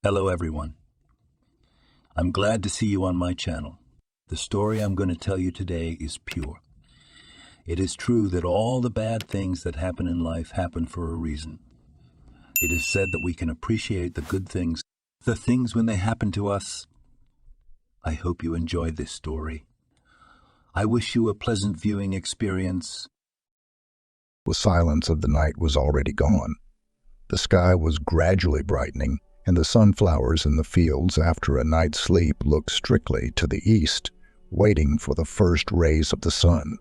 Hello everyone. I'm glad to see you on my channel. The story I'm going to tell you today is pure. It is true that all the bad things that happen in life happen for a reason. It is said that we can appreciate the good things, the things when they happen to us. I hope you enjoy this story. I wish you a pleasant viewing experience. The silence of the night was already gone. The sky was gradually brightening, and the sunflowers in the fields after a night's sleep looked strictly to the east, waiting for the first rays of the sun.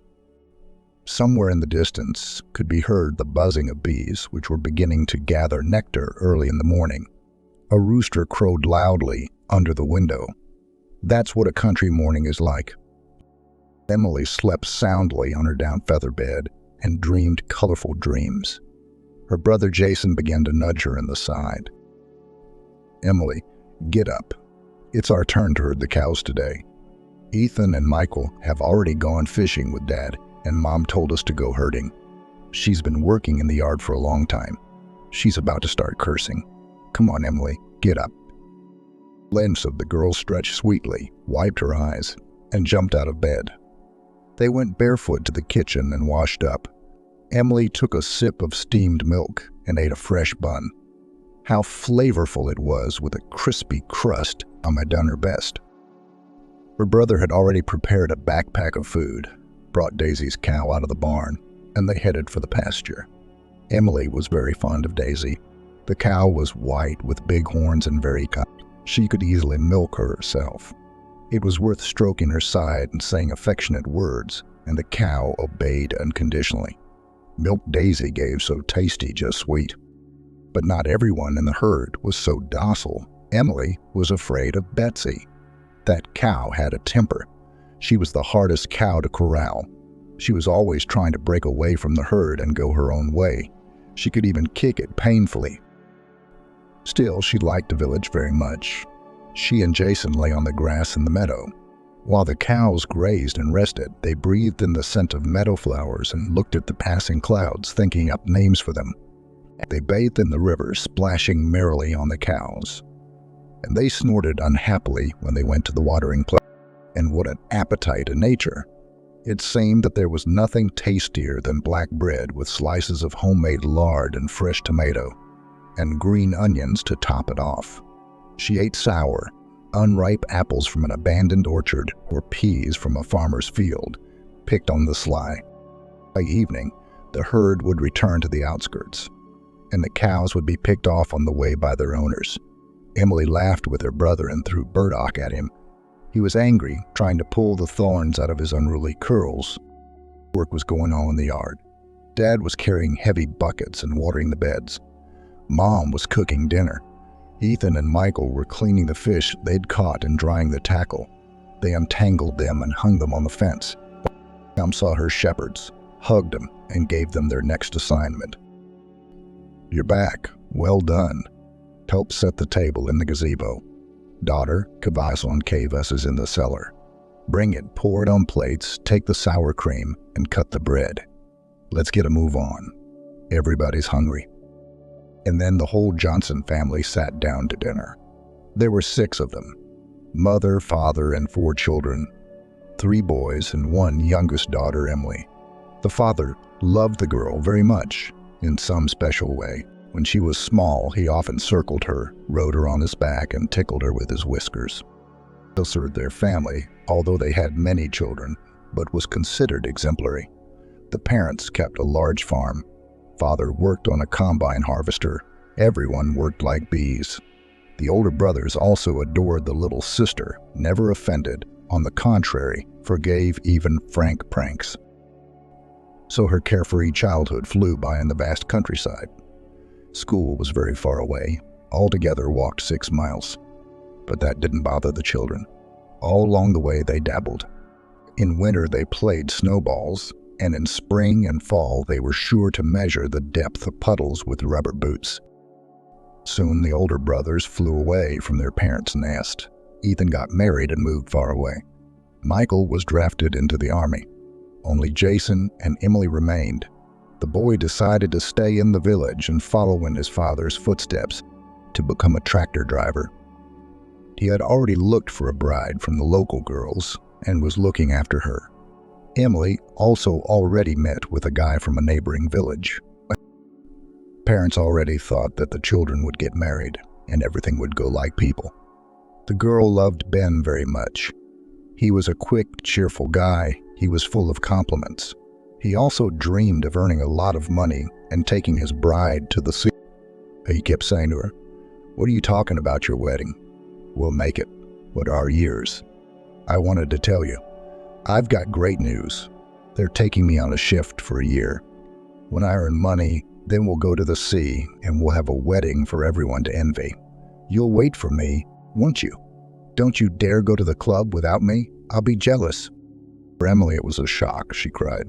Somewhere in the distance could be heard the buzzing of bees, which were beginning to gather nectar early in the morning. A rooster crowed loudly under the window. That's what a country morning is like. Emily slept soundly on her down feather bed and dreamed colorful dreams. Her brother Jason began to nudge her in the side. "Emily, get up. It's our turn to herd the cows today. Ethan and Michael have already gone fishing with Dad, and Mom told us to go herding. She's been working in the yard for a long time. She's about to start cursing. Come on, Emily, get up." The limbs of the girl stretched sweetly, wiped her eyes, and jumped out of bed. They went barefoot to the kitchen and washed up. Emily took a sip of steamed milk and ate a fresh bun. How flavorful it was with a crispy crust. Had done her best. Her brother had already prepared a backpack of food, brought Daisy's cow out of the barn, and they headed for the pasture. Emily was very fond of Daisy. The cow was white with big horns and very kind. She could easily milk her herself. It was worth stroking her side and saying affectionate words, and the cow obeyed unconditionally. Milk Daisy gave so tasty, just sweet. But not everyone in the herd was so docile. Emily was afraid of Betsy. That cow had a temper. She was the hardest cow to corral. She was always trying to break away from the herd and go her own way. She could even kick it painfully. Still, she liked the village very much. She and Jason lay on the grass in the meadow. While the cows grazed and rested, they breathed in the scent of meadow flowers and looked at the passing clouds, thinking up names for them. They bathed in the river, splashing merrily on the cows. And they snorted unhappily when they went to the watering place. And what an appetite in nature! It seemed that there was nothing tastier than black bread with slices of homemade lard and fresh tomato, and green onions to top it off. She ate sour, unripe apples from an abandoned orchard or peas from a farmer's field, picked on the sly. By evening, the herd would return to the outskirts, and the cows would be picked off on the way by their owners. Emily laughed with her brother and threw burdock at him. He was angry, trying to pull the thorns out of his unruly curls. Work was going on in the yard. Dad was carrying heavy buckets and watering the beds. Mom was cooking dinner. Ethan and Michael were cleaning the fish they'd caught and drying the tackle. They untangled them and hung them on the fence. Mom saw her shepherds, hugged them, and gave them their next assignment. "You're back. Well done. Help set the table in the gazebo. Daughter, kvass kavas is in the cellar. Bring it, pour it on plates, take the sour cream, and cut the bread. Let's get a move on. Everybody's hungry." And then the whole Johnson family sat down to dinner. There were 6 of them: mother, father, and 4 children, 3 boys and 1 youngest daughter, Emily. The father loved the girl very much, in some special way. When she was small, he often circled her, rode her on his back, and tickled her with his whiskers. They served their family, although they had many children, but was considered exemplary. The parents kept a large farm. Father worked on a combine harvester. Everyone worked like bees. The older brothers also adored the little sister, never offended, on the contrary, forgave even frank pranks. So her carefree childhood flew by in the vast countryside. School was very far away. Altogether walked 6 miles. But that didn't bother the children. All along the way they dabbled. In winter they played snowballs, and in spring and fall they were sure to measure the depth of puddles with rubber boots. Soon the older brothers flew away from their parents' nest. Ethan got married and moved far away. Michael was drafted into the army. Only Jason and Emily remained. The boy decided to stay in the village and follow in his father's footsteps. to become a tractor driver. He had already looked for a bride from the local girls and was looking after her. Emily also already met with a guy from a neighboring village. Parents already thought that the children would get married and everything would go like people. The girl loved Ben very much. He was a quick, cheerful guy. He was full of compliments. He also dreamed of earning a lot of money and taking his bride to the sea. He kept saying to her, "What are you talking about your wedding? We'll make it. What are years? I wanted to tell you, I've got great news. They're taking me on a shift for a year. When I earn money, then we'll go to the sea and we'll have a wedding for everyone to envy. You'll wait for me, won't you? Don't you dare go to the club without me. I'll be jealous." For Emily, it was a shock. She cried.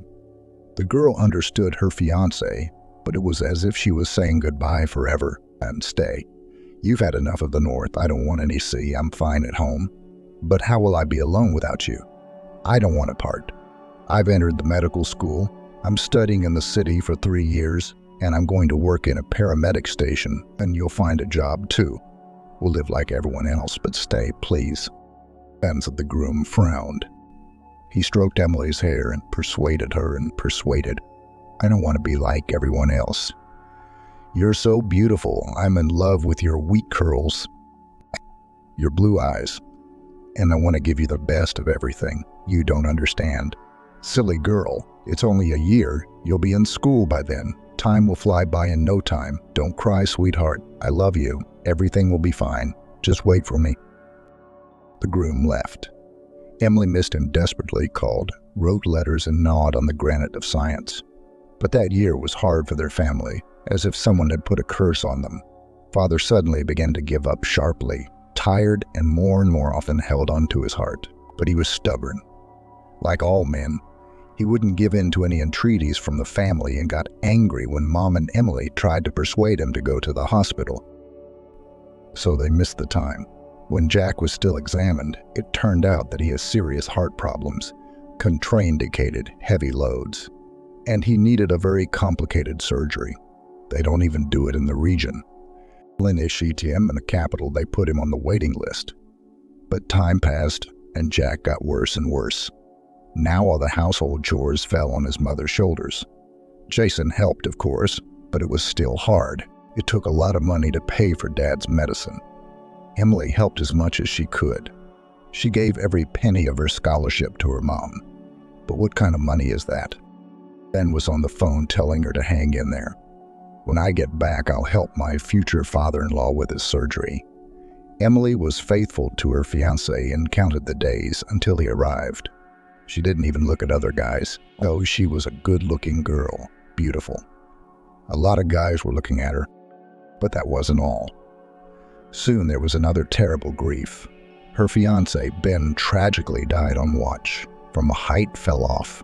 The girl understood her fiancé, but it was as if she was saying goodbye forever. "And stay. You've had enough of the North. I don't want any sea. I'm fine at home. But how will I be alone without you? I don't want to part. I've entered the medical school. I'm studying in the city for 3 years, and I'm going to work in a paramedic station, and you'll find a job too. We'll live like everyone else, but stay, please." Ben said. The groom frowned. He stroked Emily's hair and persuaded her and persuaded. "I don't want to be like everyone else. You're so beautiful. I'm in love with your weak curls, your blue eyes, and I want to give you the best of everything. You don't understand. Silly girl, it's only a year. You'll be in school by then. Time will fly by in no time. Don't cry, sweetheart. I love you. Everything will be fine. Just wait for me." The groom left. Emily missed him desperately, called, wrote letters, and gnawed on the granite of science. But that year was hard for their family, as if someone had put a curse on them. Father suddenly began to give up sharply, tired and more often held on to his heart. But he was stubborn. Like all men, he wouldn't give in to any entreaties from the family and got angry when Mom and Emily tried to persuade him to go to the hospital. So they missed the time. When Jack was still examined, it turned out that he has serious heart problems, contraindicated heavy loads, and he needed a very complicated surgery. They don't even do it in the region. When they issued him in the capital, they put him on the waiting list. But time passed, and Jack got worse and worse. Now all the household chores fell on his mother's shoulders. Jason helped, of course, but it was still hard. It took a lot of money to pay for Dad's medicine. Emily helped as much as she could. She gave every penny of her scholarship to her mom. But what kind of money is that? Ben was on the phone telling her to hang in there. "When I get back, I'll help my future father-in-law with his surgery." Emily was faithful to her fiancé and counted the days until he arrived. She didn't even look at other guys. Oh, she was a good-looking girl, beautiful. A lot of guys were looking at her, but that wasn't all. Soon there was another terrible grief. Her fiancé, Ben, tragically died on watch. From a height, fell off.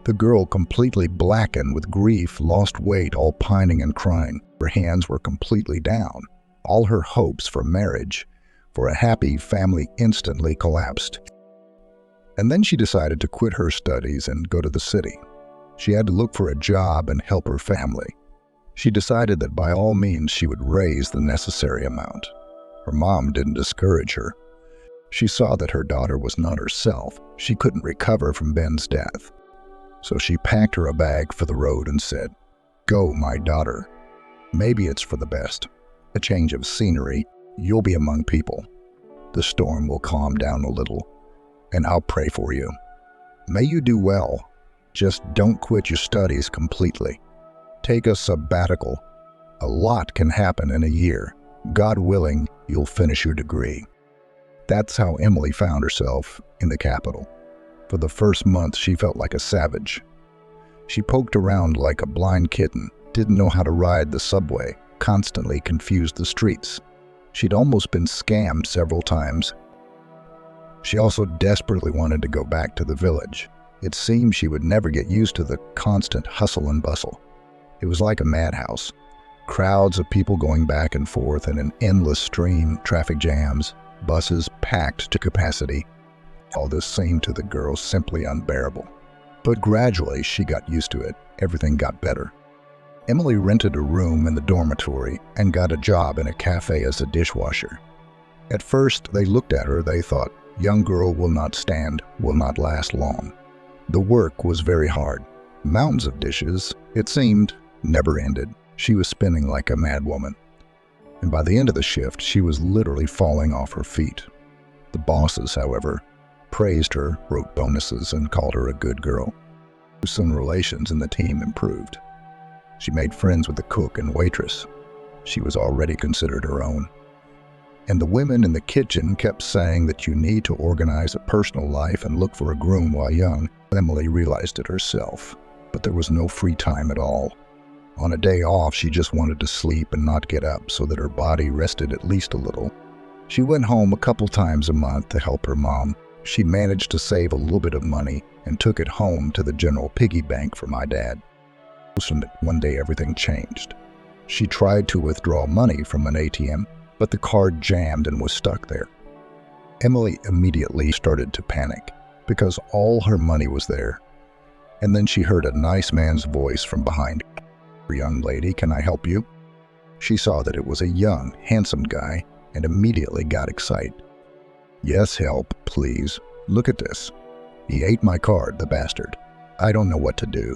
The girl, completely blackened with grief, lost weight, all pining and crying. Her hands were completely down. All her hopes for marriage, for a happy family, instantly collapsed. And then she decided to quit her studies and go to the city. She had to look for a job and help her family. She decided that by all means she would raise the necessary amount. Her mom didn't discourage her. She saw that her daughter was not herself. She couldn't recover from Ben's death. So she packed her a bag for the road and said, "Go, my daughter. Maybe it's for the best. A change of scenery. You'll be among people. The storm will calm down a little, and I'll pray for you. May you do well. Just don't quit your studies completely. Take a sabbatical. A lot can happen in a year. God willing, you'll finish your degree." That's how Emily found herself in the capital. For the first month, she felt like a savage. She poked around like a blind kitten, didn't know how to ride the subway, constantly confused the streets. She'd almost been scammed several times. She also desperately wanted to go back to the village. It seemed she would never get used to the constant hustle and bustle. It was like a madhouse. Crowds of people going back and forth in an endless stream, traffic jams, buses packed to capacity. All this seemed to the girl simply unbearable. But gradually she got used to it. Everything got better. Emily rented a room in the dormitory and got a job in a cafe as a dishwasher. At first, they looked at her, they thought, young girl will not stand, will not last long. The work was very hard. Mountains of dishes, it seemed, never ended. She was spinning like a mad woman. And by the end of the shift, she was literally falling off her feet. The bosses, however, praised her, wrote bonuses, and called her a good girl. Soon relations in the team improved. She made friends with the cook and waitress. She was already considered her own. And the women in the kitchen kept saying that you need to organize a personal life and look for a groom while young. Emily realized it herself, but there was no free time at all. On a day off, she just wanted to sleep and not get up so that her body rested at least a little. She went home a couple times a month to help her mom. She managed to save a little bit of money and took it home to the general piggy bank for my dad. One day everything changed. She tried to withdraw money from an ATM, but the card jammed and was stuck there. Emily immediately started to panic because all her money was there. And then she heard a nice man's voice from behind. "Young lady, can I help you?" She saw that it was a young, handsome guy and immediately got excited. "Yes, help, please. Look at this. He ate my card, the bastard. I don't know what to do."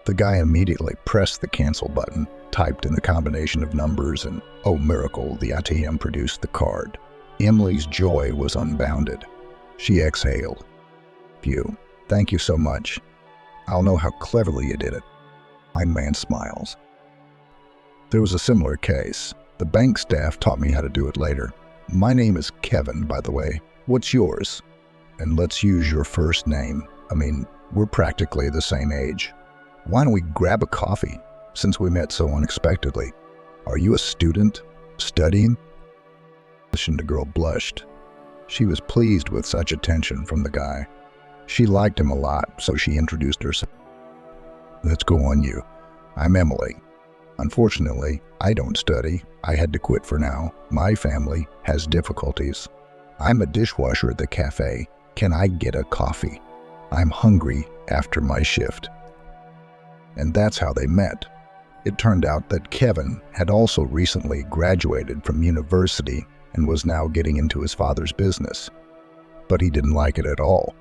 The guy immediately pressed the cancel button, typed in the combination of numbers, and, oh miracle, the ATM produced the card. Emily's joy was unbounded. She exhaled. "Phew, thank you so much. I'll know how cleverly you did it." My man smiles. There was a similar case. The bank staff taught me how to do it later. "My name is Kevin, by the way. What's yours? And let's use your first name. I mean, we're practically the same age. Why don't we grab a coffee, since we met so unexpectedly? Are you a student? Studying?" The girl blushed. She was pleased with such attention from the guy. She liked him a lot, so she introduced herself. "Let's go on you. I'm Emily. Unfortunately, I don't study. I had to quit for now. My family has difficulties. I'm a dishwasher at the cafe. Can I get a coffee? I'm hungry after my shift." And that's how they met. It turned out that Kevin had also recently graduated from university and was now getting into his father's business. But he didn't like it at all.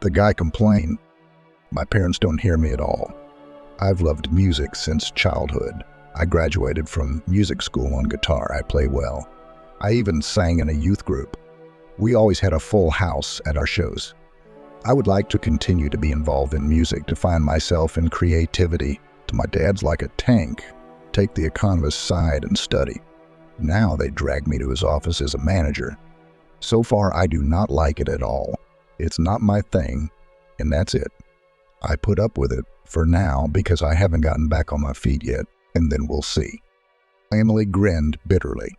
The guy complained, "My parents don't hear me at all. I've loved music since childhood. I graduated from music school on guitar. I play well. I even sang in a youth group. We always had a full house at our shows. I would like to continue to be involved in music, to find myself in creativity. My dad's like a tank. Take the economist's side and study. Now they drag me to his office as a manager. So far, I do not like it at all. It's not my thing, and that's it. I put up with it for now because I haven't gotten back on my feet yet, and then we'll see." Emily grinned bitterly.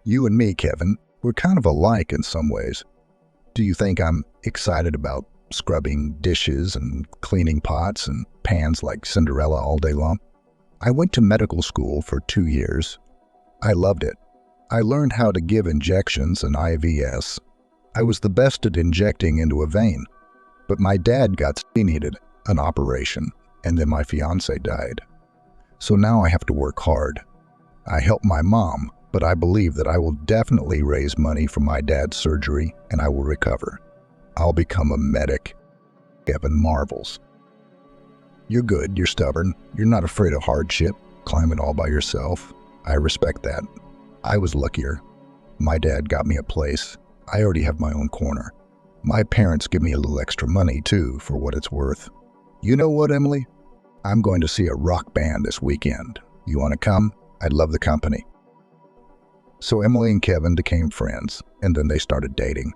"You and me, Kevin, we're kind of alike in some ways. Do you think I'm excited about scrubbing dishes and cleaning pots and pans like Cinderella all day long? I went to medical school for 2 years. I loved it. I learned how to give injections and IVs. I was the best at injecting into a vein. But my dad he needed an operation, and then my fiance died. So now I have to work hard. I help my mom, but I believe that I will definitely raise money for my dad's surgery and I will recover. I'll become a medic." Kevin marvels. "You're good, you're stubborn, you're not afraid of hardship, climb it all by yourself. I respect that. I was luckier. My dad got me a place. I already have my own corner. My parents give me a little extra money too, for what it's worth. You know what, Emily? I'm going to see a rock band this weekend. You want to come? I'd love the company." So Emily and Kevin became friends, and then they started dating.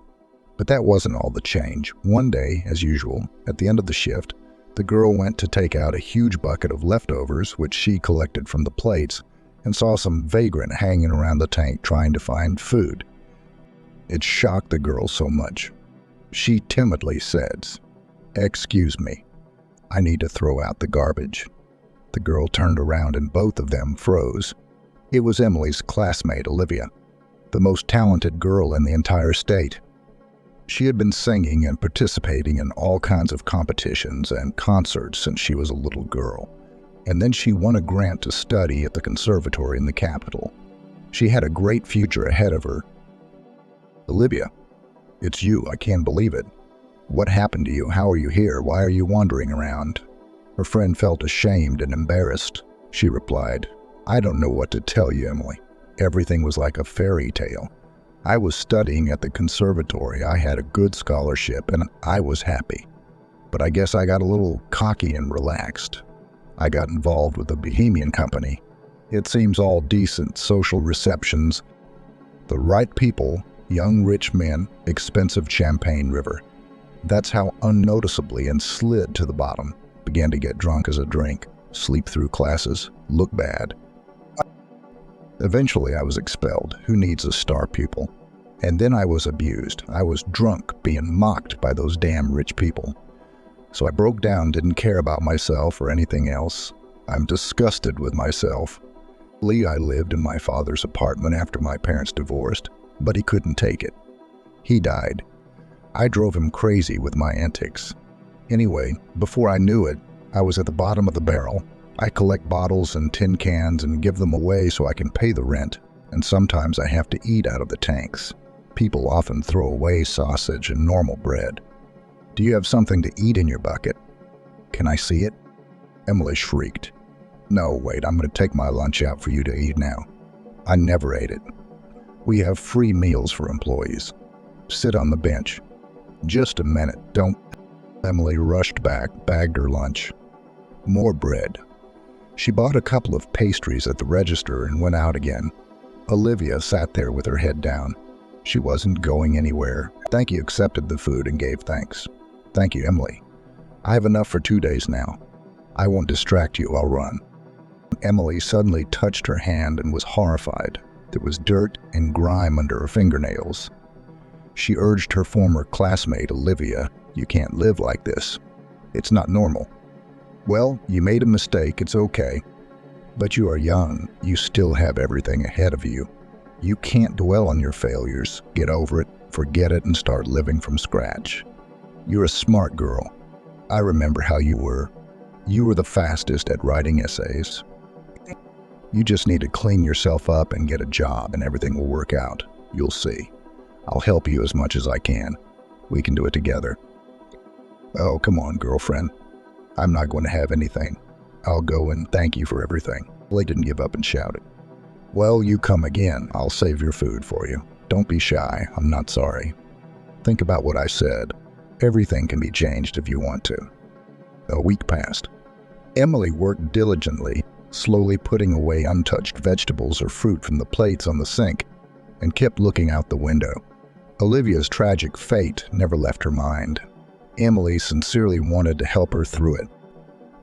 But that wasn't all the change. One day, as usual, at the end of the shift, the girl went to take out a huge bucket of leftovers, which she collected from the plates, and saw some vagrant hanging around the tank trying to find food. It shocked the girl so much. She timidly said, "Excuse me, I need to throw out the garbage." The girl turned around and both of them froze. It was Emily's classmate, Olivia, the most talented girl in the entire state. She had been singing and participating in all kinds of competitions and concerts since she was a little girl. And then she won a grant to study at the conservatory in the capital. She had a great future ahead of her. Olivia, it's you. I can't believe it. What happened to you? How are you here? Why are you wandering around? Her friend felt ashamed and embarrassed. She replied, I don't know what to tell you, Emily. Everything was like a fairy tale. I was studying at the conservatory. I had a good scholarship and I was happy. But I guess I got a little cocky and relaxed. I got involved with a Bohemian company. It seems all decent social receptions. The right people, young rich men, expensive champagne river. That's how unnoticeably and slid to the bottom. Began to get drunk as a drink, sleep through classes, look bad. Eventually I was expelled. Who needs a star pupil? And then I was abused. I was drunk, being mocked by those damn rich people. So I broke down, didn't care about myself or anything else. I'm disgusted with myself. I lived in my father's apartment after my parents divorced, but he couldn't take it. He died. I drove him crazy with my antics. Anyway, before I knew it, I was at the bottom of the barrel. I collect bottles and tin cans and give them away so I can pay the rent, and sometimes I have to eat out of the tanks. People often throw away sausage and normal bread. Do you have something to eat in your bucket? Can I see it? Emily shrieked. No, wait, I'm going to take my lunch out for you to eat now. I never ate it. We have free meals for employees. Sit on the bench. Just a minute, don't. Emily rushed back, bagged her lunch. More bread. She bought a couple of pastries at the register and went out again. Olivia sat there with her head down. She wasn't going anywhere. Thank you accepted the food and gave thanks. Thank you, Emily. I have enough for 2 days now. I won't distract you, I'll run. Emily suddenly touched her hand and was horrified. There was dirt and grime under her fingernails. She urged her former classmate, Olivia, you can't live like this. It's not normal. Well, you made a mistake, it's okay. But you are young, you still have everything ahead of you. You can't dwell on your failures. Get over it, forget it, and start living from scratch. You're a smart girl. I remember how you were. You were the fastest at writing essays. You just need to clean yourself up and get a job and everything will work out. You'll see. I'll help you as much as I can. We can do it together. Oh, come on, girlfriend. I'm not going to have anything. I'll go and thank you for everything. Emily didn't give up and shouted. Well, you come again. I'll save your food for you. Don't be shy. I'm not sorry. Think about what I said. Everything can be changed if you want to. A week passed. Emily worked diligently, slowly putting away untouched vegetables or fruit from the plates on the sink, and kept looking out the window. Olivia's tragic fate never left her mind. Emily sincerely wanted to help her through it.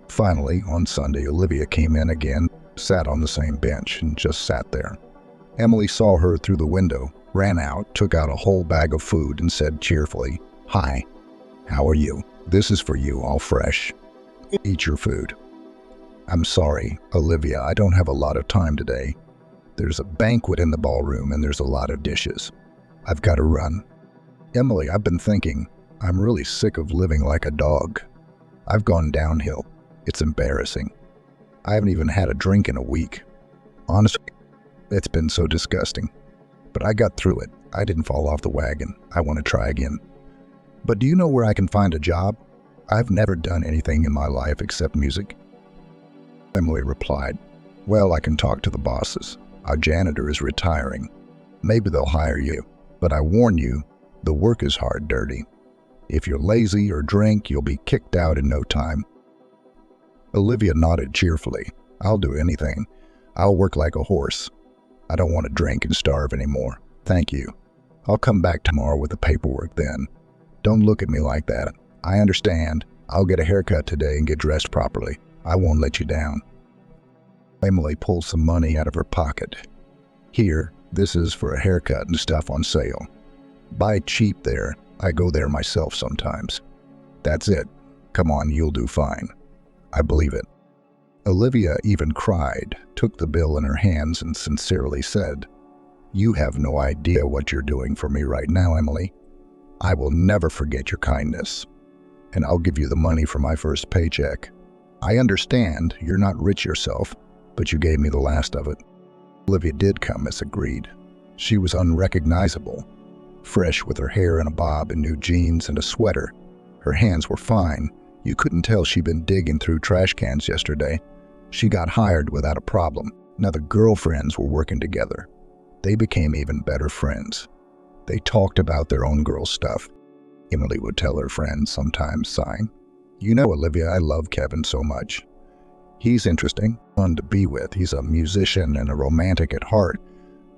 Finally, on Sunday, Olivia came in again, sat on the same bench, and just sat there. Emily saw her through the window, ran out, took out a whole bag of food, and said cheerfully, "Hi, how are you? This is for you, all fresh. Eat your food." "I'm sorry, Olivia, I don't have a lot of time today. There's a banquet in the ballroom and there's a lot of dishes. I've got to run." "Emily, I've been thinking, I'm really sick of living like a dog. I've gone downhill. It's embarrassing. I haven't even had a drink in a week. Honestly, it's been so disgusting. But I got through it. I didn't fall off the wagon. I want to try again. But do you know where I can find a job? I've never done anything in my life except music." Emily replied, "Well, I can talk to the bosses. Our janitor is retiring. Maybe they'll hire you. But I warn you, the work is hard, dirty. If you're lazy or drink, you'll be kicked out in no time." Olivia nodded cheerfully. "I'll do anything. I'll work like a horse. I don't want to drink and starve anymore. Thank you. I'll come back tomorrow with the paperwork then. Don't look at me like that. I understand. I'll get a haircut today and get dressed properly. I won't let you down." Emily pulled some money out of her pocket. "Here, this is for a haircut and stuff on sale. Buy cheap there. I go there myself sometimes. That's it. Come on, you'll do fine." I believe it. Olivia even cried, took the bill in her hands and sincerely said, "You have no idea what you're doing for me right now, Emily. I will never forget your kindness. And I'll give you the money for my first paycheck. I understand you're not rich yourself, but you gave me the last of it. Olivia did come as agreed. She was unrecognizable, fresh with her hair in a bob and new jeans and a sweater. Her hands were fine. You couldn't tell she'd been digging through trash cans yesterday. She got hired without a problem. Now the girlfriends were working together. They became even better friends. They talked about their own girl stuff. Emily would tell her friends, sometimes sighing, "You know, Olivia, I love Kevin so much. He's interesting, fun to be with. He's a musician and a romantic at heart.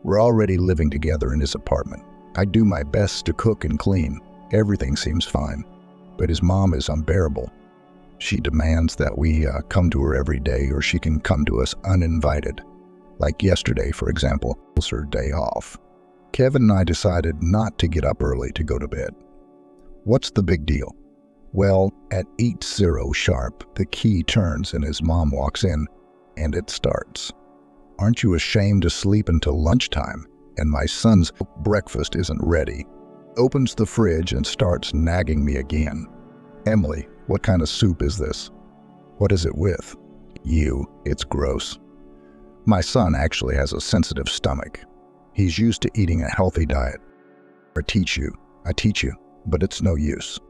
We're already living together in his apartment. I do my best to cook and clean. Everything seems fine. But his mom is unbearable. She demands that we come to her every day, or she can come to us uninvited. Like yesterday, for example, it was her day off. Kevin and I decided not to get up early to go to bed. What's the big deal? Well, at 8:0 sharp, the key turns and his mom walks in, and it starts. Aren't you ashamed to sleep until lunchtime? And my son's breakfast isn't ready. Opens the fridge and starts nagging me again. Emily, what kind of soup is this? What is it with? It's gross. My son actually has a sensitive stomach. He's used to eating a healthy diet. I teach you, but it's no use.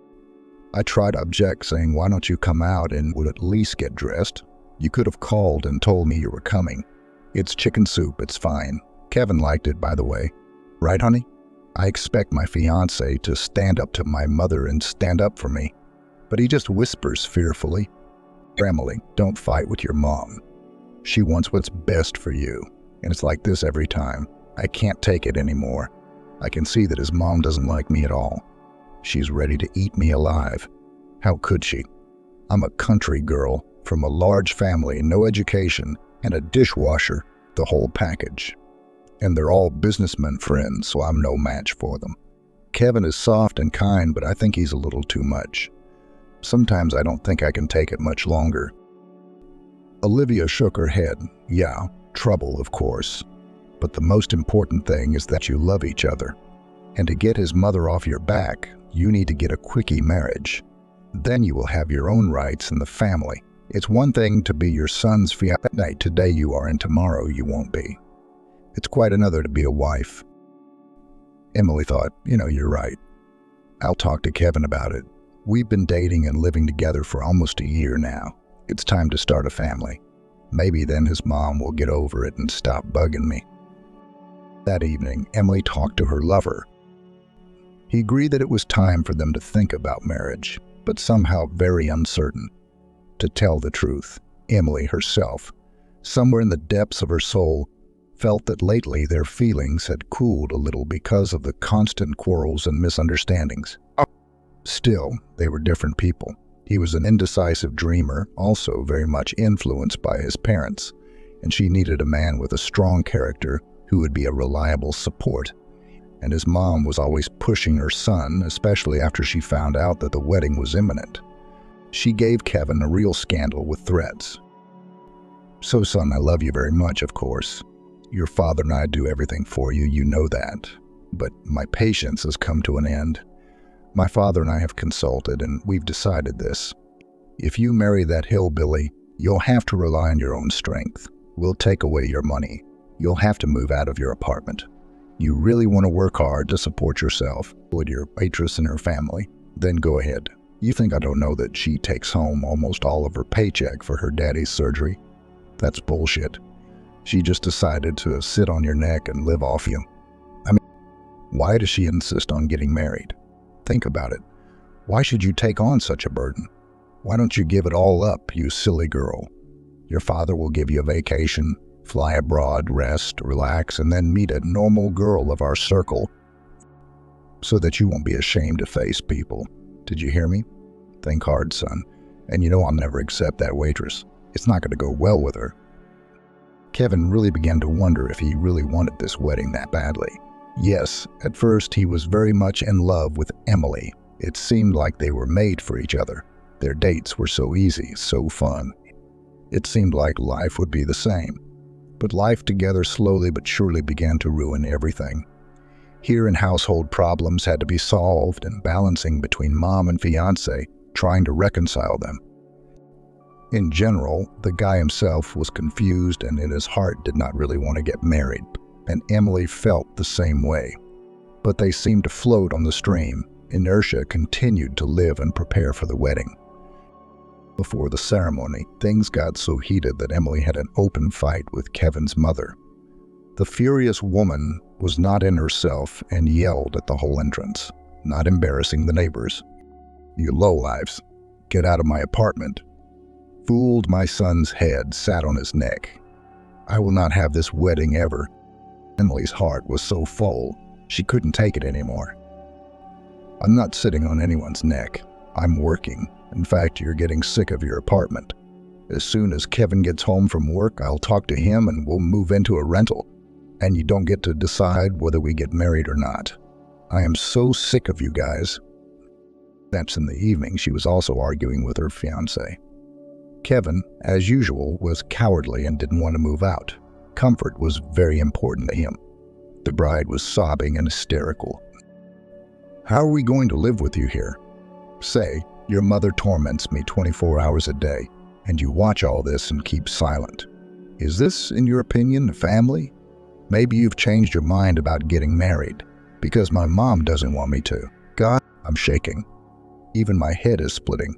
I try to object, saying, why don't you come out and would at least get dressed? You could have called and told me you were coming. It's chicken soup, it's fine. Kevin liked it, by the way. Right, honey? I expect my fiancé to stand up to my mother and stand up for me. But he just whispers fearfully, Emily, don't fight with your mom. She wants what's best for you. And it's like this every time. I can't take it anymore. I can see that his mom doesn't like me at all. She's ready to eat me alive. How could she? I'm a country girl from a large family, no education, and a dishwasher, the whole package. And they're all businessmen friends, so I'm no match for them. Kevin is soft and kind, but I think he's a little too much. Sometimes I don't think I can take it much longer. Olivia shook her head. Yeah, trouble, of course. But the most important thing is that you love each other. And to get his mother off your back, you need to get a quickie marriage. Then you will have your own rights in the family. It's one thing to be your son's fiancé. Today you are and tomorrow you won't be. It's quite another to be a wife. Emily thought, you're right. I'll talk to Kevin about it. We've been dating and living together for almost a year now. It's time to start a family. Maybe then his mom will get over it and stop bugging me. That evening, Emily talked to her lover. He agreed that it was time for them to think about marriage, but somehow very uncertain. To tell the truth, Emily herself, somewhere in the depths of her soul, felt that lately their feelings had cooled a little because of the constant quarrels and misunderstandings. Still, they were different people. He was an indecisive dreamer, also very much influenced by his parents, and she needed a man with a strong character who would be a reliable support. And his mom was always pushing her son, especially after she found out that the wedding was imminent. She gave Kevin a real scandal with threats. So, son, I love you very much, of course. Your father and I do everything for you, you know that. But my patience has come to an end. My father and I have consulted, and we've decided this. If you marry that hillbilly, you'll have to rely on your own strength. We'll take away your money. You'll have to move out of your apartment. You really want to work hard to support yourself with your waitress and her family, then go ahead. You think I don't know that she takes home almost all of her paycheck for her daddy's surgery? That's bullshit. She just decided to sit on your neck and live off you. I mean, why does she insist on getting married? Think about it. Why should you take on such a burden? Why don't you give it all up, you silly girl? Your father will give you a vacation, fly abroad, rest, relax, and then meet a normal girl of our circle so that you won't be ashamed to face people. Did you hear me? Think hard, son. And you know I'll never accept that waitress. It's not going to go well with her. Kevin really began to wonder if he really wanted this wedding that badly. Yes, at first he was very much in love with Emily. It seemed like they were made for each other. Their dates were so easy, so fun. It seemed like life would be the same. But life together slowly but surely began to ruin everything. Here and household problems had to be solved, and balancing between mom and fiancé, trying to reconcile them. In general, the guy himself was confused and in his heart did not really want to get married, and Emily felt the same way. But they seemed to float on the stream. Inertia continued to live and prepare for the wedding. Before the ceremony, things got so heated that Emily had an open fight with Kevin's mother. The furious woman was not in herself and yelled at the whole entrance, not embarrassing the neighbors. "You lowlifes, get out of my apartment." Fooled my son's head sat on his neck. I will not have this wedding ever. Emily's heart was so full, she couldn't take it anymore. "I'm not sitting on anyone's neck. I'm working. In fact, you're getting sick of your apartment. As soon as Kevin gets home from work, I'll talk to him and we'll move into a rental. And you don't get to decide whether we get married or not. I am so sick of you guys." That's in the evening. She was also arguing with her fiancé. Kevin, as usual, was cowardly and didn't want to move out. Comfort was very important to him. The bride was sobbing and hysterical. "How are we going to live with you here? Say, your mother torments me 24 hours a day, and you watch all this and keep silent. Is this, in your opinion, a family? Maybe you've changed your mind about getting married, because my mom doesn't want me to. God, I'm shaking. Even my head is splitting.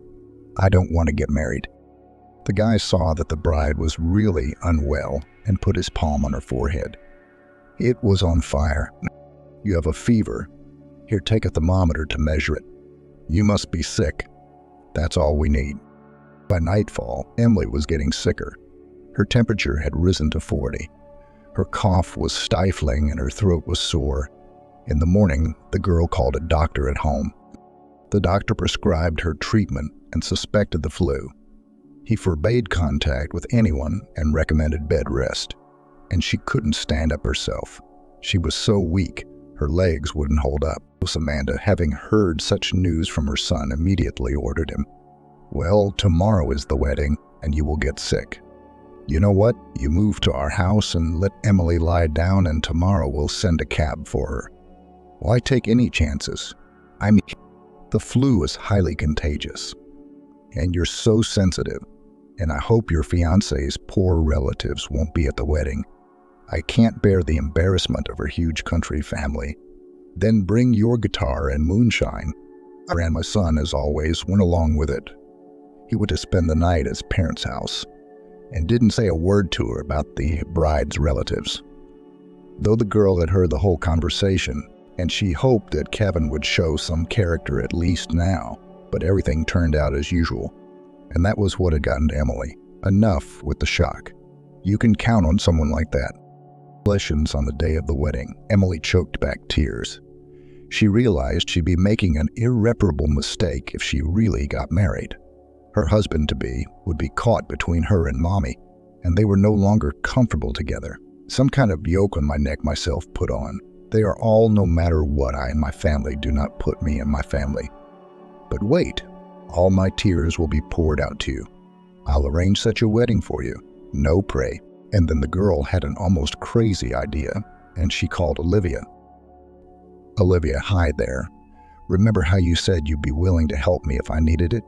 I don't want to get married." The guy saw that the bride was really unwell and put his palm on her forehead. It was on fire. "You have a fever. Here, take a thermometer to measure it. You must be sick. That's all we need." By nightfall, Emily was getting sicker. Her temperature had risen to 40. Her cough was stifling and her throat was sore. In the morning, the girl called a doctor at home. The doctor prescribed her treatment and suspected the flu. He forbade contact with anyone and recommended bed rest. And she couldn't stand up herself. She was so weak, her legs wouldn't hold up. Amanda, having heard such news from her son, immediately ordered him, "Well, tomorrow is the wedding, and you will get sick. You know what? You move to our house and let Emily lie down, and tomorrow we'll send a cab for her. Why take any chances? I mean, the flu is highly contagious. And you're so sensitive. And I hope your fiancé's poor relatives won't be at the wedding. I can't bear the embarrassment of her huge country family. Then bring your guitar and moonshine." And my son, as always, went along with it. He went to spend the night at his parents' house and didn't say a word to her about the bride's relatives. Though the girl had heard the whole conversation, and she hoped that Kevin would show some character at least now, but everything turned out as usual. And that was what had gotten to Emily. Enough with the shock. You can count on someone like that. On the day of the wedding, Emily choked back tears. She realized she'd be making an irreparable mistake if she really got married. Her husband-to-be would be caught between her and Mommy, and they were no longer comfortable together. Some kind of yoke on my neck myself put on. They are all no matter what I and my family do not put me and my family. But wait. All my tears will be poured out to you. I'll arrange such a wedding for you. No pray." And then the girl had an almost crazy idea, and she called Olivia. "Olivia, hi there. Remember how you said you'd be willing to help me if I needed it?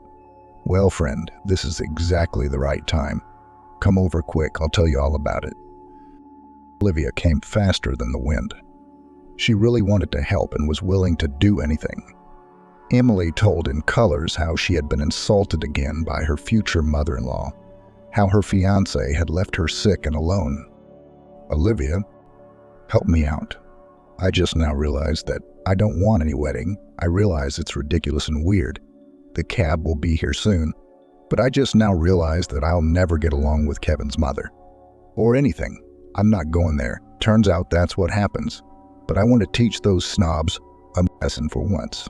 Well, friend, this is exactly the right time. Come over quick, I'll tell you all about it." Olivia came faster than the wind. She really wanted to help and was willing to do anything. Emily told in colors how she had been insulted again by her future mother-in-law, how her fiancé had left her sick and alone. "Olivia, help me out. I just now realized that I don't want any wedding. I realize it's ridiculous and weird. The cab will be here soon. But I just now realized that I'll never get along with Kevin's mother. Or anything. I'm not going there. Turns out that's what happens. But I want to teach those snobs a lesson for once.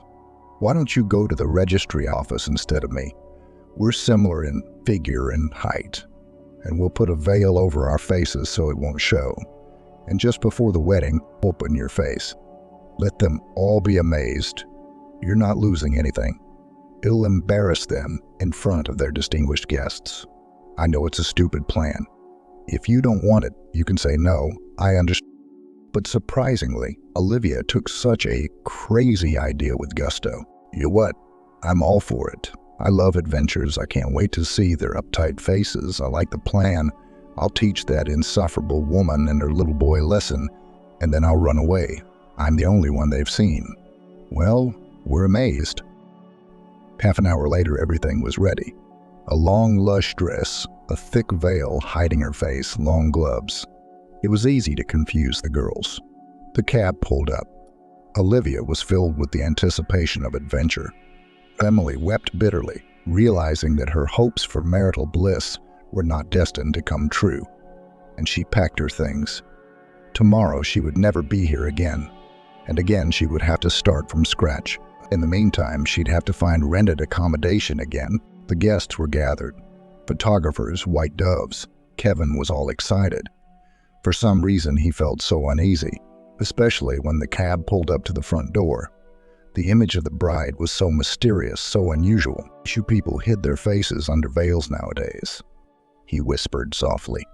Why don't you go to the registry office instead of me? We're similar in figure and height. And we'll put a veil over our faces so it won't show. And just before the wedding, open your face. Let them all be amazed. You're not losing anything. It'll embarrass them in front of their distinguished guests. I know it's a stupid plan. If you don't want it, you can say no. I understand." But surprisingly, Olivia took such a crazy idea with gusto. "You what? I'm all for it. I love adventures. I can't wait to see their uptight faces. I like the plan. I'll teach that insufferable woman and her little boy a lesson, and then I'll run away. I'm the only one they've seen." Well, we're amazed. Half an hour later, everything was ready. A long, lush dress, a thick veil hiding her face, long gloves. It was easy to confuse the girls. The cab pulled up. Olivia was filled with the anticipation of adventure. Emily wept bitterly, realizing that her hopes for marital bliss were not destined to come true, and she packed her things. Tomorrow she would never be here again, and again she would have to start from scratch. In the meantime, she'd have to find rented accommodation again. The guests were gathered. Photographers, white doves. Kevin was all excited. For some reason, he felt so uneasy, especially when the cab pulled up to the front door. The image of the bride was so mysterious, so unusual. Few people hid their faces under veils nowadays. He whispered softly,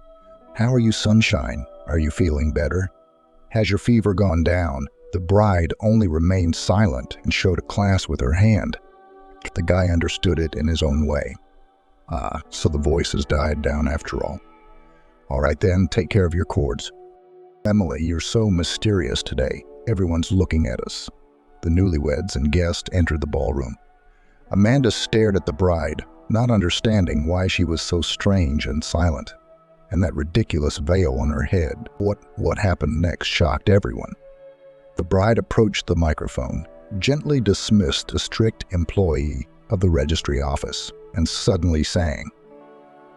"How are you, sunshine? Are you feeling better? Has your fever gone down?" The bride only remained silent and showed a class with her hand. The guy understood it in his own way. Ah, so the voices died down after all. "All right then, take care of your cords." "Emily, you're so mysterious today. Everyone's looking at us." The newlyweds and guests entered the ballroom. Amanda stared at the bride, not understanding why she was so strange and silent. And that ridiculous veil on her head. What happened next shocked everyone. The bride approached the microphone, gently dismissed a strict employee of the registry office, and suddenly sang.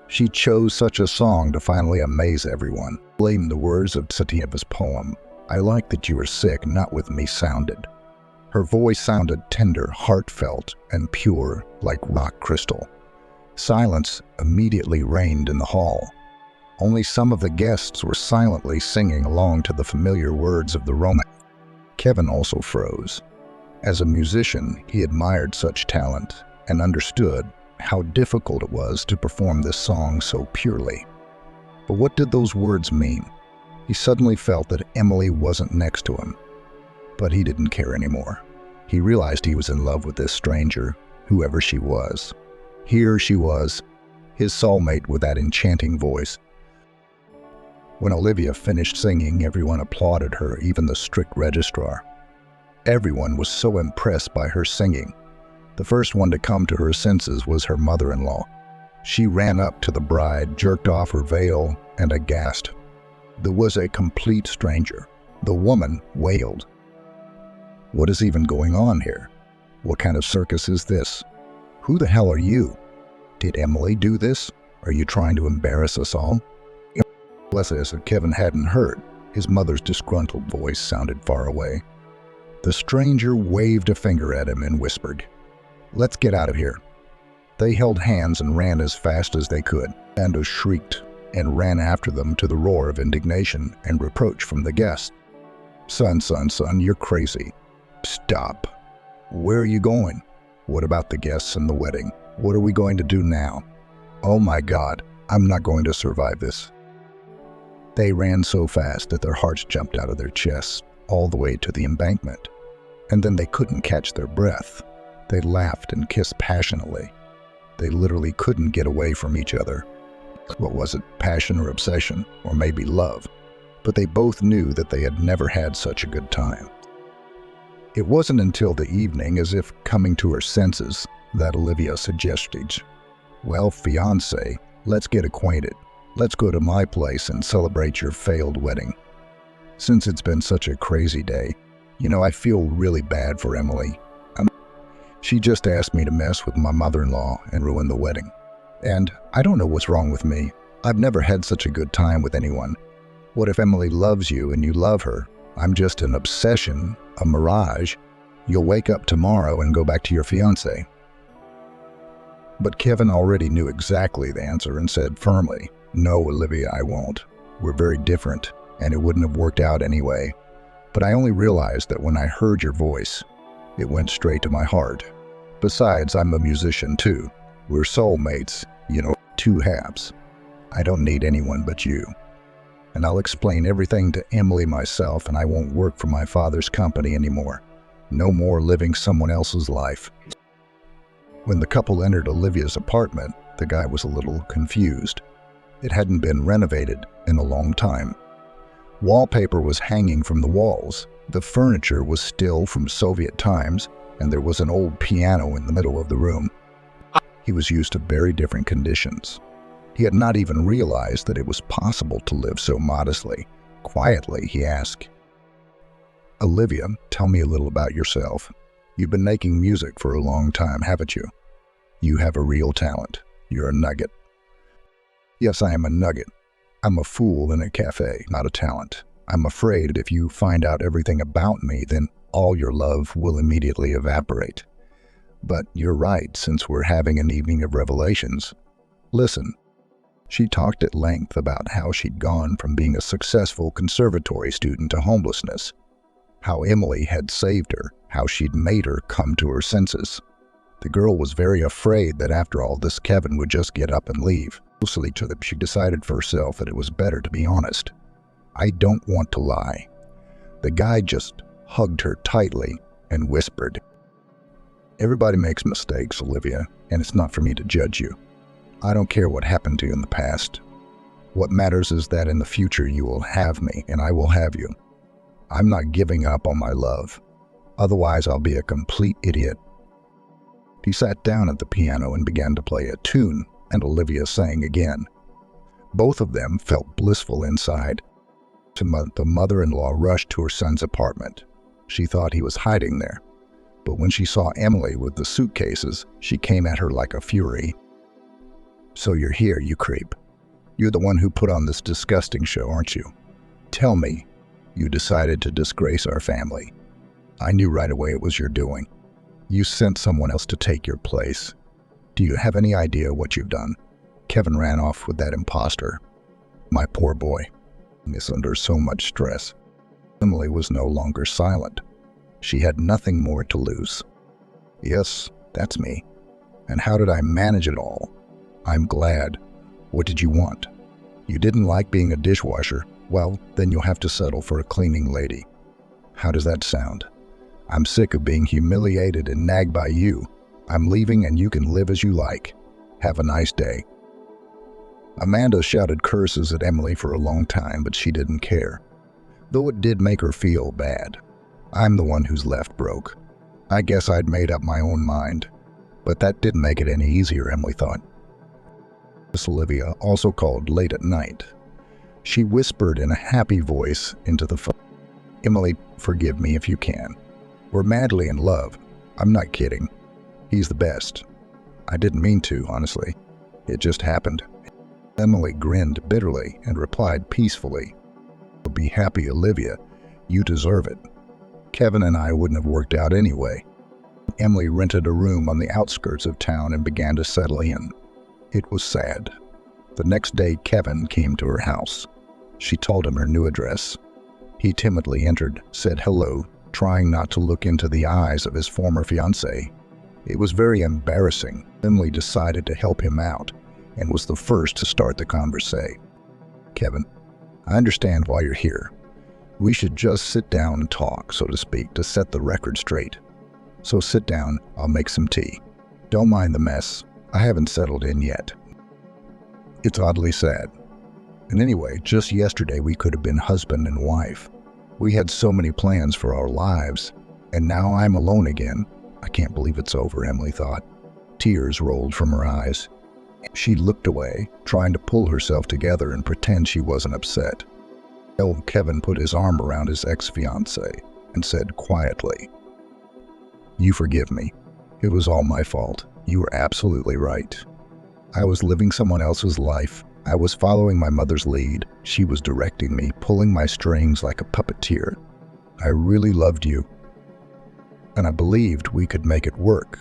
She chose such a song to finally amaze everyone. Blamed the words of Satyava's poem, "I like that you are sick, not with me," sounded. Her voice sounded tender, heartfelt, and pure like rock crystal. Silence immediately reigned in the hall. Only some of the guests were silently singing along to the familiar words of the romance. Kevin also froze. As a musician, he admired such talent and understood how difficult it was to perform this song so purely. But what did those words mean? He suddenly felt that Emily wasn't next to him. But he didn't care anymore. He realized he was in love with this stranger, whoever she was. Here she was, his soulmate with that enchanting voice. When Olivia finished singing, everyone applauded her, even the strict registrar. Everyone was so impressed by her singing. The first one to come to her senses was her mother-in-law. She ran up to the bride, jerked off her veil, and aghast. There was a complete stranger. The woman wailed. "What is even going on here? What kind of circus is this? Who the hell are you? Did Emily do this? Are you trying to embarrass us all?" Bless us if Kevin hadn't heard. His mother's disgruntled voice sounded far away. The stranger waved a finger at him and whispered, "Let's get out of here." They held hands and ran as fast as they could. Amanda shrieked and ran after them to the roar of indignation and reproach from the guests. Son, you're crazy. Stop. Where are you going? What about the guests and the wedding? What are we going to do now? Oh my God, I'm not going to survive this." They ran so fast that their hearts jumped out of their chests all the way to the embankment. And then they couldn't catch their breath. They laughed and kissed passionately. They literally couldn't get away from each other. What was it, passion or obsession, or maybe love? But they both knew that they had never had such a good time. It wasn't until the evening, as if coming to her senses, that Olivia suggested, "Well, fiancé, let's get acquainted. Let's go to my place and celebrate your failed wedding. Since it's been such a crazy day, I feel really bad for Emily. She just asked me to mess with my mother-in-law and ruin the wedding. And I don't know what's wrong with me. I've never had such a good time with anyone. What if Emily loves you and you love her? I'm just an obsession, a mirage. You'll wake up tomorrow and go back to your fiancé." But Kevin already knew exactly the answer and said firmly, "No, Olivia, I won't. We're very different, and it wouldn't have worked out anyway. But I only realized that when I heard your voice, it went straight to my heart. Besides, I'm a musician too. We're soulmates, two halves. I don't need anyone but you. And I'll explain everything to Emily myself, and I won't work for my father's company anymore. No more living someone else's life." When the couple entered Olivia's apartment, the guy was a little confused. It hadn't been renovated in a long time. Wallpaper was hanging from the walls, the furniture was still from Soviet times, and there was an old piano in the middle of the room. He was used to very different conditions. He had not even realized that it was possible to live so modestly. Quietly, he asked, "Olivia, tell me a little about yourself. You've been making music for a long time, haven't you? You have a real talent. You're a nugget." "Yes, I am a nugget. I'm a fool in a cafe, not a talent. I'm afraid if you find out everything about me, then all your love will immediately evaporate. But you're right, since we're having an evening of revelations. Listen." She talked at length about how she'd gone from being a successful conservatory student to homelessness, how Emily had saved her, how she'd made her come to her senses. The girl was very afraid that after all this Kevin would just get up and leave. Mostly to that, she decided for herself that it was better to be honest. "I don't want to lie." The guy just hugged her tightly and whispered, "Everybody makes mistakes, Olivia, and it's not for me to judge you. I don't care what happened to you in the past. What matters is that in the future you will have me and I will have you. I'm not giving up on my love. Otherwise I'll be a complete idiot." He sat down at the piano and began to play a tune, and Olivia sang again. Both of them felt blissful inside. The mother-in-law rushed to her son's apartment. She thought he was hiding there. But when she saw Emily with the suitcases, she came at her like a fury. "So you're here, you creep. You're the one who put on this disgusting show, aren't you? Tell me, you decided to disgrace our family. I knew right away it was your doing. You sent someone else to take your place. Do you have any idea what you've done?" Kevin ran off with that imposter. My poor boy. He is under so much stress. Emily was no longer silent. She had nothing more to lose. "Yes, that's me. And how did I manage it all? I'm glad. What did you want? You didn't like being a dishwasher? Well, then you'll have to settle for a cleaning lady. How does that sound? I'm sick of being humiliated and nagged by you. I'm leaving and you can live as you like. Have a nice day." Amanda shouted curses at Emily for a long time, but she didn't care. Though it did make her feel bad. I'm the one who's left broke. I guess I'd made up my own mind. But that didn't make it any easier, Emily thought. Miss Olivia also called late at night. She whispered in a happy voice into the phone, "Emily, forgive me if you can. We're madly in love. I'm not kidding. He's the best. I didn't mean to, honestly. It just happened." Emily grinned bitterly and replied peacefully, "Be happy, Olivia. You deserve it. Kevin and I wouldn't have worked out anyway." Emily rented a room on the outskirts of town and began to settle in. It was sad. The next day, Kevin came to her house. She told him her new address. He timidly entered, said hello, trying not to look into the eyes of his former fiancée. It was very embarrassing. Emily decided to help him out and was the first to start the conversation. "Kevin, I understand why you're here. We should just sit down and talk, so to speak, to set the record straight. So sit down, I'll make some tea. Don't mind the mess. I haven't settled in yet. It's oddly sad. And anyway, just yesterday we could have been husband and wife. We had so many plans for our lives, and now I'm alone again. I can't believe it's over," Emily thought. Tears rolled from her eyes. She looked away, trying to pull herself together and pretend she wasn't upset. Kevin put his arm around his ex-fiancée and said quietly, "You forgive me. It was all my fault. You were absolutely right. I was living someone else's life. I was following my mother's lead. She was directing me, pulling my strings like a puppeteer. I really loved you, and I believed we could make it work.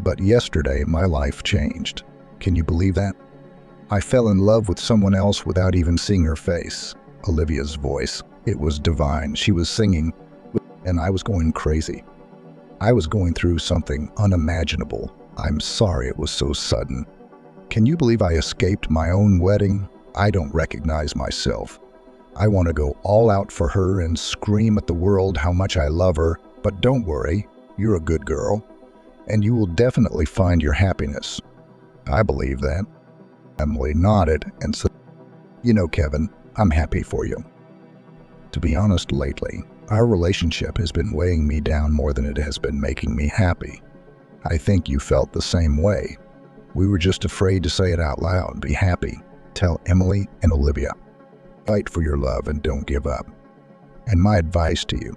But yesterday, my life changed. Can you believe that? I fell in love with someone else without even seeing her face." Olivia's voice, it was divine. She was singing, and I was going crazy. I was going through something unimaginable. I'm sorry it was so sudden. Can you believe I escaped my own wedding? I don't recognize myself. I want to go all out for her and scream at the world how much I love her, but don't worry, you're a good girl. and you will definitely find your happiness. I believe that. Emily nodded and said, "You know, Kevin, I'm happy for you. To be honest, lately, our relationship has been weighing me down more than it has been making me happy. I think you felt the same way. We were just afraid to say it out loud. Be happy. Tell Emily and Olivia. Fight for your love and don't give up. And my advice to you,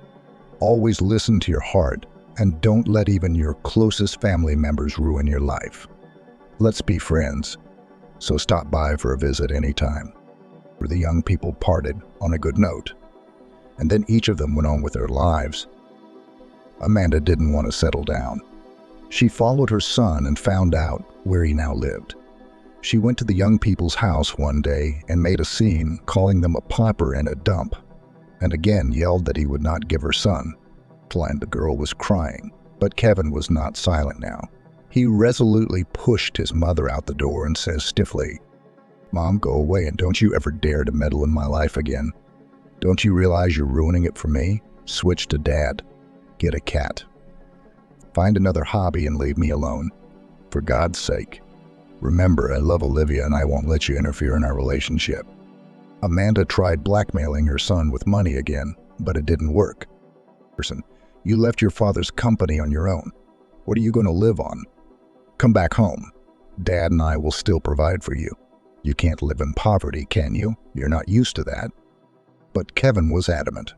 always listen to your heart and don't let even your closest family members ruin your life. Let's be friends, so stop by for a visit anytime." The young people parted on a good note, and then each of them went on with their lives. Amanda didn't want to settle down. She followed her son and found out where he now lived. She went to the young people's house one day and made a scene, calling them a pauper and a dump, and again yelled that he would not give her son. The girl was crying, but Kevin was not silent now. He resolutely pushed his mother out the door and says stiffly, "Mom, go away and don't you ever dare to meddle in my life again. Don't you realize you're ruining it for me? Switch to Dad. Get a cat. Find another hobby and leave me alone. For God's sake. Remember, I love Olivia and I won't let you interfere in our relationship." Amanda tried blackmailing her son with money again, but it didn't work. "You left your father's company on your own. What are you going to live on? Come back home. Dad and I will still provide for you. You can't live in poverty, can you? You're not used to that." But Kevin was adamant.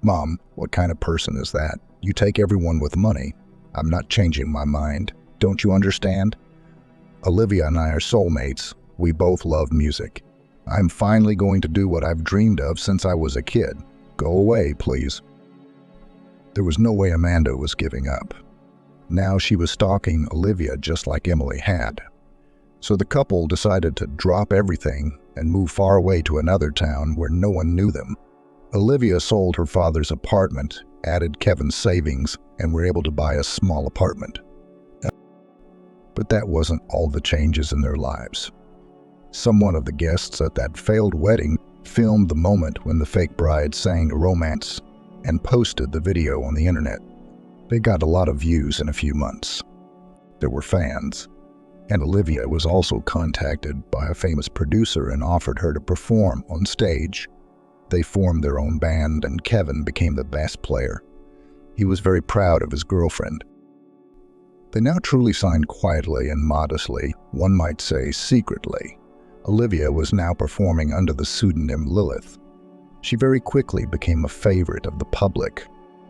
"Mom, what kind of person is that? You take everyone with money. I'm not changing my mind. Don't you understand? Olivia and I are soulmates. We both love music. I'm finally going to do what I've dreamed of since I was a kid. Go away, please." There was no way Amanda was giving up. Now she was stalking Olivia just like Emily had. So the couple decided to drop everything and move far away to another town where no one knew them. Olivia sold her father's apartment, added Kevin's savings, and were able to buy a small apartment. But that wasn't all the changes in their lives. Someone of the guests at that failed wedding filmed the moment when the fake bride sang a romance and posted the video on the internet. They got a lot of views in a few months. There were fans, and Olivia was also contacted by a famous producer and offered her to perform on stage. They formed their own band and Kevin became the bass player. He was very proud of his girlfriend. They now truly signed quietly and modestly, one might say secretly. Olivia was now performing under the pseudonym Lilith. She very quickly became a favorite of the public,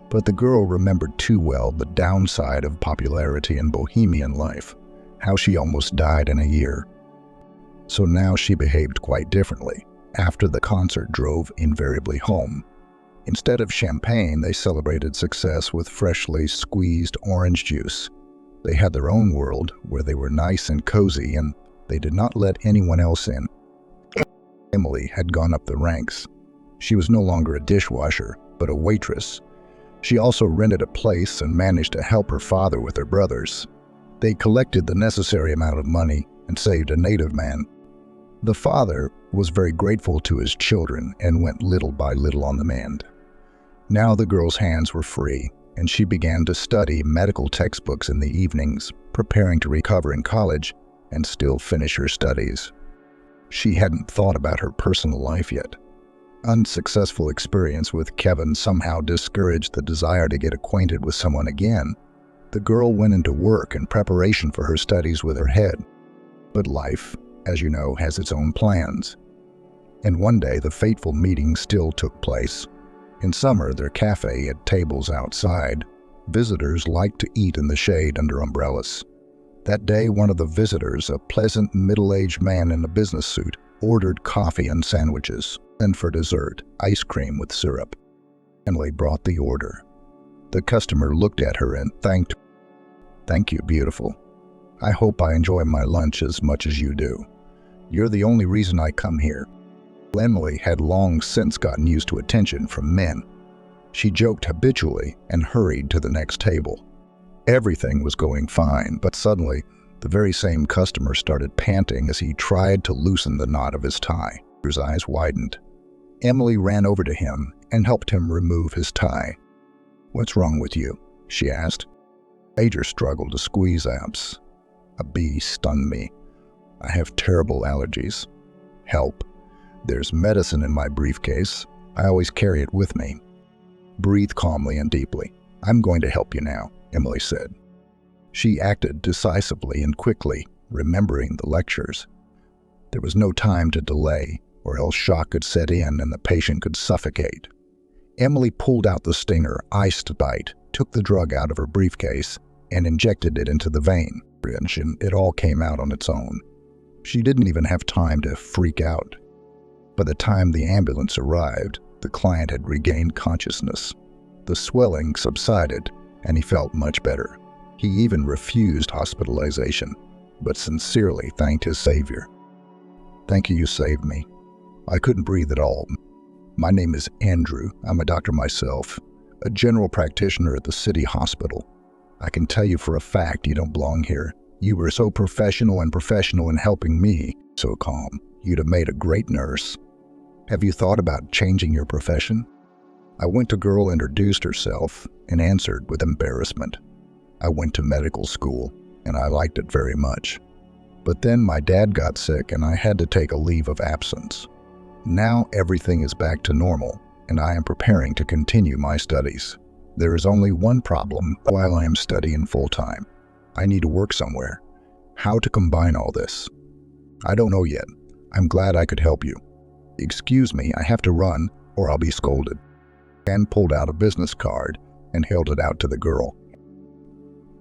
but the girl remembered too well the downside of popularity in bohemian life, how she almost died in a year. So now she behaved quite differently. After the concert drove invariably home. Instead of champagne, they celebrated success with freshly squeezed orange juice. They had their own world where they were nice and cozy and they did not let anyone else in. Emily had gone up the ranks. She was no longer a dishwasher, but a waitress. She also rented a place and managed to help her father with her brothers. They collected the necessary amount of money and saved a native man. The father was very grateful to his children and went little by little on the mend. Now the girl's hands were free, and she began to study medical textbooks in the evenings, preparing to recover in college and still finish her studies. She hadn't thought about her personal life yet. Unsuccessful experience with Kevin somehow discouraged the desire to get acquainted with someone again. The girl went into work in preparation for her studies with her head. But life, as you know, has its own plans. And one day the fateful meeting still took place. In summer, their cafe had tables outside. Visitors liked to eat in the shade under umbrellas. That day, one of the visitors, a pleasant middle-aged man in a business suit, ordered coffee and sandwiches, and for dessert, ice cream with syrup. Emily brought the order. The customer looked at her and thanked her. "Thank you, beautiful. I hope I enjoy my lunch as much as you do. You're the only reason I come here." Emily had long since gotten used to attention from men. She joked habitually and hurried to the next table. Everything was going fine, but suddenly, the very same customer started panting as he tried to loosen the knot of his tie. His eyes widened. Emily ran over to him and helped him remove his tie. "What's wrong with you?" she asked. Major struggle to squeeze apps. A bee stung me. I have terrible allergies. Help. There's medicine in my briefcase. I always carry it with me. Breathe calmly and deeply. I'm going to help you now, Emily said. She acted decisively and quickly, remembering the lectures. There was no time to delay, or else shock could set in and the patient could suffocate. Emily pulled out the stinger, iced bite, took the drug out of her briefcase, and injected it into the vein. It all came out on its own. She didn't even have time to freak out. By the time the ambulance arrived, the client had regained consciousness. The swelling subsided, and he felt much better. He even refused hospitalization, but sincerely thanked his savior. Thank you saved me. I couldn't breathe at all. My name is Andrew. I'm a doctor myself, a general practitioner at the city hospital. I can tell you for a fact you don't belong here. You were so professional in helping me, so calm. You'd have made a great nurse. Have you thought about changing your profession? I went to girl introduced herself and answered with embarrassment. I went to medical school, and I liked it very much. But then my dad got sick and I had to take a leave of absence. Now everything is back to normal, and I am preparing to continue my studies. There is only one problem while I am studying full-time. I need to work somewhere. How to combine all this? I don't know yet. I'm glad I could help you. Excuse me, I have to run or I'll be scolded. Dan pulled out a business card and held it out to the girl.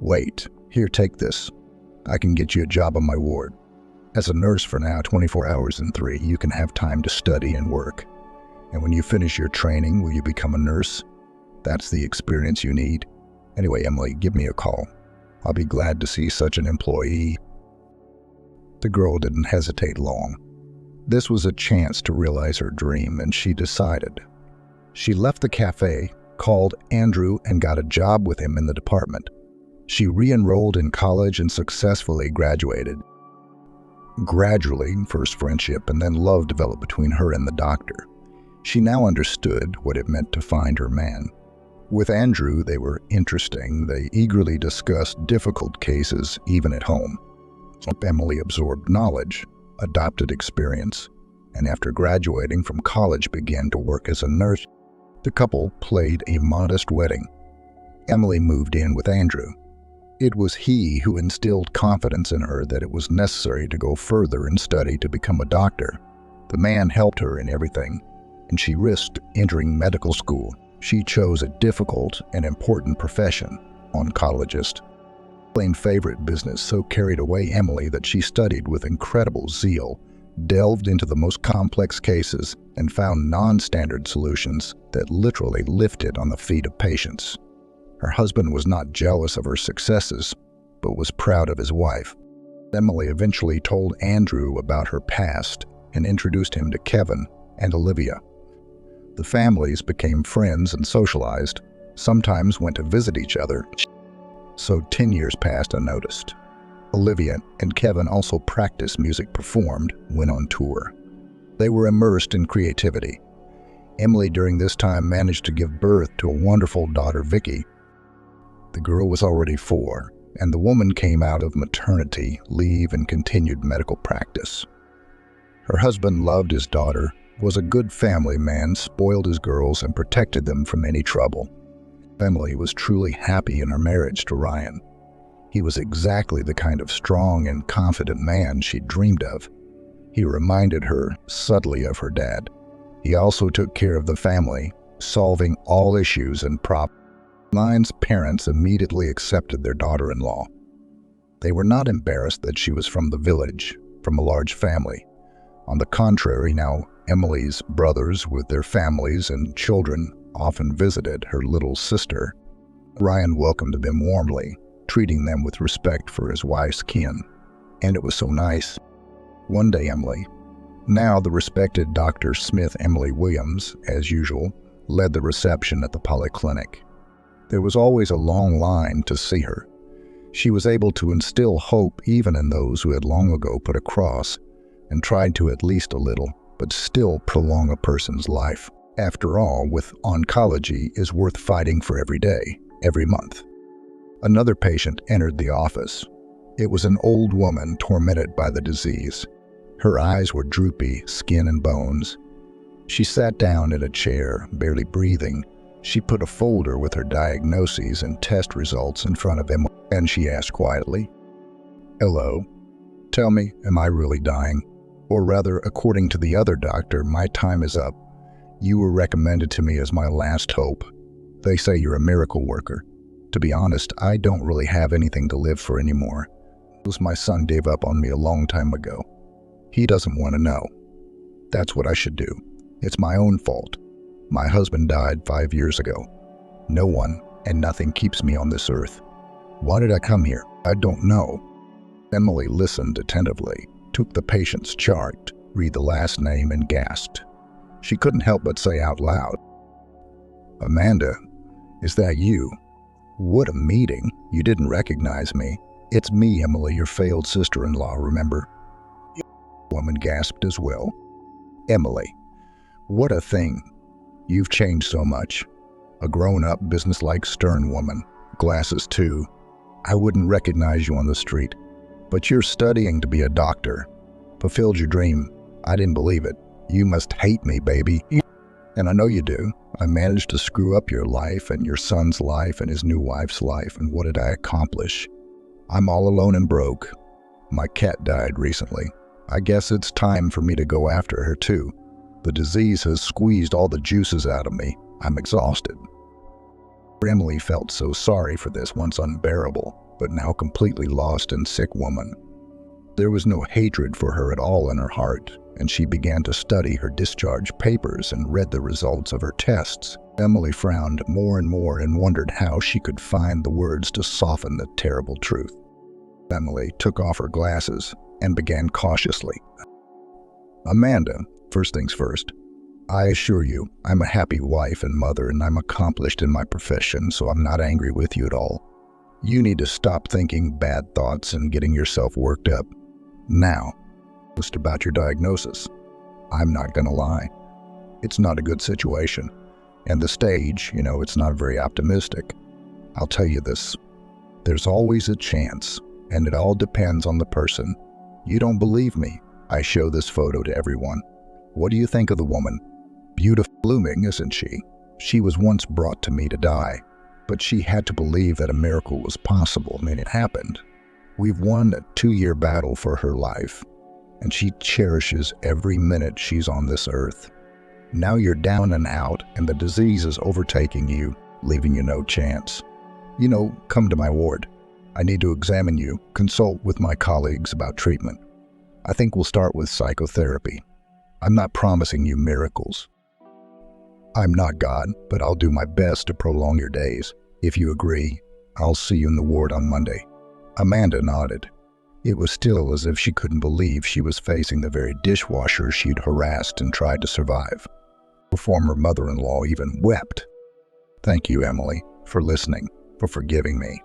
Wait, here, take this. I can get you a job on my ward. As a nurse for now, 24 hours in 3, you can have time to study and work. And when you finish your training, will you become a nurse? That's the experience you need. Anyway, Emily, give me a call. I'll be glad to see such an employee. The girl didn't hesitate long. This was a chance to realize her dream, and she decided. She left the cafe, called Andrew, and got a job with him in the department. She re-enrolled in college and successfully graduated. Gradually, first friendship and then love developed between her and the doctor. She now understood what it meant to find her man. With Andrew, they were interesting. They eagerly discussed difficult cases, even at home. Emily absorbed knowledge, adopted experience, and after graduating from college began to work as a nurse. The couple played a modest wedding. Emily moved in with Andrew. It was he who instilled confidence in her that it was necessary to go further and study to become a doctor. The man helped her in everything, and she risked entering medical school. She chose a difficult and important profession, oncologist. Plain favorite business so carried away Emily that she studied with incredible zeal, delved into the most complex cases, and found non-standard solutions that literally lifted on the feet of patients. Her husband was not jealous of her successes, but was proud of his wife. Emily eventually told Andrew about her past and introduced him to Kevin and Olivia. The families became friends and socialized, sometimes went to visit each other. So 10 years passed unnoticed. Olivia and Kevin also practiced music, performed, went on tour. They were immersed in creativity. Emily during this time managed to give birth to a wonderful daughter, Vicky. The girl was already 4, and the woman came out of maternity leave and continued medical practice. Her husband loved his daughter, was a good family man, spoiled his girls, and protected them from any trouble. Emily was truly happy in her marriage to Ryan. He was exactly the kind of strong and confident man she dreamed of. He reminded her subtly of her dad. He also took care of the family, solving all issues and problems. Ryan's parents immediately accepted their daughter-in-law. They were not embarrassed that she was from the village, from a large family. On the contrary, now Emily's brothers with their families and children often visited her little sister. Ryan welcomed them warmly, treating them with respect for his wife's kin. And it was so nice. One day Emily, now the respected Dr. Smith Emily Williams, as usual, led the reception at the polyclinic. There was always a long line to see her. She was able to instill hope even in those who had long ago put a cross and tried to at least a little, but still prolong a person's life. After all, with oncology is worth fighting for every day, every month. Another patient entered the office. It was an old woman tormented by the disease. Her eyes were droopy, skin and bones. She sat down in a chair, barely breathing. She put a folder with her diagnoses and test results in front of him, and she asked quietly, "Hello, tell me, am I really dying? Or rather, according to the other doctor, my time is up. You were recommended to me as my last hope. They say you're a miracle worker. To be honest, I don't really have anything to live for anymore. My son gave up on me a long time ago. He doesn't want to know. That's what I should do. It's my own fault. My husband died 5 years ago. No one and nothing keeps me on this earth. Why did I come here? I don't know." Emily listened attentively, took the patient's chart, read the last name, and gasped. She couldn't help but say out loud, "Amanda, is that you? What a meeting. You didn't recognize me. It's me, Emily, your failed sister-in-law, remember?" The woman gasped as well. "Emily, what a thing. You've changed so much. A grown-up, businesslike, stern woman. Glasses, too. I wouldn't recognize you on the street. But you're studying to be a doctor. Fulfilled your dream. I didn't believe it. You must hate me, baby. And I know you do. I managed to screw up your life and your son's life and his new wife's life, and what did I accomplish? I'm all alone and broke. My cat died recently. I guess it's time for me to go after her, too. The disease has squeezed all the juices out of me. I'm exhausted." Emily felt so sorry for this once unbearable, but now completely lost and sick woman. There was no hatred for her at all in her heart, and she began to study her discharge papers and read the results of her tests. Emily frowned more and more and wondered how she could find the words to soften the terrible truth. Emily took off her glasses and began cautiously. "Amanda, first things first. I assure you, I'm a happy wife and mother, and I'm accomplished in my profession, so I'm not angry with you at all. You need to stop thinking bad thoughts and getting yourself worked up. Now, just about your diagnosis. I'm not going to lie. It's not a good situation. And the stage, it's not very optimistic. I'll tell you this. There's always a chance, and it all depends on the person. You don't believe me? I show this photo to everyone. What do you think of the woman? Beautiful, blooming, isn't she? She was once brought to me to die, but she had to believe that a miracle was possible, and it happened. We've won a 2-year battle for her life, and she cherishes every minute she's on this earth. Now you're down and out, and the disease is overtaking you, leaving you no chance. Come to my ward. I need to examine you, consult with my colleagues about treatment. I think we'll start with psychotherapy. I'm not promising you miracles. I'm not God, but I'll do my best to prolong your days. If you agree, I'll see you in the ward on Monday." Amanda nodded. It was still as if she couldn't believe she was facing the very dishwasher she'd harassed and tried to survive. Her former mother-in-law even wept. "Thank you, Emily, for listening, for forgiving me.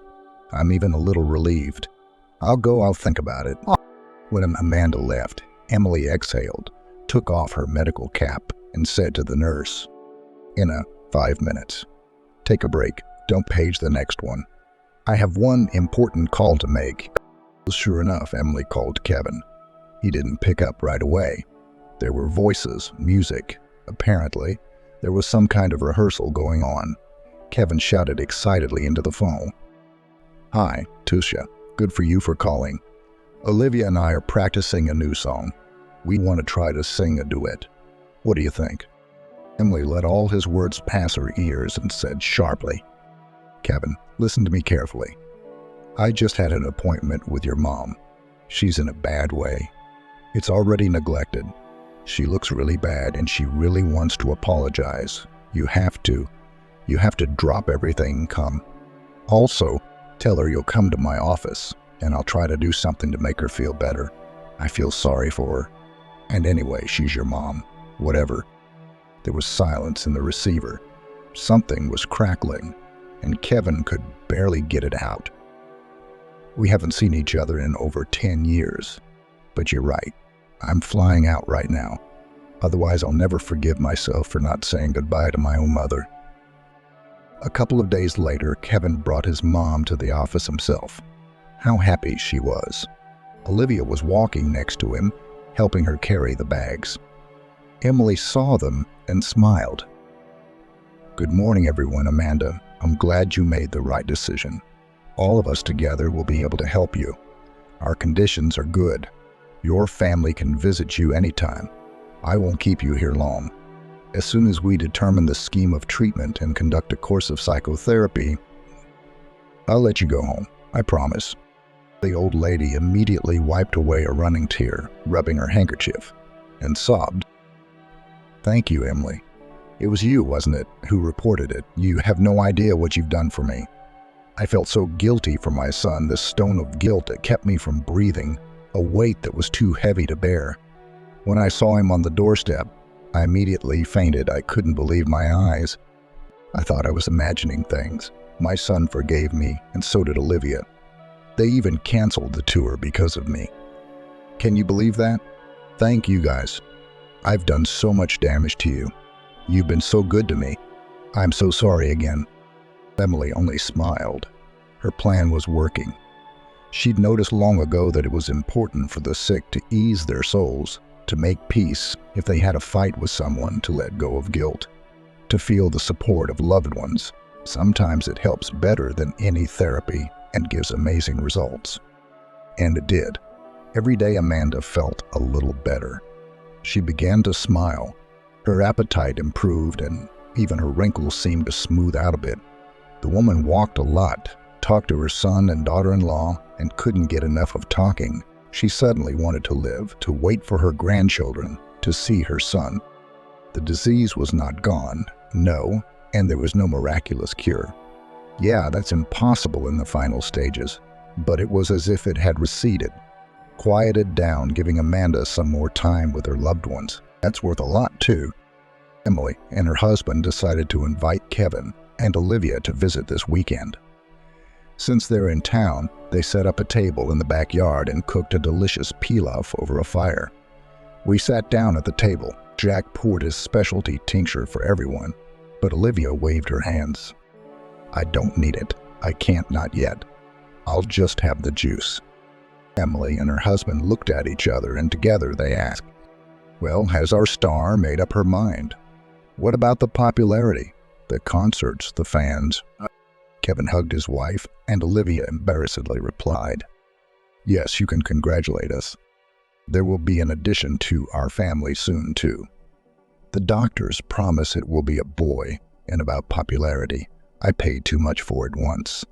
I'm even a little relieved. I'll think about it." When Amanda left, Emily exhaled, took off her medical cap, and said to the nurse, "In 5 minutes. Take a break. Don't page the next one. I have one important call to make." Sure enough, Emily called Kevin. He didn't pick up right away. There were voices, music. Apparently, there was some kind of rehearsal going on. Kevin shouted excitedly into the phone. "Hi, Tusha. Good for you for calling. Olivia and I are practicing a new song. We want to try to sing a duet. What do you think?" Emily let all his words pass her ears and said sharply, "Kevin, listen to me carefully. I just had an appointment with your mom. She's in a bad way. It's already neglected. She looks really bad and she really wants to apologize. You have to drop everything and come. Also, tell her you'll come to my office and I'll try to do something to make her feel better. I feel sorry for her. And anyway, she's your mom. Whatever." There was silence in the receiver. Something was crackling, and Kevin could barely get it out. "We haven't seen each other in over 10 years. But you're right. I'm flying out right now. Otherwise, I'll never forgive myself for not saying goodbye to my own mother." A couple of days later, Kevin brought his mom to the office himself. How happy she was. Olivia was walking next to him, helping her carry the bags. Emily saw them and smiled. "Good morning, everyone, Amanda. I'm glad you made the right decision. All of us together will be able to help you. Our conditions are good. Your family can visit you anytime. I won't keep you here long. As soon as we determine the scheme of treatment and conduct a course of psychotherapy, I'll let you go home, I promise." The old lady immediately wiped away a running tear, rubbing her handkerchief, and sobbed. "Thank you, Emily. It was you, wasn't it, who reported it? You have no idea what you've done for me. I felt so guilty for my son, this stone of guilt that kept me from breathing, a weight that was too heavy to bear. When I saw him on the doorstep, I immediately fainted. I couldn't believe my eyes. I thought I was imagining things. My son forgave me, and so did Olivia. They even canceled the tour because of me. Can you believe that? Thank you guys. I've done so much damage to you. You've been so good to me. I'm so sorry again." Emily only smiled. Her plan was working. She'd noticed long ago that it was important for the sick to ease their souls, to make peace if they had a fight with someone, to let go of guilt, to feel the support of loved ones. Sometimes it helps better than any therapy and gives amazing results. And it did. Every day Amanda felt a little better. She began to smile. Her appetite improved, and even her wrinkles seemed to smooth out a bit. The woman walked a lot, talked to her son and daughter-in-law, and couldn't get enough of talking. She suddenly wanted to live, to wait for her grandchildren, to see her son. The disease was not gone, no, and there was no miraculous cure. Yeah, that's impossible in the final stages, but it was as if it had receded, quieted down, giving Amanda some more time with her loved ones. That's worth a lot, too. Emily and her husband decided to invite Kevin and Olivia to visit this weekend. Since they're in town, they set up a table in the backyard and cooked a delicious pilaf over a fire. We sat down at the table. Jack poured his specialty tincture for everyone, but Olivia waved her hands. "I don't need it. I can't, not yet. I'll just have the juice." Emily and her husband looked at each other, and together they asked, "Well, has our star made up her mind? What about the popularity, the concerts, the fans?" Kevin hugged his wife, and Olivia embarrassedly replied, "Yes, you can congratulate us. There will be an addition to our family soon, too. The doctors promise it will be a boy, and about popularity, I paid too much for it once.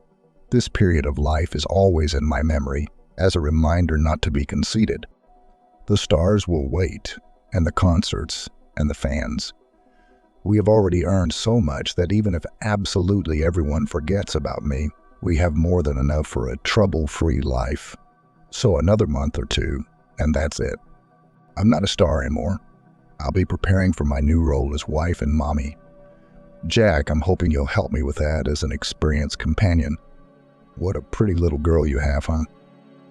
This period of life is always in my memory, as a reminder not to be conceited. The stars will wait, and the concerts, and the fans. We have already earned so much that even if absolutely everyone forgets about me, we have more than enough for a trouble-free life. So another month or two, and that's it. I'm not a star anymore. I'll be preparing for my new role as wife and mommy. Jack, I'm hoping you'll help me with that as an experienced companion. What a pretty little girl you have, huh?"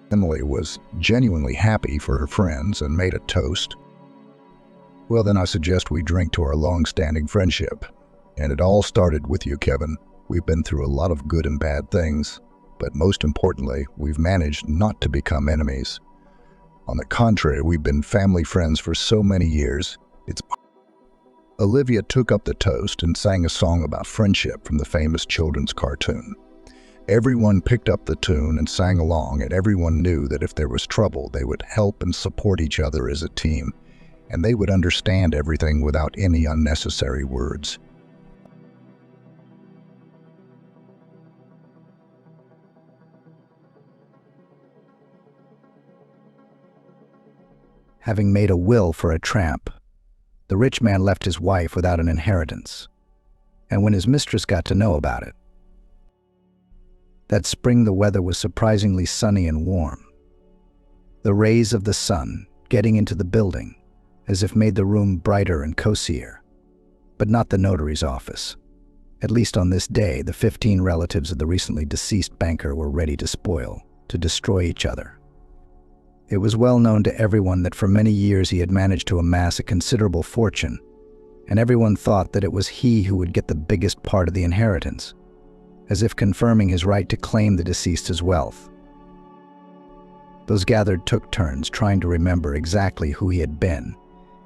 Emily was genuinely happy for her friends and made a toast. "Well, then I suggest we drink to our long-standing friendship. And it all started with you, Kevin. We've been through a lot of good and bad things, but most importantly, we've managed not to become enemies. On the contrary, we've been family friends for so many years. It's..." Olivia took up the toast and sang a song about friendship from the famous children's cartoon. Everyone picked up the tune and sang along, and everyone knew that if there was trouble, they would help and support each other as a team, and they would understand everything without any unnecessary words. Having made a will for a tramp, the rich man left his wife without an inheritance, and when his mistress got to know about it, that spring the weather was surprisingly sunny and warm. The rays of the sun, getting into the building, as if made the room brighter and cozier, but not the notary's office. At least on this day, the 15 relatives of the recently deceased banker were ready to spoil, to destroy each other. It was well known to everyone that for many years he had managed to amass a considerable fortune, and everyone thought that it was he who would get the biggest part of the inheritance, as if confirming his right to claim the deceased's wealth. Those gathered took turns trying to remember exactly who he had been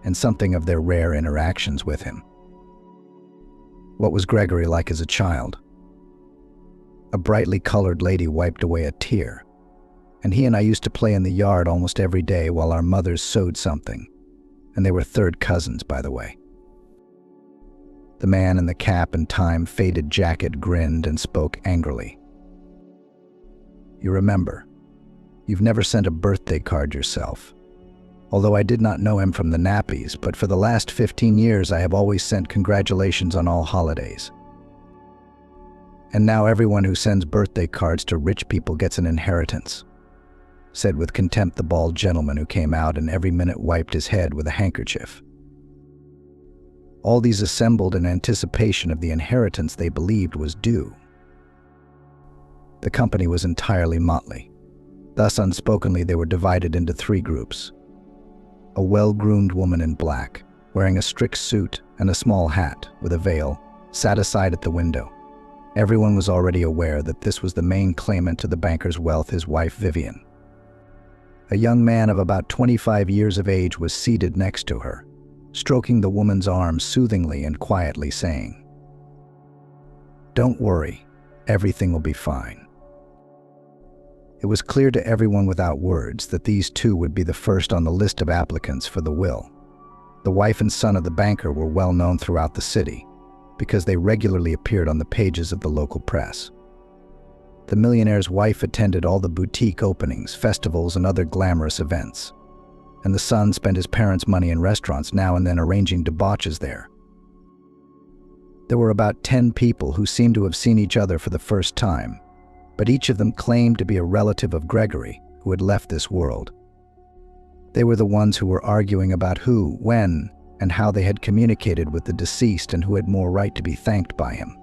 and something of their rare interactions with him. What was Gregory like as a child? A brightly colored lady wiped away a tear, and he and I used to play in the yard almost every day while our mothers sewed something, and they were third cousins, by the way. The man in the cap and time-faded jacket grinned and spoke angrily. You remember, you've never sent a birthday card yourself. Although I did not know him from the nappies, but for the last 15 years I have always sent congratulations on all holidays. And now everyone who sends birthday cards to rich people gets an inheritance, said with contempt the bald gentleman who came out and every minute wiped his head with a handkerchief. All these assembled in anticipation of the inheritance they believed was due. The company was entirely motley. Thus unspokenly they were divided into 3 groups. A well-groomed woman in black, wearing a strict suit and a small hat with a veil, sat aside at the window. Everyone was already aware that this was the main claimant to the banker's wealth, his wife Vivian. A young man of about 25 years of age was seated next to her, stroking the woman's arm soothingly and quietly saying, "Don't worry, everything will be fine." It was clear to everyone without words that these 2 would be the first on the list of applicants for the will. The wife and son of the banker were well known throughout the city because they regularly appeared on the pages of the local press. The millionaire's wife attended all the boutique openings, festivals, and other glamorous events, and the son spent his parents' money in restaurants, now and then arranging debauches there. There were about 10 people who seemed to have seen each other for the first time, but each of them claimed to be a relative of Gregory who had left this world. They were the ones who were arguing about who, when, and how they had communicated with the deceased and who had more right to be thanked by him.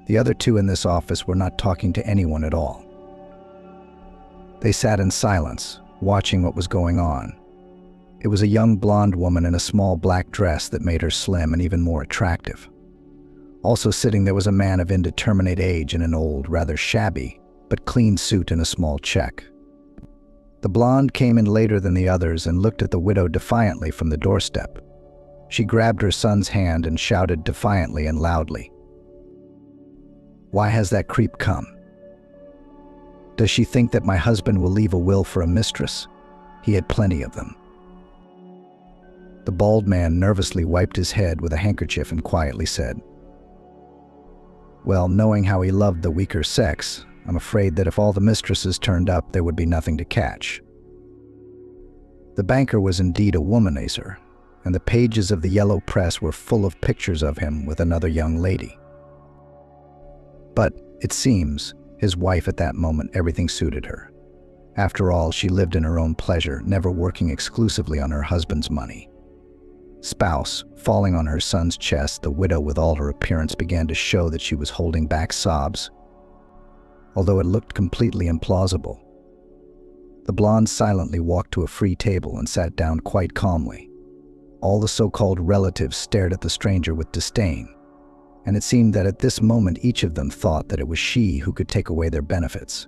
The other 2 in this office were not talking to anyone at all. They sat in silence, watching what was going on. It was a young blonde woman in a small black dress that made her slim and even more attractive. Also sitting there was a man of indeterminate age in an old, rather shabby, but clean suit and a small check. The blonde came in later than the others and looked at the widow defiantly from the doorstep. She grabbed her son's hand and shouted defiantly and loudly, "Why has that creep come? Does she think that my husband will leave a will for a mistress? He had plenty of them." The bald man nervously wiped his head with a handkerchief and quietly said, "Well, knowing how he loved the weaker sex, I'm afraid that if all the mistresses turned up, there would be nothing to catch." The banker was indeed a womanizer, and the pages of the yellow press were full of pictures of him with another young lady. But, it seems, his wife at that moment, everything suited her. After all, she lived in her own pleasure, never working exclusively on her husband's money. Spouse, falling on her son's chest, the widow with all her appearance began to show that she was holding back sobs, although it looked completely implausible. The blonde silently walked to a free table and sat down quite calmly. All the so-called relatives stared at the stranger with disdain, and it seemed that at this moment each of them thought that it was she who could take away their benefits.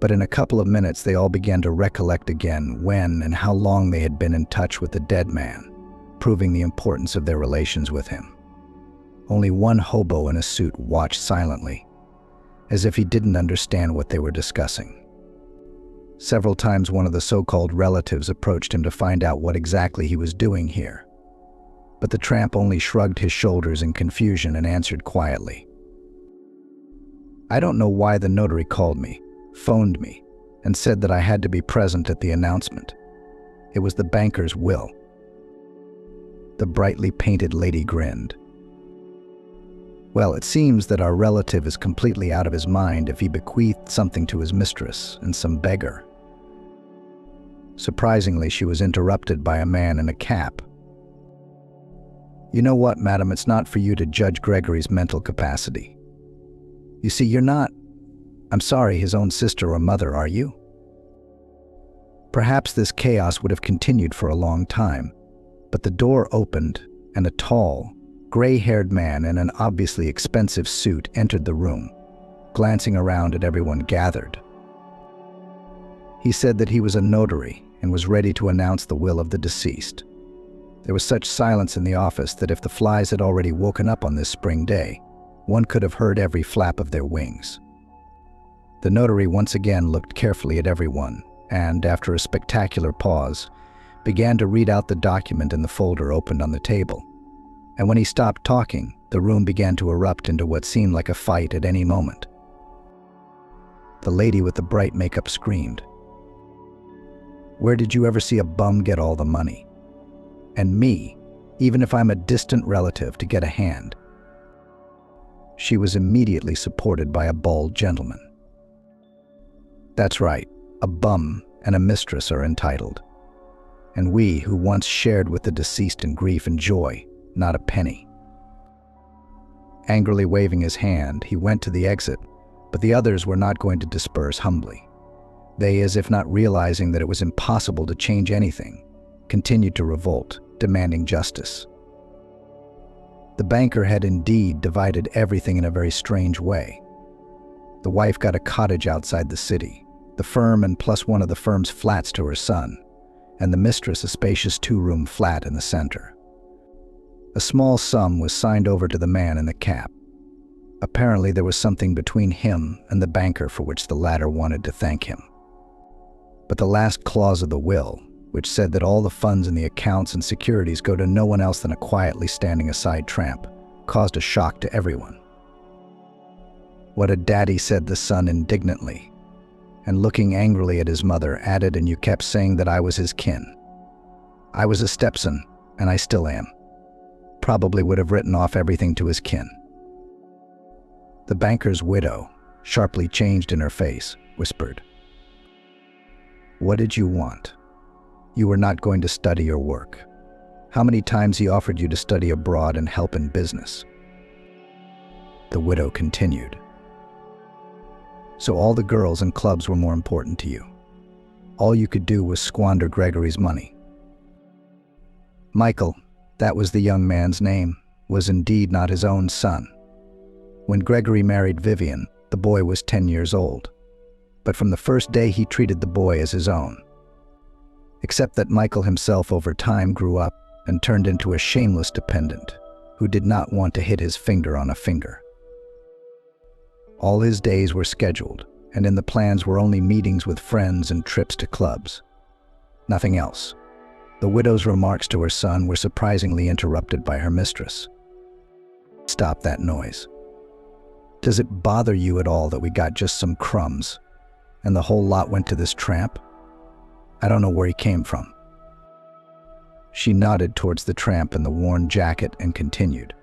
But in a couple of minutes they all began to recollect again when and how long they had been in touch with the dead man, proving the importance of their relations with him. Only one hobo in a suit watched silently, as if he didn't understand what they were discussing. Several times one of the so-called relatives approached him to find out what exactly he was doing here, but the tramp only shrugged his shoulders in confusion and answered quietly, "I don't know why the notary called me, phoned me, and said that I had to be present at the announcement. It was the banker's will." The brightly painted lady grinned. "Well, it seems that our relative is completely out of his mind if he bequeathed something to his mistress and some beggar." Surprisingly, she was interrupted by a man in a cap. "You know what, madam, it's not for you to judge Gregory's mental capacity. You see, you're not, I'm sorry, his own sister or mother, are you? Perhaps this chaos would have continued for a long time, But the door opened, and a tall, gray-haired man in an obviously expensive suit entered the room, glancing around at everyone gathered. He said that he was a notary and was ready to announce the will of the deceased. There was such silence in the office that if the flies had already woken up on this spring day, one could have heard every flap of their wings. The notary once again looked carefully at everyone and, after a spectacular pause, began to read out the document in the folder opened on the table. And when he stopped talking, the room began to erupt into what seemed like a fight at any moment. The lady with the bright makeup screamed, "Where did you ever see a bum get all the money? And me, even if I'm a distant relative, to get a hand?" She was immediately supported by a bald gentleman. "That's right, a bum and a mistress are entitled. And we, who once shared with the deceased in grief and joy, not a penny." Angrily waving his hand, he went to the exit, but the others were not going to disperse humbly. They, as if not realizing that it was impossible to change anything, continued to revolt, demanding justice. The banker had indeed divided everything in a very strange way. The wife got a cottage outside the city, the firm and plus one of the firm's flats to her son, and the mistress a spacious two-room flat in the center. A small sum was signed over to the man in the cap. Apparently there was something between him and the banker for which the latter wanted to thank him. But the last clause of the will, which said that all the funds in the accounts and securities go to no one else than a quietly standing aside tramp, caused a shock to everyone. "What a daddy," said the son indignantly, and looking angrily at his mother added, "And you kept saying that I was his kin. I was a stepson, and I still am." Probably would have written off everything to his kin. The banker's widow, sharply changed in her face, whispered, "What did you want? You were not going to study or work. How many times he offered you to study abroad and help in business?" The widow continued, "So all the girls and clubs were more important to you. All you could do was squander Gregory's money." Michael, that was the young man's name, was indeed not his own son. When Gregory married Vivian, the boy was 10 years old. But from the first day he treated the boy as his own. Except that Michael himself over time grew up and turned into a shameless dependent who did not want to hit his finger on a finger. All his days were scheduled, and in the plans were only meetings with friends and trips to clubs. Nothing else. The widow's remarks to her son were surprisingly interrupted by her mistress. "Stop that noise. Does it bother you at all that we got just some crumbs, and the whole lot went to this tramp? I don't know where he came from." She nodded towards the tramp in the worn jacket and continued,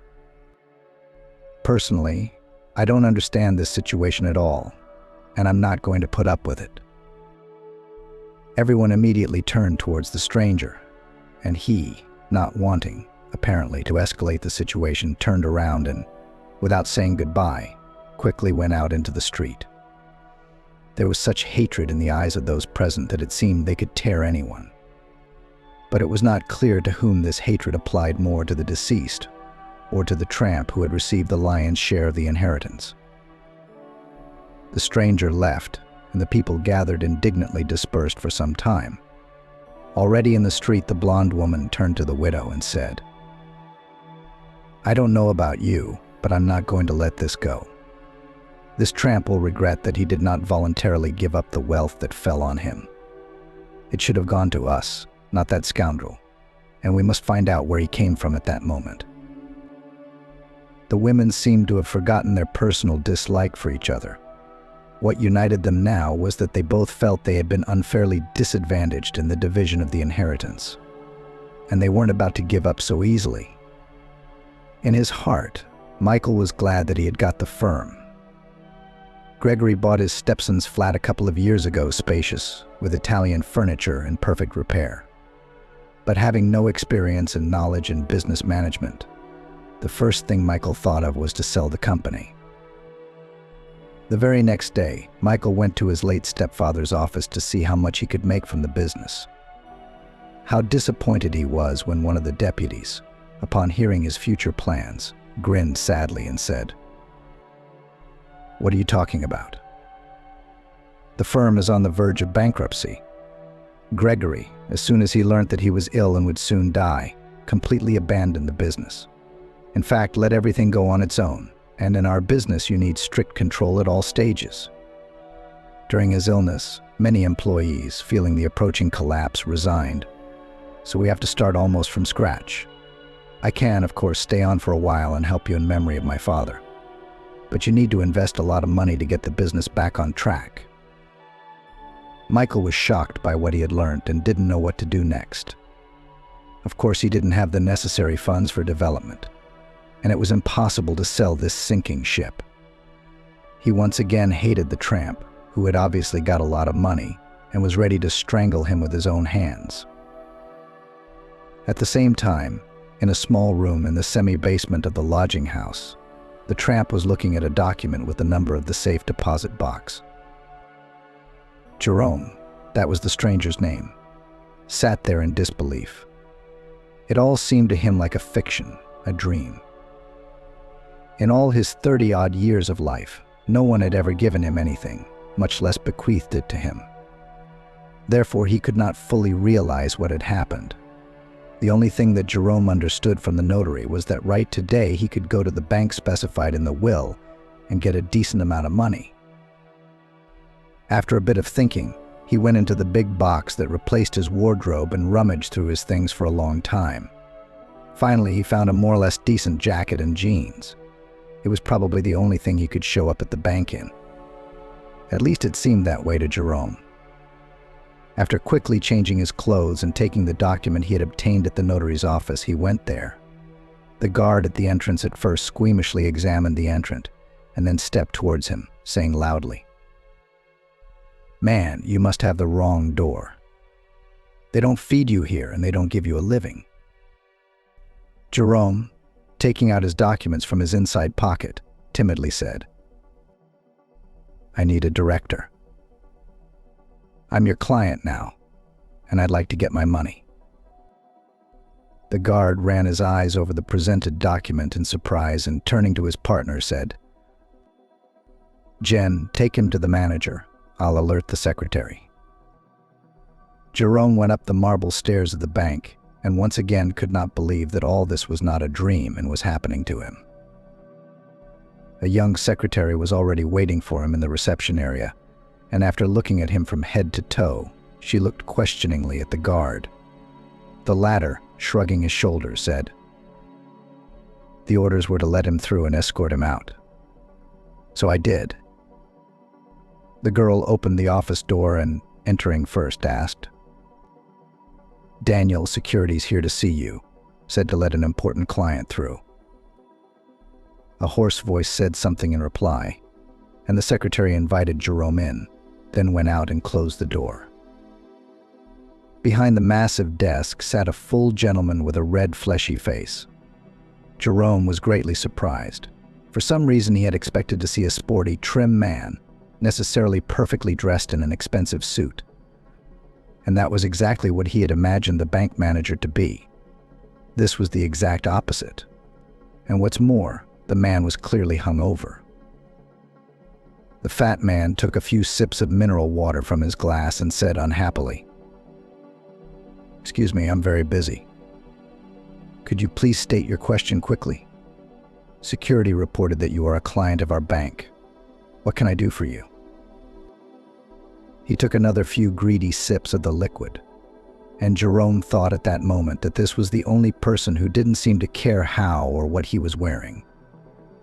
"Personally, I don't understand this situation at all, and I'm not going to put up with it." Everyone immediately turned towards the stranger, and he, not wanting, apparently, to escalate the situation, turned around and, without saying goodbye, quickly went out into the street. There was such hatred in the eyes of those present that it seemed they could tear anyone. But it was not clear to whom this hatred applied more, to the deceased or to the tramp who had received the lion's share of the inheritance. The stranger left, and the people gathered indignantly dispersed for some time. Already in the street, the blonde woman turned to the widow and said, "I don't know about you, but I'm not going to let this go. This tramp will regret that he did not voluntarily give up the wealth that fell on him. It should have gone to us, not that scoundrel, and we must find out where he came from at that moment." The women seemed to have forgotten their personal dislike for each other. What united them now was that they both felt they had been unfairly disadvantaged in the division of the inheritance, and they weren't about to give up so easily. In his heart, Michael was glad that he had got the firm. Gregory bought his stepson's flat a couple of years ago, spacious, with Italian furniture in perfect repair. But having no experience and knowledge in business management, the first thing Michael thought of was to sell the company. The very next day, Michael went to his late stepfather's office to see how much he could make from the business. How disappointed he was when one of the deputies, upon hearing his future plans, grinned sadly and said, "What are you talking about? The firm is on the verge of bankruptcy." Gregory, as soon as he learned that he was ill and would soon die, completely abandoned the business. In fact, let everything go on its own, and in our business you need strict control at all stages. During his illness, many employees, feeling the approaching collapse, resigned, so we have to start almost from scratch. I can, of course, stay on for a while and help you in memory of my father, but you need to invest a lot of money to get the business back on track. Michael was shocked by what he had learned and didn't know what to do next. Of course, he didn't have the necessary funds for development, and it was impossible to sell this sinking ship. He once again hated the tramp, who had obviously got a lot of money and was ready to strangle him with his own hands. At the same time, in a small room in the semi-basement of the lodging house, the tramp was looking at a document with the number of the safe deposit box. Jerome, that was the stranger's name, sat there in disbelief. It all seemed to him like a fiction, a dream. In all his 30-odd years of life, no one had ever given him anything, much less bequeathed it to him. Therefore, he could not fully realize what had happened. The only thing that Jerome understood from the notary was that right today he could go to the bank specified in the will and get a decent amount of money. After a bit of thinking, he went into the big box that replaced his wardrobe and rummaged through his things for a long time. Finally, he found a more or less decent jacket and jeans. It was probably the only thing he could show up at the bank in. At least it seemed that way to Jerome. After quickly changing his clothes and taking the document he had obtained at the notary's office, he went there. The guard at the entrance at first squeamishly examined the entrant and then stepped towards him, saying loudly, "Man, you must have the wrong door. They don't feed you here and they don't give you a living." Jerome, taking out his documents from his inside pocket, timidly said, "I need a director. I'm your client now, and I'd like to get my money." The guard ran his eyes over the presented document in surprise and, turning to his partner, said, "Jen, take him to the manager. I'll alert the secretary." Jerome went up the marble stairs of the bank and once again could not believe that all this was not a dream and was happening to him. A young secretary was already waiting for him in the reception area, and after looking at him from head to toe, she looked questioningly at the guard. The latter, shrugging his shoulders, said, "The orders were to let him through and escort him out. So I did." The girl opened the office door and, entering first, asked, "Daniel, security's here to see you," said to let an important client through. A hoarse voice said something in reply, and the secretary invited Jerome in, then went out and closed the door. Behind the massive desk sat a full gentleman with a red, fleshy face. Jerome was greatly surprised. For some reason, he had expected to see a sporty, trim man, necessarily perfectly dressed in an expensive suit. And that was exactly what he had imagined the bank manager to be. This was the exact opposite. And what's more, the man was clearly hungover. The fat man took a few sips of mineral water from his glass and said unhappily, "Excuse me, I'm very busy. Could you please state your question quickly? Security reported that you are a client of our bank. What can I do for you?" He took another few greedy sips of the liquid, and Jerome thought at that moment that this was the only person who didn't seem to care how or what he was wearing.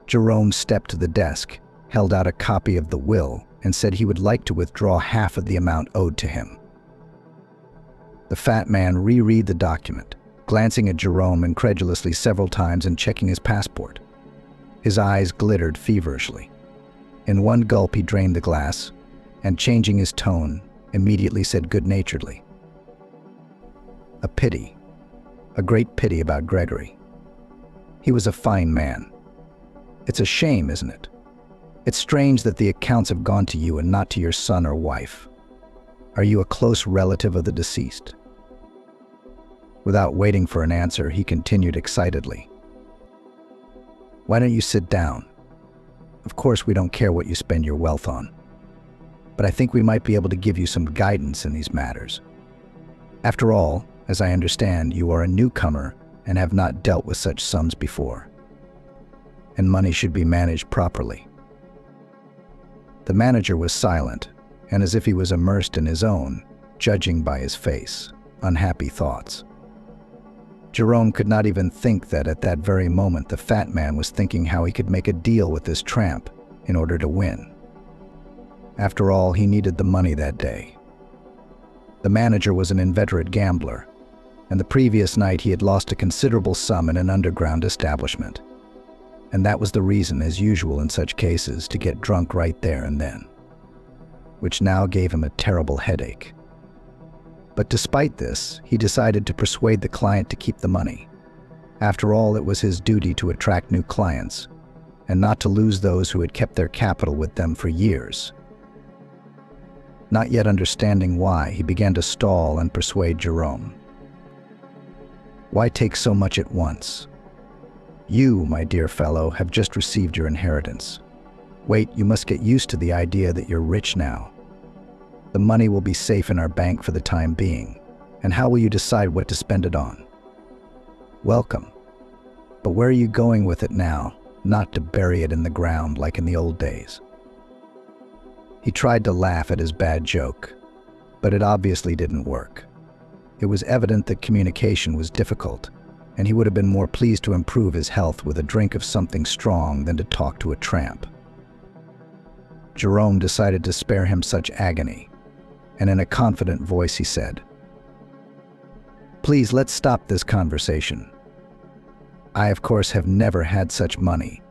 Jerome stepped to the desk, held out a copy of the will, and said he would like to withdraw half of the amount owed to him. The fat man reread the document, glancing at Jerome incredulously several times and checking his passport. His eyes glittered feverishly. In one gulp he drained the glass, and changing his tone, immediately said good-naturedly, "A pity, a great pity about Gregory. He was a fine man. It's a shame, isn't it? It's strange that the accounts have gone to you and not to your son or wife. Are you a close relative of the deceased?" Without waiting for an answer, he continued excitedly. "Why don't you sit down? Of course, we don't care what you spend your wealth on. But I think we might be able to give you some guidance in these matters. After all, as I understand, you are a newcomer and have not dealt with such sums before. And money should be managed properly." The manager was silent, and as if he was immersed in his own, judging by his face, unhappy thoughts. Jerome could not even think that at that very moment the fat man was thinking how he could make a deal with this tramp in order to win. After all, he needed the money that day. The manager was an inveterate gambler, and the previous night he had lost a considerable sum in an underground establishment. And that was the reason, as usual in such cases, to get drunk right there and then, which now gave him a terrible headache. But despite this, he decided to persuade the client to keep the money. After all, it was his duty to attract new clients, and not to lose those who had kept their capital with them for years. Not yet understanding why, he began to stall and persuade Jerome. "Why take so much at once? You, my dear fellow, have just received your inheritance. Wait, you must get used to the idea that you're rich now. The money will be safe in our bank for the time being, and how will you decide what to spend it on? Welcome. But where are you going with it now, not to bury it in the ground like in the old days?" He tried to laugh at his bad joke, but it obviously didn't work. It was evident that communication was difficult, and he would have been more pleased to improve his health with a drink of something strong than to talk to a tramp. Jerome decided to spare him such agony, and in a confident voice he said, "Please, let's stop this conversation. I, of course, have never had such money,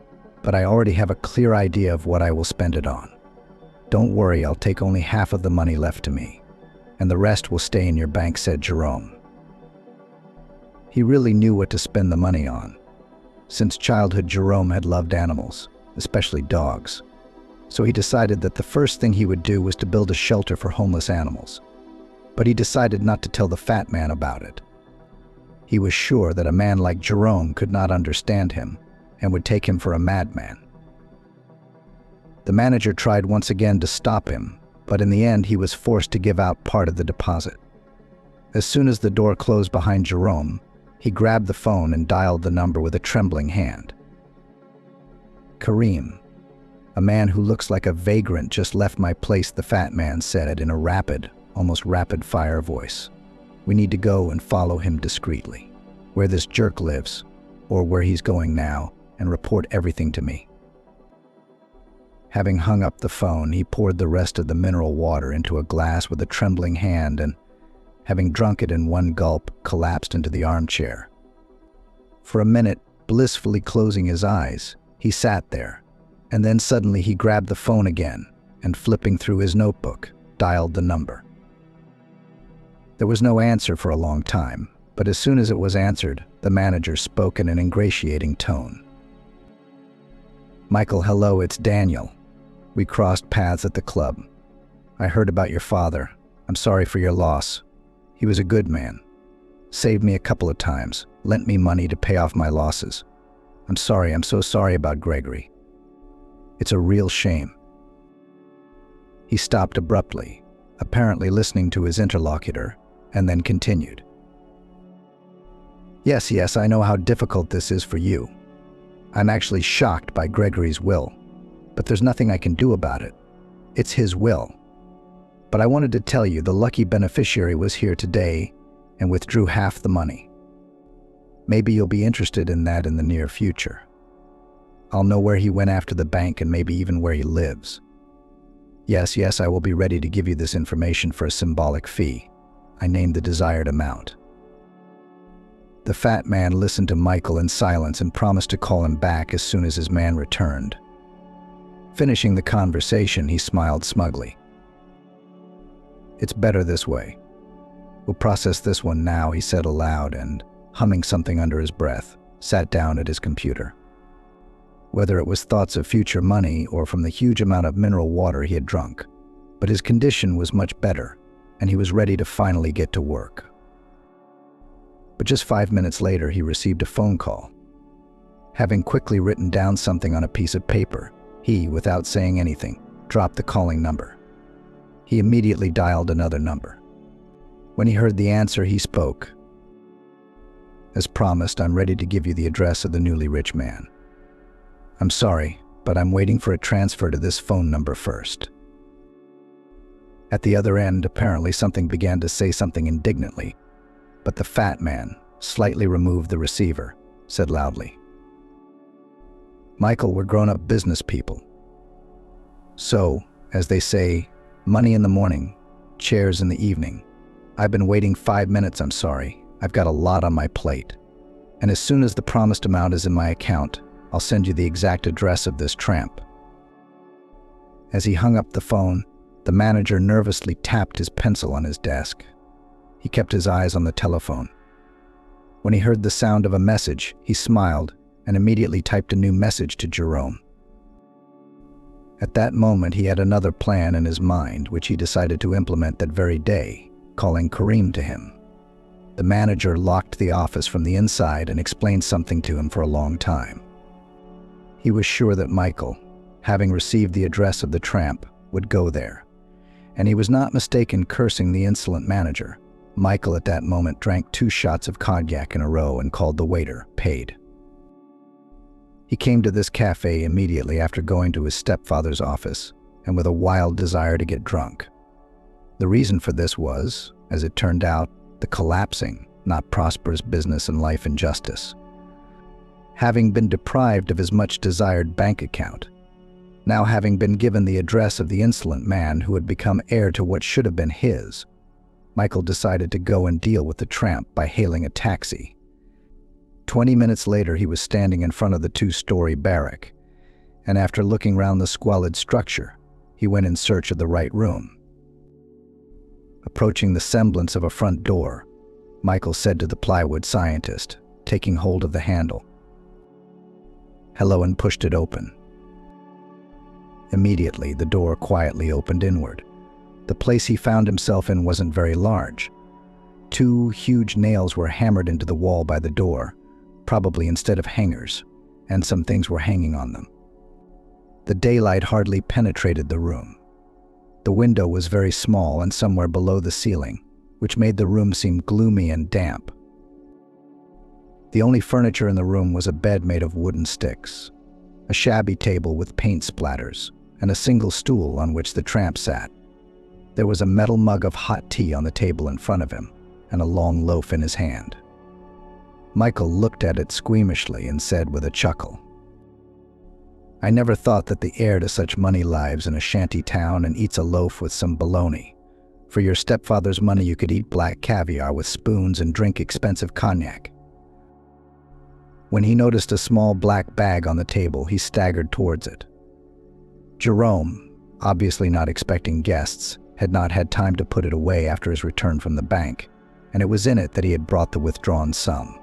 but I already have a clear idea of what I will spend it on. Don't worry, I'll take only half of the money left to me, and the rest will stay in your bank," said Jerome. He really knew what to spend the money on. Since childhood, Jerome had loved animals, especially dogs. So he decided that the first thing he would do was to build a shelter for homeless animals. But he decided not to tell the fat man about it. He was sure that a man like Jerome could not understand him and would take him for a madman. The manager tried once again to stop him, but in the end he was forced to give out part of the deposit. As soon as the door closed behind Jerome, he grabbed the phone and dialed the number with a trembling hand. "Kareem, a man who looks like a vagrant just left my place," the fat man said in a rapid, almost rapid-fire voice. "We need to go and follow him discreetly, where this jerk lives, or where he's going now, and report everything to me." Having hung up the phone, he poured the rest of the mineral water into a glass with a trembling hand and, having drunk it in one gulp, collapsed into the armchair. For a minute, blissfully closing his eyes, he sat there, and then suddenly he grabbed the phone again and, flipping through his notebook, dialed the number. There was no answer for a long time, but as soon as it was answered, the manager spoke in an ingratiating tone. "Michael, hello, it's Daniel. We crossed paths at the club. I heard about your father. I'm sorry for your loss. He was a good man. Saved me a couple of times, lent me money to pay off my losses. I'm so sorry about Gregory. It's a real shame." He stopped abruptly, apparently listening to his interlocutor, and then continued. Yes, I know how difficult this is for you. I'm actually shocked by Gregory's will, but there's nothing I can do about it. It's his will. But I wanted to tell you the lucky beneficiary was here today and withdrew half the money. Maybe you'll be interested in that in the near future. I'll know where he went after the bank and maybe even where he lives. Yes, I will be ready to give you this information for a symbolic fee. I named the desired amount. The fat man listened to Michael in silence and promised to call him back as soon as his man returned. Finishing the conversation, he smiled smugly. "It's better this way. We'll process this one now," he said aloud and, humming something under his breath, sat down at his computer. Whether it was thoughts of future money or from the huge amount of mineral water he had drunk, but his condition was much better, and he was ready to finally get to work. But just 5 minutes later, he received a phone call. Having quickly written down something on a piece of paper, he, without saying anything, dropped the calling number. He immediately dialed another number. When he heard the answer, he spoke. "As promised, I'm ready to give you the address of the newly rich man. I'm sorry, but I'm waiting for a transfer to this phone number first." At the other end, apparently something began to say something indignantly, but the fat man slightly removed the receiver, said loudly, "Michael, we're grown-up business people. So, as they say, money in the morning, chairs in the evening. I've been waiting 5 minutes, I'm sorry. I've got a lot on my plate. And as soon as the promised amount is in my account, I'll send you the exact address of this tramp." As he hung up the phone, the manager nervously tapped his pencil on his desk. He kept his eyes on the telephone. When he heard the sound of a message, he smiled and immediately typed a new message to Jerome. At that moment, he had another plan in his mind, which he decided to implement that very day, calling Kareem to him. The manager locked the office from the inside and explained something to him for a long time. He was sure that Michael, having received the address of the tramp, would go there. And he was not mistaken, cursing the insolent manager. Michael at that moment drank 2 shots of cognac in a row and called the waiter, paid. He came to this cafe immediately after going to his stepfather's office and with a wild desire to get drunk. The reason for this was, as it turned out, the collapsing, not prosperous business and life injustice. Having been deprived of his much-desired bank account, now having been given the address of the insolent man who had become heir to what should have been his, Michael decided to go and deal with the tramp by hailing a taxi. 20 minutes later, he was standing in front of the 2-story barrack, and after looking round the squalid structure, he went in search of the right room. Approaching the semblance of a front door, Michael said to the plywood scientist, taking hold of the handle, "Hello," and pushed it open. Immediately, the door quietly opened inward. The place he found himself in wasn't very large. 2 huge nails were hammered into the wall by the door, probably instead of hangers, and some things were hanging on them. The daylight hardly penetrated the room. The window was very small and somewhere below the ceiling, which made the room seem gloomy and damp. The only furniture in the room was a bed made of wooden sticks, a shabby table with paint splatters, and a single stool on which the tramp sat. There was a metal mug of hot tea on the table in front of him, and a long loaf in his hand. Michael looked at it squeamishly and said with a chuckle, "I never thought that the heir to such money lives in a shanty town and eats a loaf with some bologna. For your stepfather's money you could eat black caviar with spoons and drink expensive cognac." When he noticed a small black bag on the table, he staggered towards it. Jerome, obviously not expecting guests, had not had time to put it away after his return from the bank, and it was in it that he had brought the withdrawn sum.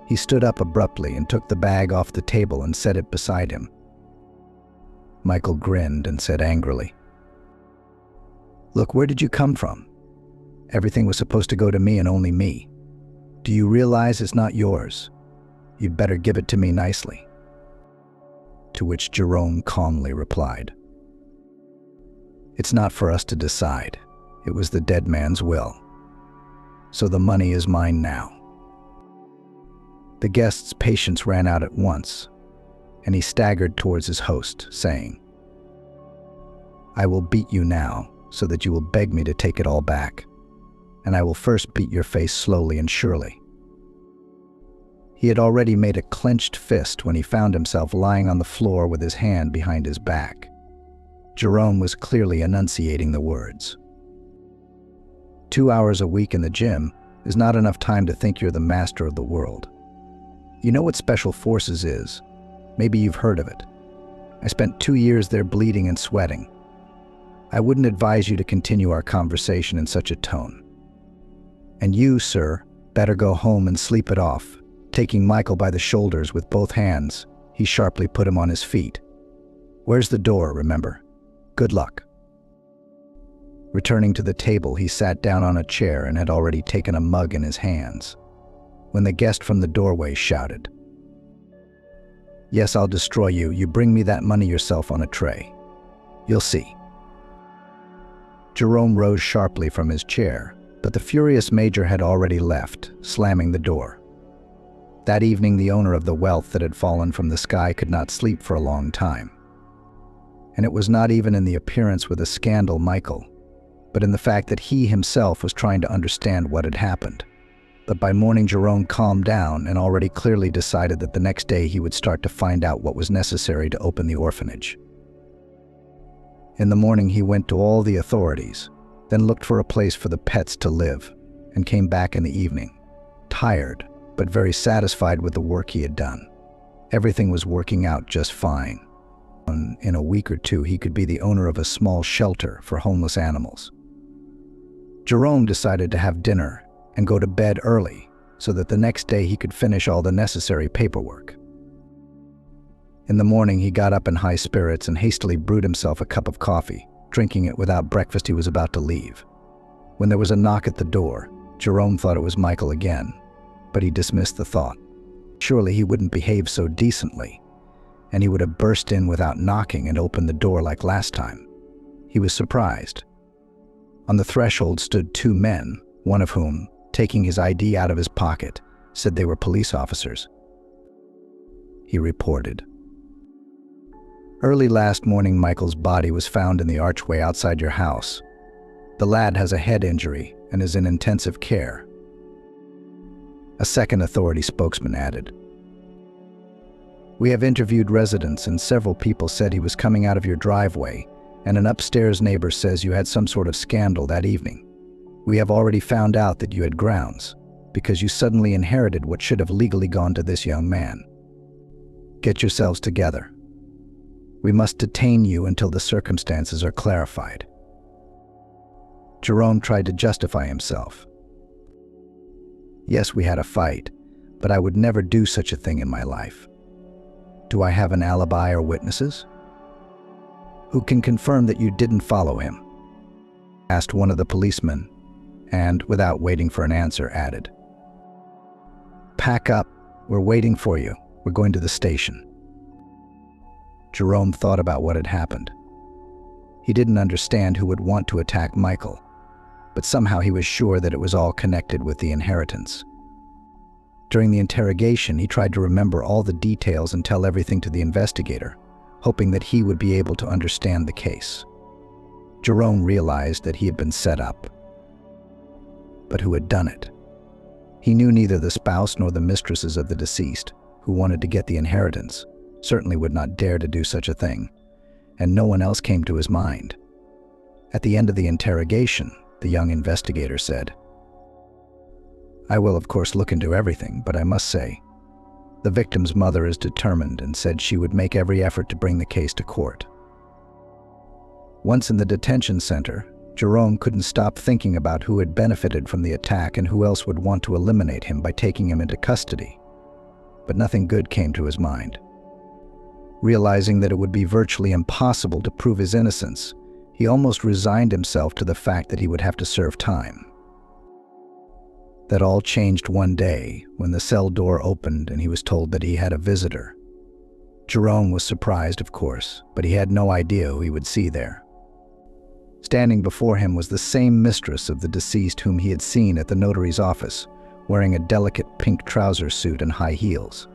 He stood up abruptly and took the bag off the table and set it beside him. Michael grinned and said angrily, "Look, where did you come from? Everything was supposed to go to me and only me. Do you realize it's not yours? You'd better give it to me nicely." To which Jerome calmly replied, "It's not for us to decide. It was the dead man's will. So the money is mine now." The guest's patience ran out at once, and he staggered towards his host, saying, "I will beat you now, so that you will beg me to take it all back, and I will first beat your face slowly and surely." He had already made a clenched fist when he found himself lying on the floor with his hand behind his back. Jerome was clearly enunciating the words. 2 hours a week in the gym is not enough time to think you're the master of the world. You know what Special Forces is? Maybe you've heard of it. I spent 2 years there bleeding and sweating. I wouldn't advise you to continue our conversation in such a tone. And you, sir, better go home and sleep it off." Taking Michael by the shoulders with both hands, he sharply put him on his feet. "Where's the door, remember? Good luck." Returning to the table, he sat down on a chair and had already taken a mug in his hands. when the guest from the doorway shouted, "Yes, I'll destroy you. You bring me that money yourself on a tray. You'll see." Jerome rose sharply from his chair, but the furious major had already left, slamming the door. That evening, the owner of the wealth that had fallen from the sky could not sleep for a long time. And it was not even in the appearance with a scandal, Michael, but in the fact that he himself was trying to understand what had happened. But by morning, Jerome calmed down and already clearly decided that the next day he would start to find out what was necessary to open the orphanage. In the morning, he went to all the authorities, then looked for a place for the pets to live, and came back in the evening, tired, but very satisfied with the work he had done. Everything was working out just fine. In a week or two, he could be the owner of a small shelter for homeless animals. Jerome decided to have dinner and go to bed early so that the next day he could finish all the necessary paperwork. In the morning, he got up in high spirits and hastily brewed himself a cup of coffee. Drinking it without breakfast, he was about to leave. When there was a knock at the door, Jerome thought it was Michael again, but he dismissed the thought. Surely he wouldn't behave so decently, and he would have burst in without knocking and opened the door like last time. He was surprised. On the threshold stood two men, one of whom, taking his ID out of his pocket, said they were police officers. He reported. "Early last morning, Michael's body was found in the archway outside your house. The lad has a head injury and is in intensive care." A second authority spokesman added, "We have interviewed residents and several people said he was coming out of your driveway, and an upstairs neighbor says you had some sort of scandal that evening. We have already found out that you had grounds, because you suddenly inherited what should have legally gone to this young man. Get yourselves together. We must detain you until the circumstances are clarified." Jerome tried to justify himself. "Yes, we had a fight, but I would never do such a thing in my life. Do I have an alibi or witnesses?" "Who can confirm that you didn't follow him?" asked one of the policemen, and, without waiting for an answer, added, "Pack up. We're waiting for you. We're going to the station." Jerome thought about what had happened. He didn't understand who would want to attack Michael, but somehow he was sure that it was all connected with the inheritance. During the interrogation, he tried to remember all the details and tell everything to the investigator, hoping that he would be able to understand the case. Jerome realized that he had been set up. But who had done it? He knew neither the spouse nor the mistresses of the deceased, who wanted to get the inheritance, certainly would not dare to do such a thing, and no one else came to his mind. At the end of the interrogation, the young investigator said, "I will of course look into everything, but I must say, the victim's mother is determined and said she would make every effort to bring the case to court." Once in the detention center, Jerome couldn't stop thinking about who had benefited from the attack and who else would want to eliminate him by taking him into custody. But nothing good came to his mind. Realizing that it would be virtually impossible to prove his innocence, he almost resigned himself to the fact that he would have to serve time. That all changed one day when the cell door opened and he was told that he had a visitor. Jerome was surprised, of course, but he had no idea who he would see there. Standing before him was the same mistress of the deceased whom he had seen at the notary's office, wearing a delicate pink trouser suit and high heels.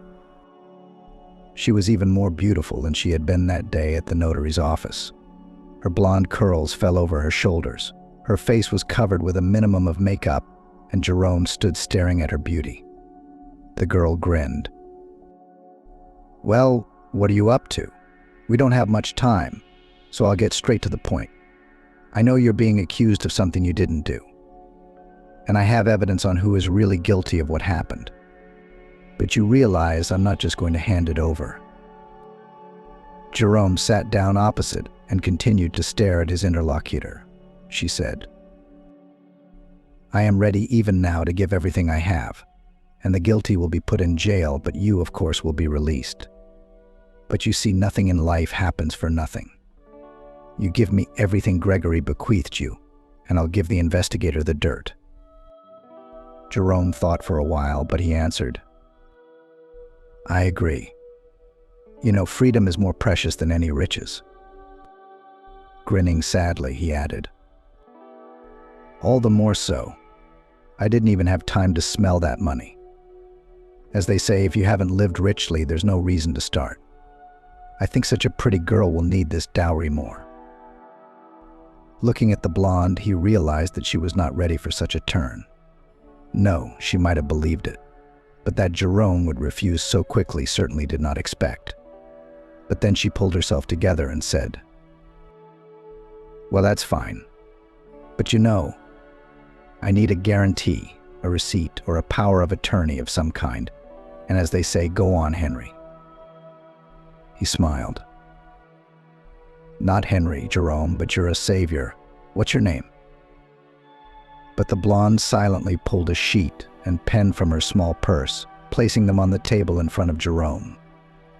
She was even more beautiful than she had been that day at the notary's office. Her blonde curls fell over her shoulders. Her face was covered with a minimum of makeup, and Jerome stood staring at her beauty. The girl grinned. "Well, what are you up to? We don't have much time, so I'll get straight to the point. I know you're being accused of something you didn't do, and I have evidence on who is really guilty of what happened. But you realize I'm not just going to hand it over." Jerome sat down opposite and continued to stare at his interlocutor. She said, "I am ready even now to give everything I have, and the guilty will be put in jail, but you, of course, will be released. But you see, nothing in life happens for nothing. You give me everything Gregory bequeathed you, and I'll give the investigator the dirt." Jerome thought for a while, but he answered, "I agree. You know, freedom is more precious than any riches." Grinning sadly, he added, "All the more so. I didn't even have time to smell that money. As they say, if you haven't lived richly, there's no reason to start. I think such a pretty girl will need this dowry more." Looking at the blonde, he realized that she was not ready for such a turn. No, she might have believed it, but that Jerome would refuse so quickly certainly did not expect. But then she pulled herself together and said, "Well, that's fine. But you know, I need a guarantee, a receipt, or a power of attorney of some kind. And as they say, go on, Henry." He smiled. "Not Henry, Jerome, but you're a savior. What's your name?" But the blonde silently pulled a sheet and pen from her small purse, placing them on the table in front of Jerome.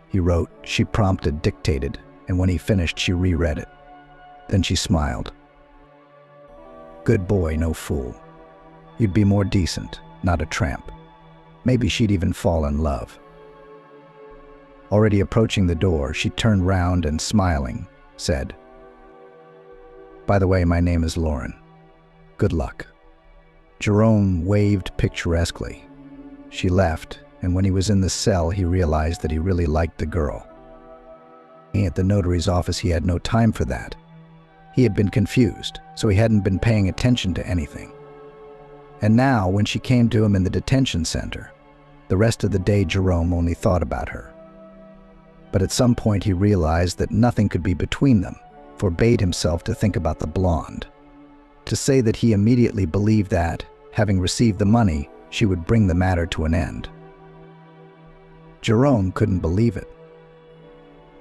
He wrote, she prompted, dictated, and when he finished, she reread it. Then she smiled. "Good boy, no fool. You'd be more decent, not a tramp. Maybe she'd even fall in love." Already approaching the door, she turned round and, smiling, said, "By the way, my name is Lauren. Good luck." Jerome waved picturesquely. She left, and when he was in the cell, he realized that he really liked the girl. At the notary's office, he had no time for that. He had been confused, so he hadn't been paying attention to anything. And now, when she came to him in the detention center, the rest of the day Jerome only thought about her. But at some point he realized that nothing could be between them, forbade himself to think about the blonde. To say that he immediately believed that, having received the money, she would bring the matter to an end. Jerome couldn't believe it.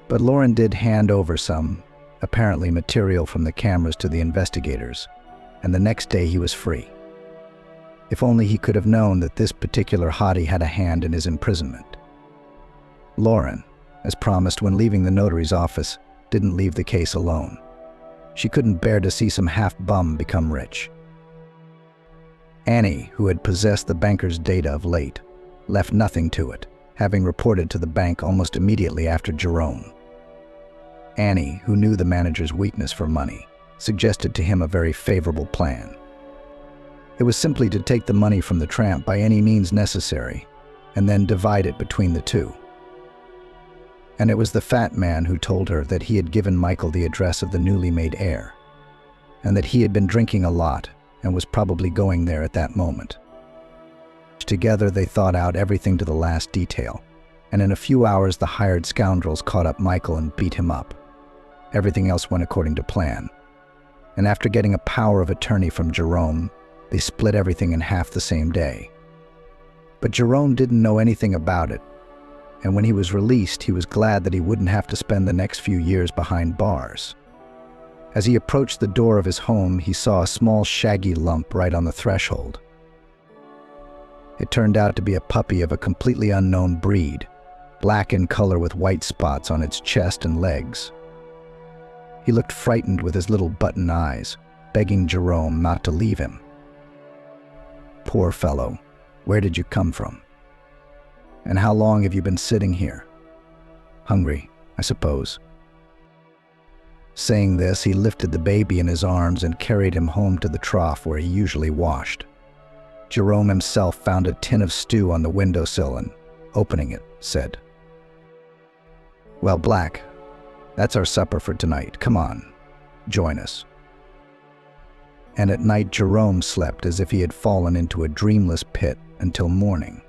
But Lauren did hand over some, apparently material from the cameras to the investigators, and the next day he was free. If only he could have known that this particular hottie had a hand in his imprisonment. Lauren, as promised when leaving the notary's office, didn't leave the case alone. She couldn't bear to see some half-bum become rich. Annie, who had possessed the banker's data of late, left nothing to it, having reported to the bank almost immediately after Jerome. Annie, who knew the manager's weakness for money, suggested to him a very favorable plan. It was simply to take the money from the tramp by any means necessary, and then divide it between the two. And it was the fat man who told her that he had given Michael the address of the newly made heir, and that he had been drinking a lot and was probably going there at that moment. Together they thought out everything to the last detail, and in a few hours the hired scoundrels caught up Michael and beat him up. Everything else went according to plan, and after getting a power of attorney from Jerome, they split everything in half the same day. But Jerome didn't know anything about it, and when he was released, he was glad that he wouldn't have to spend the next few years behind bars. As he approached the door of his home, he saw a small shaggy lump right on the threshold. It turned out to be a puppy of a completely unknown breed, black in color with white spots on its chest and legs. He looked frightened with his little button eyes, begging Jerome not to leave him. "Poor fellow, where did you come from? And how long have you been sitting here? Hungry, I suppose." Saying this, he lifted the baby in his arms and carried him home to the trough where he usually washed. Jerome himself found a tin of stew on the windowsill and, opening it, said, "Well, Black, that's our supper for tonight. Come on, join us." And at night Jerome slept as if he had fallen into a dreamless pit until morning,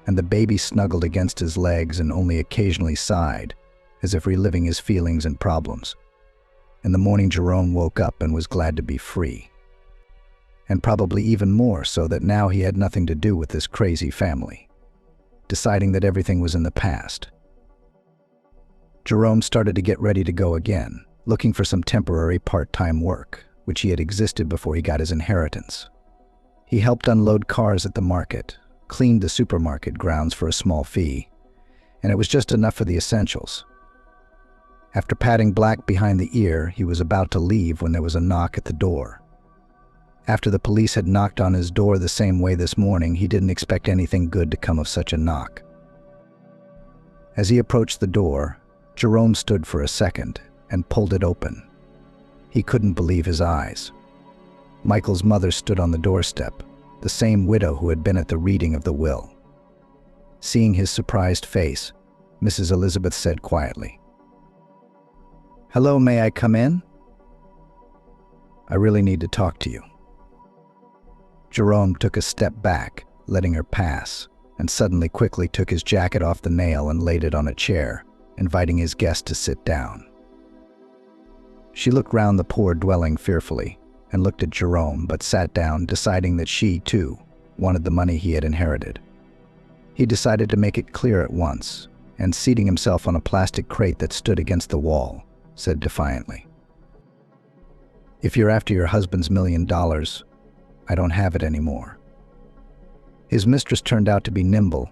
and the baby snuggled against his legs and only occasionally sighed, as if reliving his feelings and problems. In the morning Jerome woke up and was glad to be free, and probably even more so that now he had nothing to do with this crazy family, deciding that everything was in the past. Jerome started to get ready to go again, looking for some temporary part-time work, which he had existed before he got his inheritance. He helped unload cars at the market, cleaned the supermarket grounds for a small fee, and it was just enough for the essentials. After patting Black behind the ear, he was about to leave when there was a knock at the door. After the police had knocked on his door the same way this morning, he didn't expect anything good to come of such a knock. As he approached the door, Jerome stood for a second and pulled it open. He couldn't believe his eyes. Michael's mother stood on the doorstep, the same widow who had been at the reading of the will. Seeing his surprised face, Mrs. Elizabeth said quietly, "Hello, may I come in? I really need to talk to you." Jerome took a step back, letting her pass, and suddenly quickly took his jacket off the nail and laid it on a chair, inviting his guest to sit down. She looked round the poor dwelling fearfully and looked at Jerome, but sat down, deciding that she, too, wanted the money he had inherited. He decided to make it clear at once, and seating himself on a plastic crate that stood against the wall, said defiantly, "If you're after your husband's $1 million, I don't have it anymore." His mistress turned out to be nimble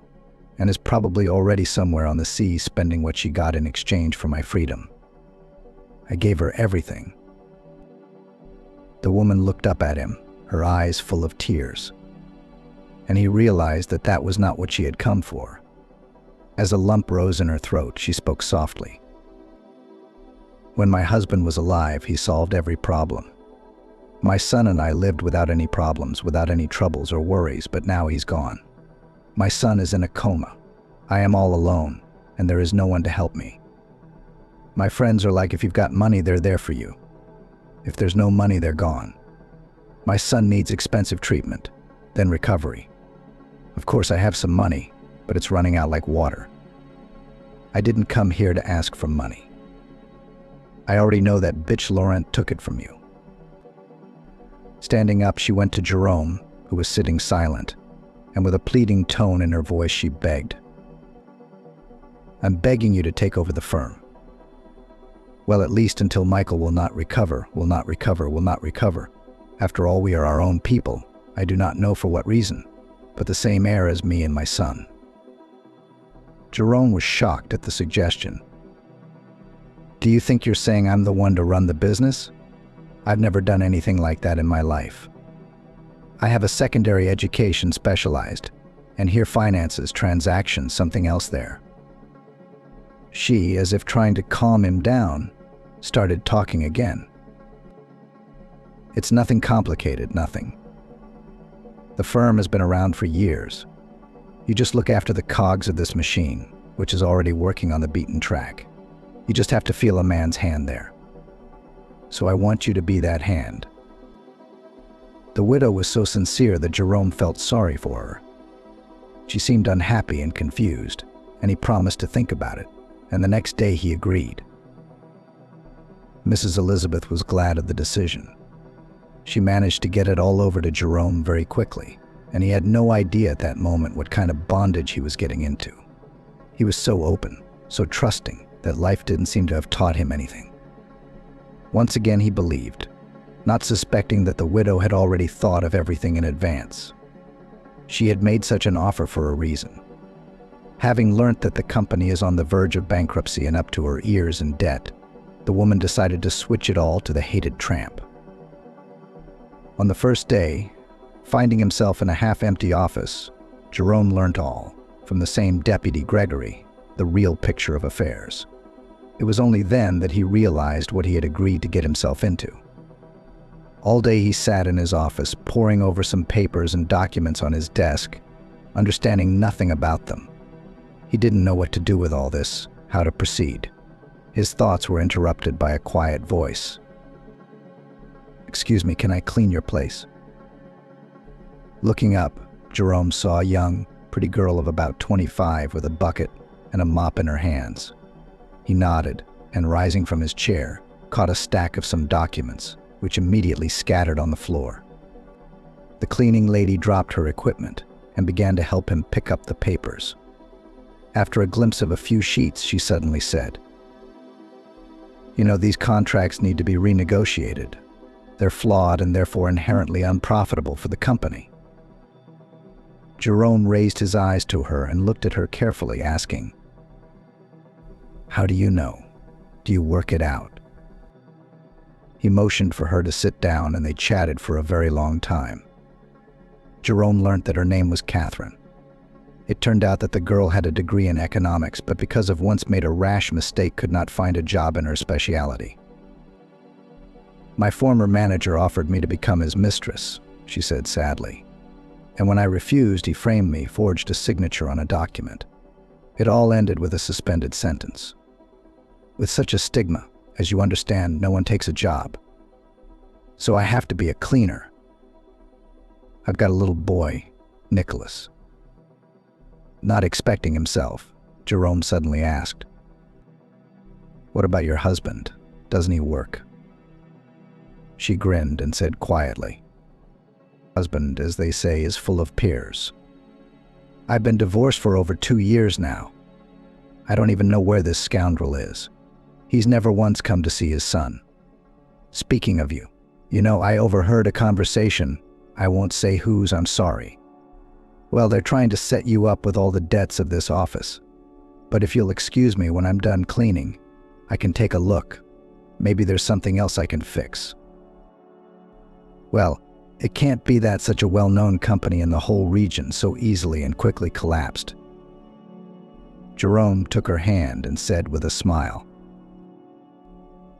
and is probably already somewhere on the sea spending what she got in exchange for my freedom. I gave her everything. The woman looked up at him, her eyes full of tears, and he realized that that was not what she had come for. As a lump rose in her throat, she spoke softly. "When my husband was alive, he solved every problem. My son and I lived without any problems, without any troubles or worries, but now he's gone. My son is in a coma. I am all alone, and there is no one to help me. My friends are like, if you've got money, they're there for you. If there's no money, they're gone. My son needs expensive treatment, then recovery. Of course, I have some money, but it's running out like water. I didn't come here to ask for money. I already know that bitch Laurent took it from you." Standing up, she went to Jerome, who was sitting silent, and with a pleading tone in her voice, she begged, "I'm begging you to take over the firm. Well, at least until Michael will not recover. After all, we are our own people. I do not know for what reason, but the same heir as me and my son." Jerome was shocked at the suggestion. "Do you think you're saying I'm the one to run the business? I've never done anything like that in my life. I have a secondary education specialized, and here finances, transactions, something else there." She, as if trying to calm him down, started talking again. "It's nothing complicated, nothing. The firm has been around for years. You just look after the cogs of this machine, which is already working on the beaten track. You just have to feel a man's hand there. So I want you to be that hand." The widow was so sincere that Jerome felt sorry for her. She seemed unhappy and confused, and he promised to think about it, and the next day he agreed. Mrs. Elizabeth was glad of the decision. She managed to get it all over to Jerome very quickly, and he had no idea at that moment what kind of bondage he was getting into. He was so open, so trusting, that life didn't seem to have taught him anything. Once again he believed, not suspecting that the widow had already thought of everything in advance. She had made such an offer for a reason. Having learnt that the company is on the verge of bankruptcy and up to her ears in debt, the woman decided to switch it all to the hated tramp. On the first day, finding himself in a half-empty office, Jerome learnt all, from the same Deputy Gregory, the real picture of affairs. It was only then that he realized what he had agreed to get himself into. All day he sat in his office, poring over some papers and documents on his desk, understanding nothing about them. He didn't know what to do with all this, how to proceed. His thoughts were interrupted by a quiet voice. "Excuse me, can I clean your place?" Looking up, Jerome saw a young, pretty girl of about 25 with a bucket and a mop in her hands. He nodded, and rising from his chair, caught a stack of some documents, which immediately scattered on the floor. The cleaning lady dropped her equipment and began to help him pick up the papers. After a glimpse of a few sheets, she suddenly said, "You know, these contracts need to be renegotiated. They're flawed and therefore inherently unprofitable for the company." Jerome raised his eyes to her and looked at her carefully, asking, "How do you know? Do you work it out?" He motioned for her to sit down and they chatted for a very long time. Jerome learned that her name was Catherine. It turned out that the girl had a degree in economics, but because of once made a rash mistake could not find a job in her specialty. "My former manager offered me to become his mistress," she said sadly. "And when I refused, he framed me, forged a signature on a document. It all ended with a suspended sentence. With such a stigma, as you understand, no one takes a job. So I have to be a cleaner. I've got a little boy, Nicholas." Not expecting himself, Jerome suddenly asked, "What about your husband? Doesn't he work?" She grinned and said quietly, "Husband, as they say, is full of pears. I've been divorced for over 2 years now. I don't even know where this scoundrel is. He's never once come to see his son. Speaking of you, I overheard a conversation. I won't say whose, I'm sorry. Well, they're trying to set you up with all the debts of this office. But if you'll excuse me when I'm done cleaning, I can take a look. Maybe there's something else I can fix." Well, it can't be that such a well-known company in the whole region so easily and quickly collapsed. Jerome took her hand and said with a smile,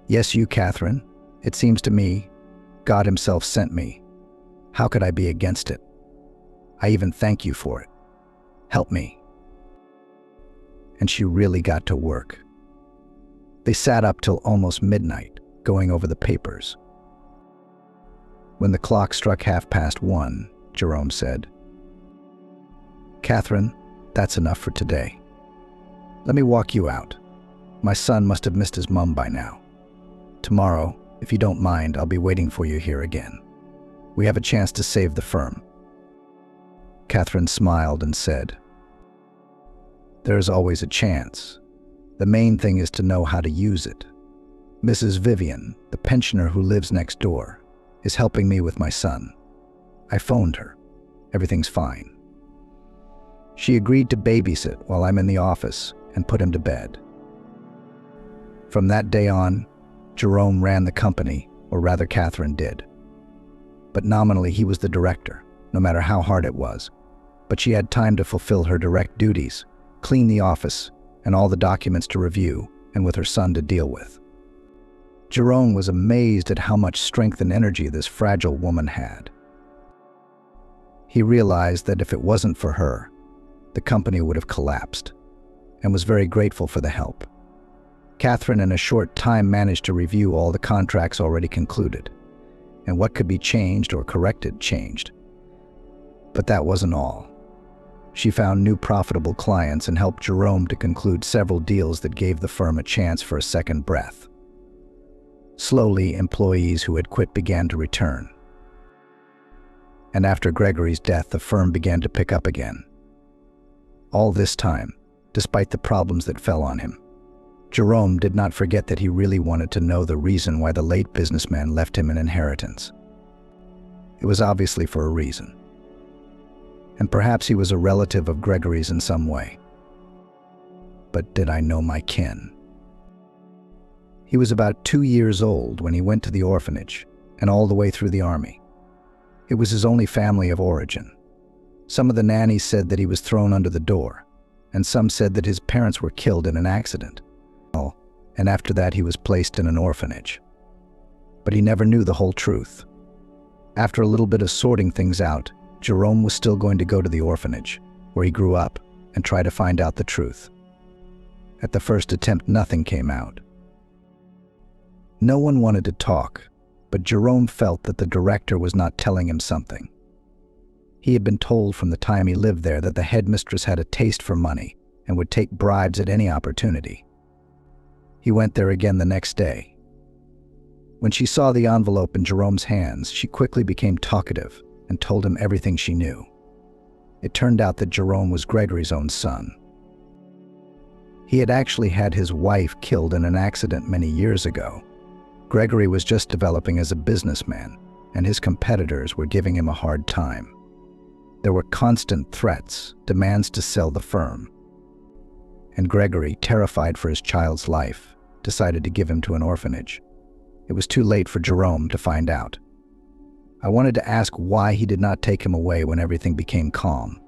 "Yes, you, Catherine. It seems to me God himself sent me. How could I be against it? I even thank you for it. Help me." And she really got to work. They sat up till almost midnight, going over the papers. When the clock struck 1:30, Jerome said, "Catherine, that's enough for today. Let me walk you out. My son must have missed his mum by now. Tomorrow, if you don't mind, I'll be waiting for you here again. We have a chance to save the firm." Catherine smiled and said, "There's always a chance. The main thing is to know how to use it. Mrs. Vivian, the pensioner who lives next door, is helping me with my son. I phoned her. Everything's fine. She agreed to babysit while I'm in the office and put him to bed." From that day on, Jerome ran the company, or rather Catherine did. But nominally he was the director, no matter how hard it was. But she had time to fulfill her direct duties, clean the office, and all the documents to review, and with her son to deal with. Jerome was amazed at how much strength and energy this fragile woman had. He realized that if it wasn't for her, the company would have collapsed, and was very grateful for the help. Catherine in a short time managed to review all the contracts already concluded, and what could be changed or corrected changed. But that wasn't all. She found new profitable clients and helped Jerome to conclude several deals that gave the firm a chance for a second breath. Slowly, employees who had quit began to return. And after Gregory's death, the firm began to pick up again. All this time, despite the problems that fell on him, Jerome did not forget that he really wanted to know the reason why the late businessman left him an inheritance. It was obviously for a reason. And perhaps he was a relative of Gregory's in some way. But did I know my kin? He was about 2 years old when he went to the orphanage, and all the way through the army. It was his only family of origin. Some of the nannies said that he was thrown under the door, and some said that his parents were killed in an accident. And after that he was placed in an orphanage. But he never knew the whole truth. After a little bit of sorting things out, Jerome was still going to go to the orphanage, where he grew up, and try to find out the truth. At the first attempt, nothing came out. No one wanted to talk, but Jerome felt that the director was not telling him something. He had been told from the time he lived there that the headmistress had a taste for money and would take bribes at any opportunity. He went there again the next day. When she saw the envelope in Jerome's hands, she quickly became talkative and told him everything she knew. It turned out that Jerome was Gregory's own son. He had actually had his wife killed in an accident many years ago. Gregory was just developing as a businessman, and his competitors were giving him a hard time. There were constant threats, demands to sell the firm. And Gregory, terrified for his child's life, decided to give him to an orphanage. It was too late for Jerome to find out. I wanted to ask why he did not take him away when everything became calm.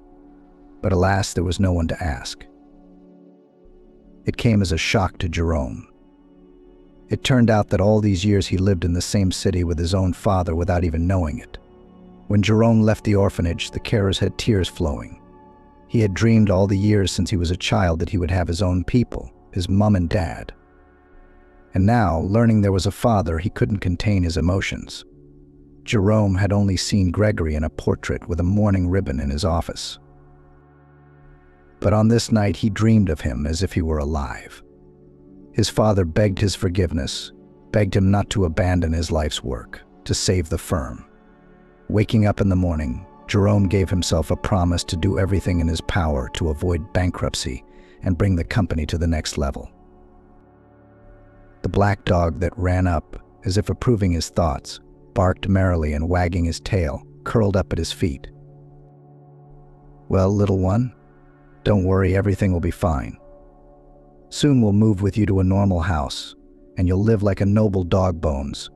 But alas, there was no one to ask. It came as a shock to Jerome. It turned out that all these years he lived in the same city with his own father without even knowing it. When Jerome left the orphanage, the carers had tears flowing. He had dreamed all the years since he was a child that he would have his own people, his mom and dad. And now, learning there was a father, he couldn't contain his emotions. Jerome had only seen Gregory in a portrait with a mourning ribbon in his office. But on this night, he dreamed of him as if he were alive. His father begged his forgiveness, begged him not to abandon his life's work, to save the firm. Waking up in the morning, Jerome gave himself a promise to do everything in his power to avoid bankruptcy and bring the company to the next level. The black dog that ran up, as if approving his thoughts, barked merrily and wagging his tail, curled up at his feet. "Well, little one, don't worry, everything will be fine. Soon we'll move with you to a normal house, and you'll live like a noble dog, Bones."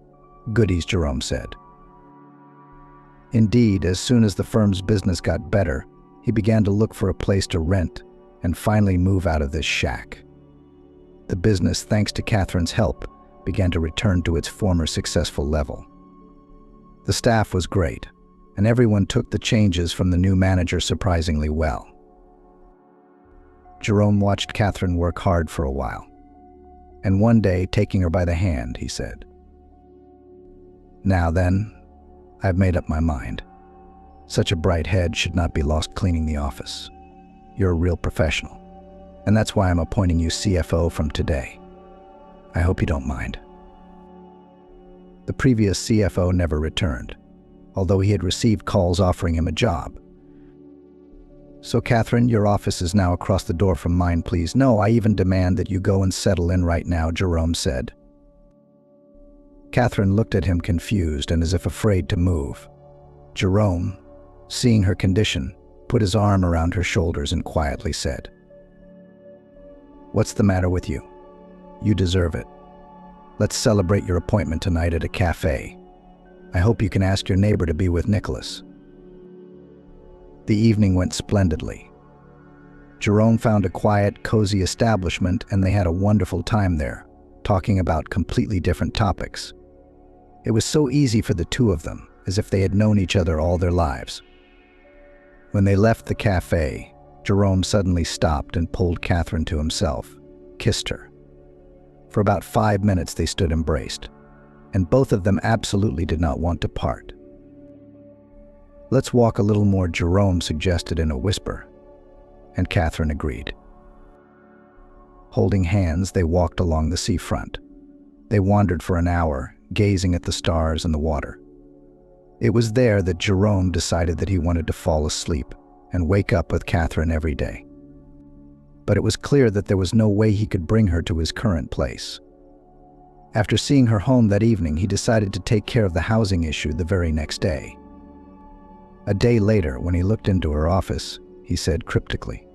"Goodies," Jerome said. Indeed, as soon as the firm's business got better, he began to look for a place to rent and finally move out of this shack. The business, thanks to Catherine's help, began to return to its former successful level. The staff was great, and everyone took the changes from the new manager surprisingly well. Jerome watched Catherine work hard for a while, and one day, taking her by the hand, he said, "Now then, I've made up my mind. Such a bright head should not be lost cleaning the office. You're a real professional, and that's why I'm appointing you CFO from today. I hope you don't mind." The previous CFO never returned, although he had received calls offering him a job. "So, Catherine, your office is now across the door from mine, please." "No, I even demand that you go and settle in right now," Jerome said. Catherine looked at him confused and as if afraid to move. Jerome, seeing her condition, put his arm around her shoulders and quietly said, "What's the matter with you? You deserve it. Let's celebrate your appointment tonight at a cafe. I hope you can ask your neighbor to be with Nicholas." The evening went splendidly. Jerome found a quiet, cozy establishment and they had a wonderful time there, talking about completely different topics. It was so easy for the two of them, as if they had known each other all their lives. When they left the cafe, Jerome suddenly stopped and pulled Catherine to himself, kissed her. For about 5 minutes they stood embraced, and both of them absolutely did not want to part. "Let's walk a little more," Jerome suggested in a whisper, and Catherine agreed. Holding hands, they walked along the seafront. They wandered for an hour, gazing at the stars and the water. It was there that Jerome decided that he wanted to fall asleep and wake up with Catherine every day. But it was clear that there was no way he could bring her to his current place. After seeing her home that evening, he decided to take care of the housing issue the very next day. A day later, when he looked into her office, he said cryptically,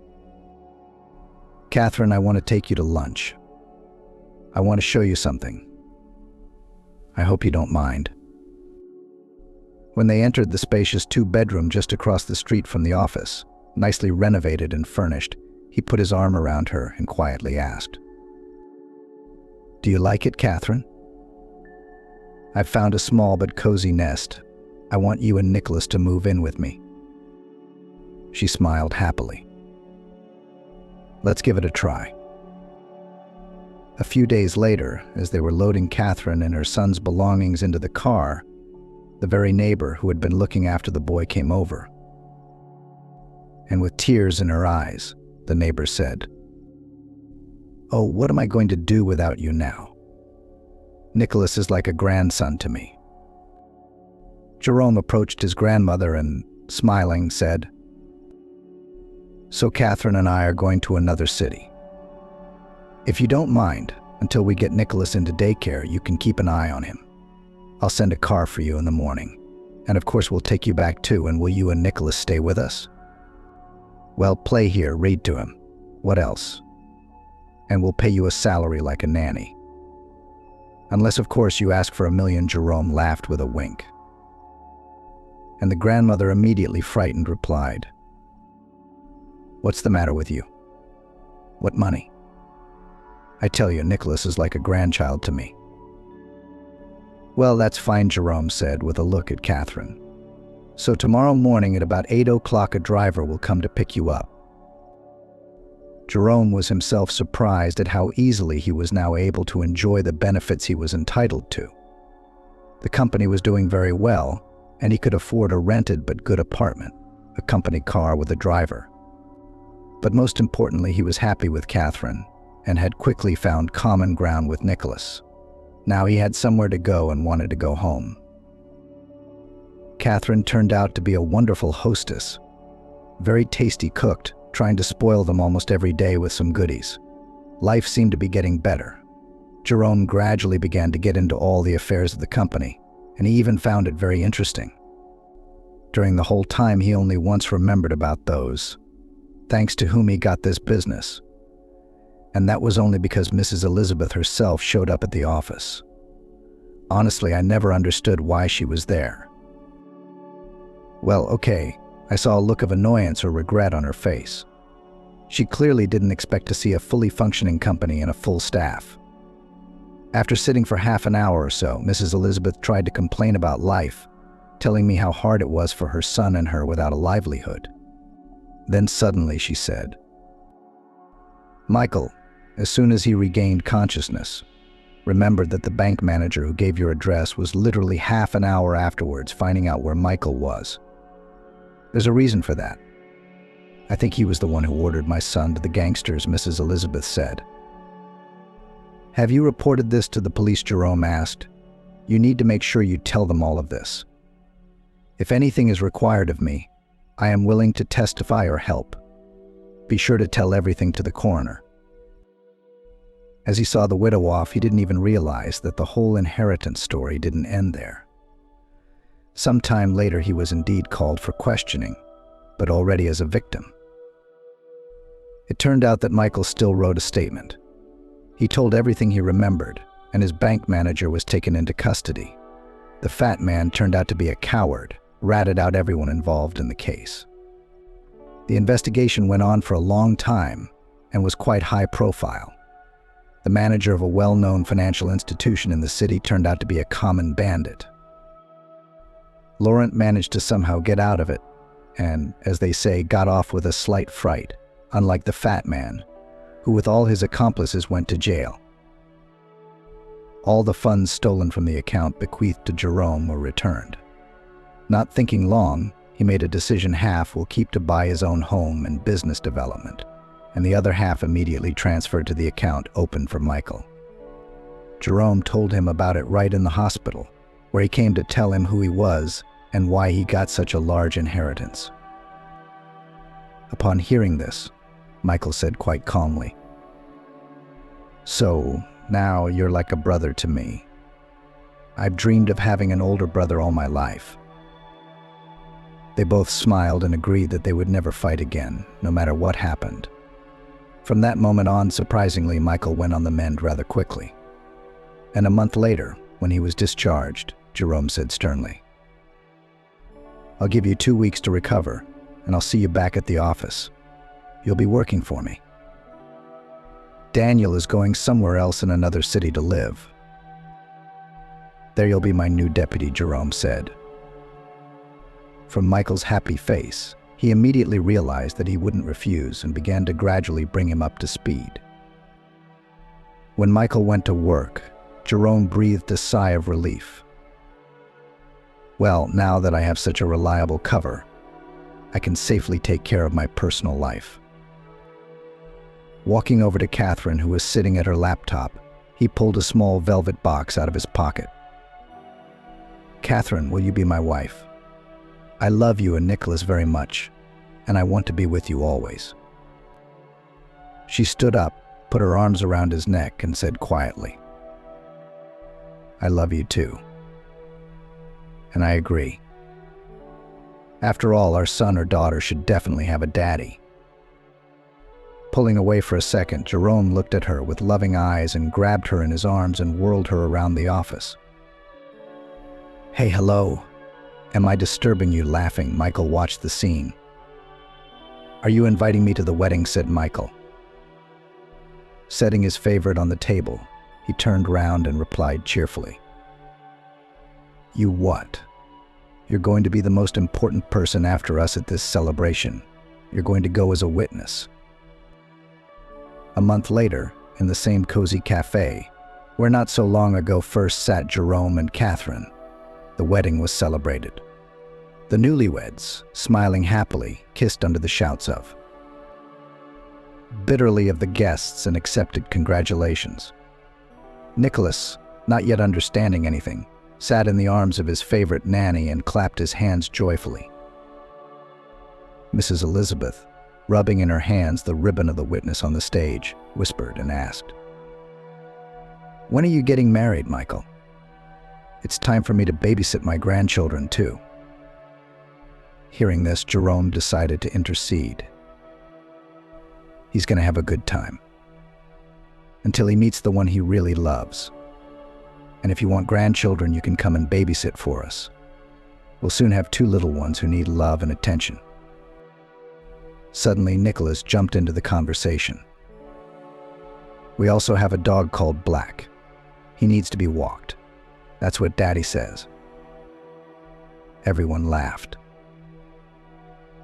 "Catherine, I want to take you to lunch. I want to show you something. I hope you don't mind." When they entered the spacious two-bedroom just across the street from the office, nicely renovated and furnished, he put his arm around her and quietly asked, "Do you like it, Catherine? I've found a small but cozy nest. I want you and Nicholas to move in with me." She smiled happily. "Let's give it a try." A few days later, as they were loading Catherine and her son's belongings into the car, the very neighbor who had been looking after the boy came over. And with tears in her eyes, the neighbor said, "Oh, what am I going to do without you now? Nicholas is like a grandson to me." Jerome approached his grandmother and, smiling, said, "So Catherine and I are going to another city. If you don't mind, until we get Nicholas into daycare, you can keep an eye on him. I'll send a car for you in the morning. And of course we'll take you back too, and will you and Nicholas stay with us? Well, play here, read to him. What else? And we'll pay you a salary like a nanny." Unless, of course, you ask for a million." Jerome laughed with a wink. And the grandmother, immediately frightened, replied, "What's the matter with you? What money? I tell you, Nicholas is like a grandchild to me." "Well, that's fine," Jerome said with a look at Catherine. "So tomorrow morning at about 8 o'clock a driver will come to pick you up." Jerome was himself surprised at how easily he was now able to enjoy the benefits he was entitled to. The company was doing very well, and he could afford a rented but good apartment, a company car with a driver. But most importantly, he was happy with Catherine and had quickly found common ground with Nicholas. Now he had somewhere to go and wanted to go home. Catherine turned out to be a wonderful hostess, very tasty cooked, trying to spoil them almost every day with some goodies. Life seemed to be getting better. Jerome gradually began to get into all the affairs of the company, and he even found it very interesting. During the whole time, he only once remembered about those, thanks to whom he got this business. And that was only because Mrs. Elizabeth herself showed up at the office. Honestly, I never understood why she was there. Well, okay, I saw a look of annoyance or regret on her face. She clearly didn't expect to see a fully functioning company and a full staff. After sitting for half an hour or so, Mrs. Elizabeth tried to complain about life, telling me how hard it was for her son and her without a livelihood. Then suddenly she said, "Michael," as soon as he regained consciousness, remembered that the bank manager who gave your address was literally half an hour afterwards finding out where Michael was. There's a reason for that. I think he was the one who ordered my son to the gangsters," Mrs. Elizabeth said. "Have you reported this to the police?" Jerome asked. "You need to make sure you tell them all of this. If anything is required of me, I am willing to testify or help. Be sure to tell everything to the coroner." As he saw the widow off, he didn't even realize that the whole inheritance story didn't end there. Some time later, he was indeed called for questioning, but already as a victim. It turned out that Michael still wrote a statement. He told everything he remembered, and his bank manager was taken into custody. The fat man turned out to be a coward, ratted out everyone involved in the case. The investigation went on for a long time and was quite high profile. The manager of a well-known financial institution in the city turned out to be a common bandit. Laurent managed to somehow get out of it and, as they say, got off with a slight fright, unlike the fat man, who with all his accomplices went to jail. All the funds stolen from the account bequeathed to Jerome were returned. Not thinking long, he made a decision: half will keep to buy his own home and business development, and the other half immediately transferred to the account opened for Michael. Jerome told him about it right in the hospital, where he came to tell him who he was and why he got such a large inheritance. Upon hearing this, Michael said quite calmly, "So, now you're like a brother to me. I've dreamed of having an older brother all my life." They both smiled and agreed that they would never fight again, no matter what happened. From that moment on, surprisingly, Michael went on the mend rather quickly. And a month later, when he was discharged, Jerome said sternly, "I'll give you 2 weeks to recover, and I'll see you back at the office. You'll be working for me. Daniel is going somewhere else in another city to live. There you'll be my new deputy," Jerome said. From Michael's happy face, he immediately realized that he wouldn't refuse and began to gradually bring him up to speed. When Michael went to work, Jerome breathed a sigh of relief. "Well, now that I have such a reliable cover, I can safely take care of my personal life." Walking over to Catherine, who was sitting at her laptop, he pulled a small velvet box out of his pocket. "Catherine, will you be my wife? I love you and Nicholas very much, and I want to be with you always." She stood up, put her arms around his neck, and said quietly, "I love you too. And I agree. After all, our son or daughter should definitely have a daddy." Pulling away for a second, Jerome looked at her with loving eyes and grabbed her in his arms and whirled her around the office. "Hey, hello. Am I disturbing you?" Laughing, Michael watched the scene. "Are you inviting me to the wedding?" said Michael. Setting his favorite on the table, he turned round and replied cheerfully. "You what? You're going to be the most important person after us at this celebration. You're going to go as a witness." A month later, in the same cozy cafe, where not so long ago first sat Jerome and Catherine, the wedding was celebrated. The newlyweds, smiling happily, kissed under the shouts of bitterly of the guests and accepted congratulations. Nicholas, not yet understanding anything, sat in the arms of his favorite nanny and clapped his hands joyfully. Mrs. Elizabeth, rubbing in her hands the ribbon of the witness on the stage, whispered and asked, "When are you getting married, Michael? It's time for me to babysit my grandchildren, too." Hearing this, Jerome decided to intercede. He's going to have a good time until he meets the one he really loves. And if you want grandchildren, you can come and babysit for us. We'll soon have 2 little ones who need love and attention. Suddenly, Nicholas jumped into the conversation. "We also have a dog called Black. He needs to be walked. That's what Daddy says." Everyone laughed.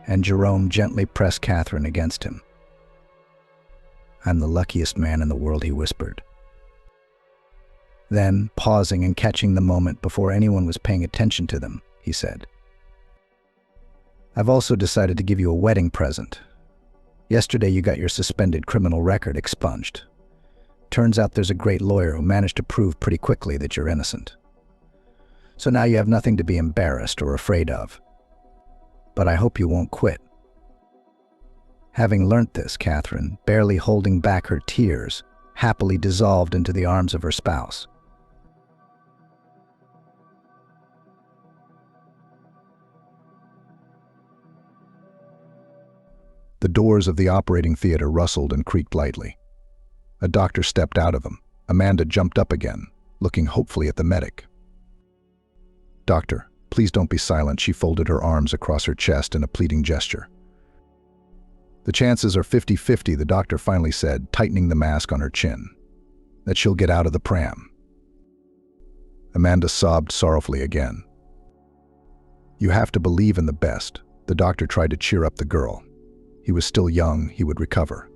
And Jerome gently pressed Catherine against him. "I'm the luckiest man in the world," he whispered. Then, pausing and catching the moment before anyone was paying attention to them, he said, "I've also decided to give you a wedding present. Yesterday you got your suspended criminal record expunged. Turns out there's a great lawyer who managed to prove pretty quickly that you're innocent. So now you have nothing to be embarrassed or afraid of. But I hope you won't quit." Having learnt this, Catherine, barely holding back her tears, happily dissolved into the arms of her spouse. The doors of the operating theater rustled and creaked lightly. A doctor stepped out of them. Amanda jumped up again, looking hopefully at the medic. "Doctor, please don't be silent," she folded her arms across her chest in a pleading gesture. "The chances are 50-50, the doctor finally said, tightening the mask on her chin. "That she'll get out of the pram." Amanda sobbed sorrowfully again. "You have to believe in the best." The doctor tried to cheer up the girl. He was still young, he would recover.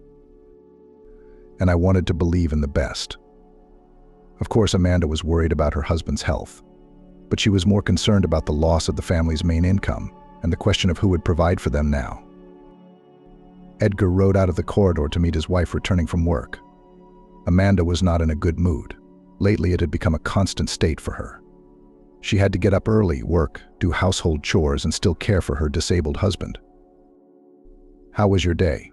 And I wanted to believe in the best. Of course, Amanda was worried about her husband's health, but she was more concerned about the loss of the family's main income and the question of who would provide for them now. Edgar rode out of the corridor to meet his wife returning from work. Amanda was not in a good mood. Lately, it had become a constant state for her. She had to get up early, work, do household chores, and still care for her disabled husband. "How was your day?"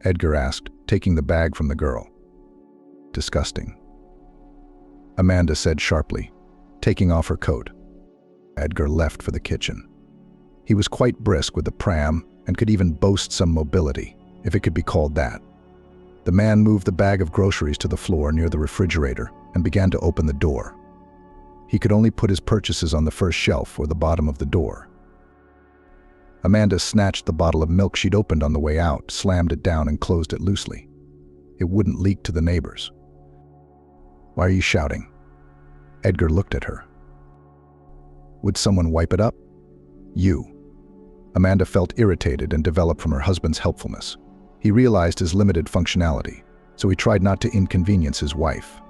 Edgar asked, taking the bag from the girl. "Disgusting," Amanda said sharply, taking off her coat. Edgar left for the kitchen. He was quite brisk with the pram and could even boast some mobility, if it could be called that. The man moved the bag of groceries to the floor near the refrigerator and began to open the door. He could only put his purchases on the first shelf or the bottom of the door. Amanda snatched the bottle of milk she'd opened on the way out, slammed it down and closed it loosely. It wouldn't leak to the neighbors. "Why are you shouting?" Edgar looked at her. "Would someone wipe it up?" "You." Amanda felt irritated and developed from her husband's helpfulness. He realized his limited functionality, so he tried not to inconvenience his wife.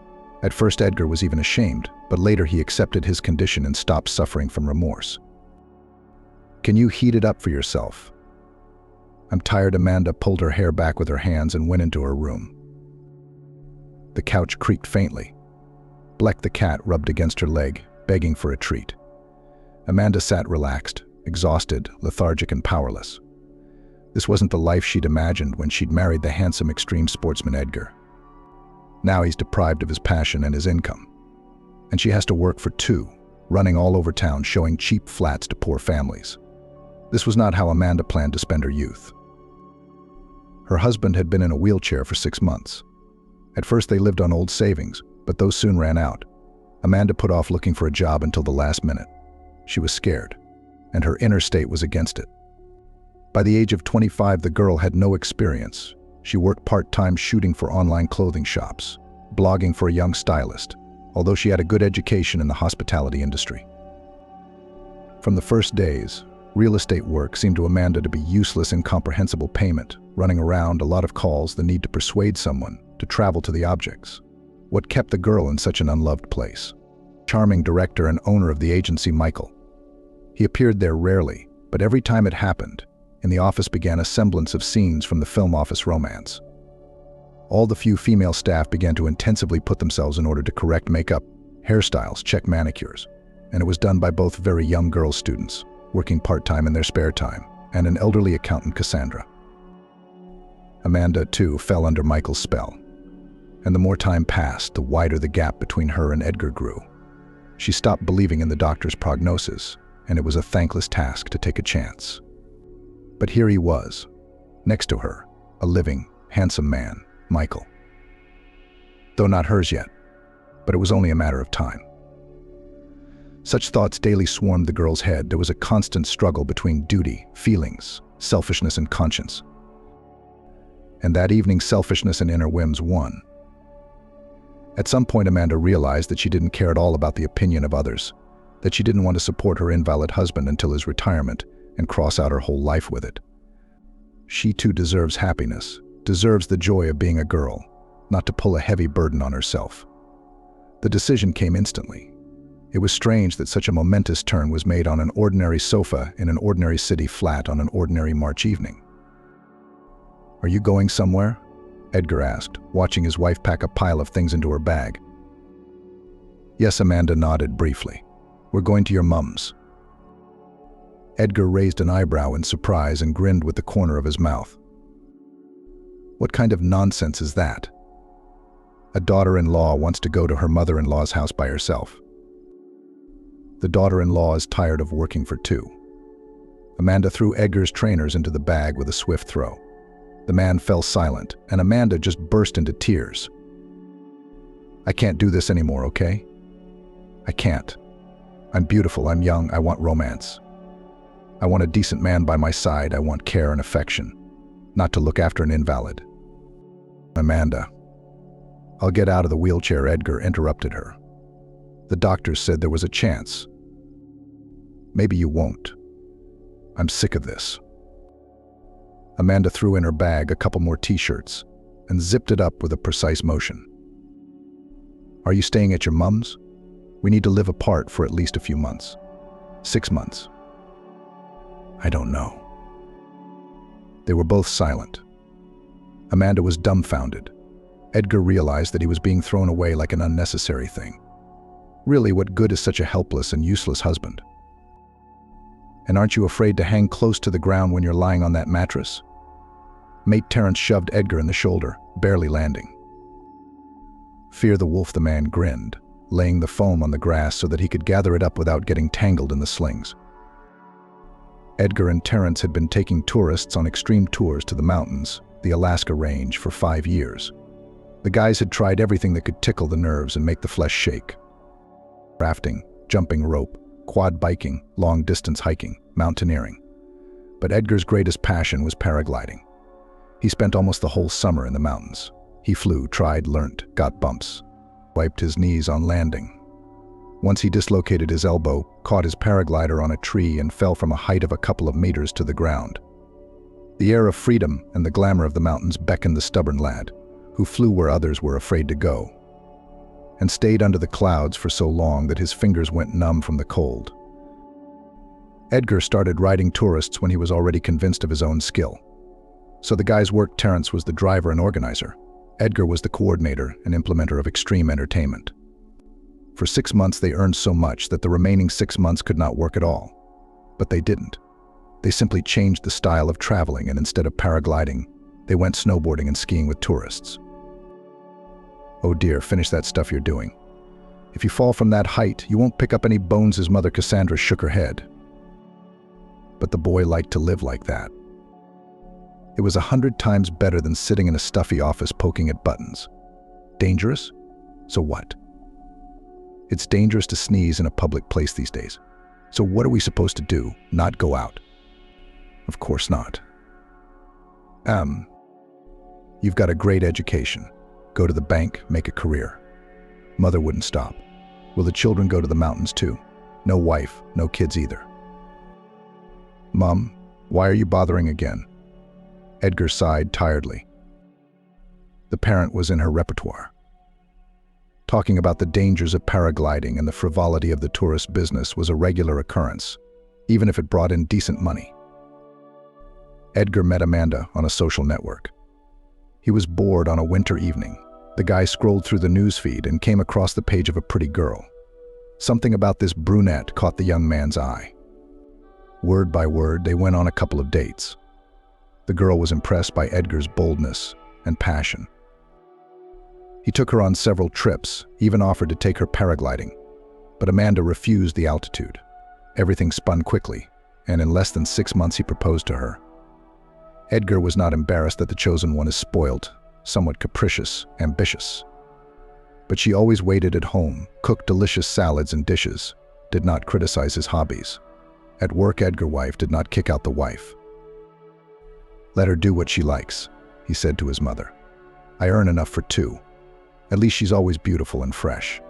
At first, Edgar was even ashamed, but later he accepted his condition and stopped suffering from remorse. "Can you heat it up for yourself?" "I'm tired." Amanda pulled her hair back with her hands and went into her room. The couch creaked faintly. Bleck the cat rubbed against her leg, begging for a treat. Amanda sat relaxed, exhausted, lethargic, and powerless. This wasn't the life she'd imagined when she'd married the handsome extreme sportsman Edgar. Now he's deprived of his passion and his income. And she has to work for 2, running all over town showing cheap flats to poor families. This was not how Amanda planned to spend her youth. Her husband had been in a wheelchair for 6 months. At first they lived on old savings, but those soon ran out. Amanda put off looking for a job until the last minute. She was scared, and her inner state was against it. By the age of 25, the girl had no experience. She worked part-time shooting for online clothing shops, blogging for a young stylist, although she had a good education in the hospitality industry. From the first days, real estate work seemed to Amanda to be useless, incomprehensible payment, running around, a lot of calls, the need to persuade someone to travel to the objects. What kept the girl in such an unloved place? Charming director and owner of the agency, Michael. He appeared there rarely, but every time it happened, in the office began a semblance of scenes from the film office romance. All the few female staff began to intensively put themselves in order to correct makeup, hairstyles, check manicures, and it was done by both very young girl students, working part-time in their spare time, and an elderly accountant, Cassandra. Amanda, too, fell under Michael's spell. And the more time passed, the wider the gap between her and Edgar grew. She stopped believing in the doctor's prognosis, and it was a thankless task to take a chance. But here he was, next to her, a living, handsome man, Michael. Though not hers yet, but it was only a matter of time. Such thoughts daily swarmed the girl's head. There was a constant struggle between duty, feelings, selfishness, and conscience. And that evening, selfishness and inner whims won. At some point, Amanda realized that she didn't care at all about the opinion of others, that she didn't want to support her invalid husband until his retirement and cross out her whole life with it. She too deserves happiness, deserves the joy of being a girl, not to pull a heavy burden on herself. The decision came instantly. It was strange that such a momentous turn was made on an ordinary sofa in an ordinary city flat on an ordinary March evening. "Are you going somewhere?" Edgar asked, watching his wife pack a pile of things into her bag. "Yes," Amanda nodded briefly. "We're going to your mum's." Edgar raised an eyebrow in surprise and grinned with the corner of his mouth. "What kind of nonsense is that? A daughter-in-law wants to go to her mother-in-law's house by herself. The daughter-in-law is tired of working for two." Amanda threw Edgar's trainers into the bag with a swift throw. The man fell silent, and Amanda just burst into tears. "I can't do this anymore, okay? I can't. I'm beautiful, I'm young, I want romance. I want a decent man by my side, I want care and affection, not to look after an invalid." "Amanda." "I'll get out of the wheelchair," Edgar interrupted her. "The doctors said there was a chance." "Maybe you won't. I'm sick of this." Amanda threw in her bag a couple more t-shirts and zipped it up with a precise motion. "Are you staying at your mum's? We need to live apart for at least a few months. 6 months." "I don't know." They were both silent. Amanda was dumbfounded. Edgar realized that he was being thrown away like an unnecessary thing. Really, what good is such a helpless and useless husband? "And aren't you afraid to hang close to the ground when you're lying on that mattress?" Mate Terrence shoved Edgar in the shoulder, barely landing. "Fear the wolf," the man grinned, laying the foam on the grass so that he could gather it up without getting tangled in the slings. Edgar and Terrence had been taking tourists on extreme tours to the mountains, the Alaska range, for 5 years. The guys had tried everything that could tickle the nerves and make the flesh shake. Rafting, jumping rope, quad biking, long-distance hiking, mountaineering. But Edgar's greatest passion was paragliding. He spent almost the whole summer in the mountains. He flew, tried, learnt, got bumps, wiped his knees on landing. Once he dislocated his elbow, caught his paraglider on a tree, and fell from a height of a couple of meters to the ground. The air of freedom and the glamour of the mountains beckoned the stubborn lad, who flew where others were afraid to go, and stayed under the clouds for so long that his fingers went numb from the cold. Edgar started riding tourists when he was already convinced of his own skill. So the guys worked. Terrence was the driver and organizer. Edgar was the coordinator and implementer of extreme entertainment. For 6 months they earned so much that the remaining 6 months could not work at all. But they didn't. They simply changed the style of traveling, and instead of paragliding, they went snowboarding and skiing with tourists. "Oh dear, finish that stuff you're doing. If you fall from that height, you won't pick up any bones." His mother, Cassandra, shook her head. But the boy liked to live like that. It was 100 times better than sitting in a stuffy office poking at buttons. Dangerous? So what? It's dangerous to sneeze in a public place these days. So what are we supposed to do? Not go out? Of course not. You've got a great education. Go to the bank, make a career. Mother wouldn't stop. Will the children go to the mountains too? No wife, no kids either. Mom, why are you bothering again? Edgar sighed tiredly. The parent was in her repertoire. Talking about the dangers of paragliding and the frivolity of the tourist business was a regular occurrence, even if it brought in decent money. Edgar met Amanda on a social network. He was bored on a winter evening. The guy scrolled through the newsfeed and came across the page of a pretty girl. Something about this brunette caught the young man's eye. Word by word, they went on a couple of dates. The girl was impressed by Edgar's boldness and passion. He took her on several trips, even offered to take her paragliding. But Amanda refused the altitude. Everything spun quickly, and in less than 6 months he proposed to her. Edgar was not embarrassed that the chosen one is spoiled, somewhat capricious, ambitious. But she always waited at home, cooked delicious salads and dishes, did not criticize his hobbies. At work, Edgar's wife did not kick out the wife. Let her do what she likes, he said to his mother. I earn enough for two. At least she's always beautiful and fresh.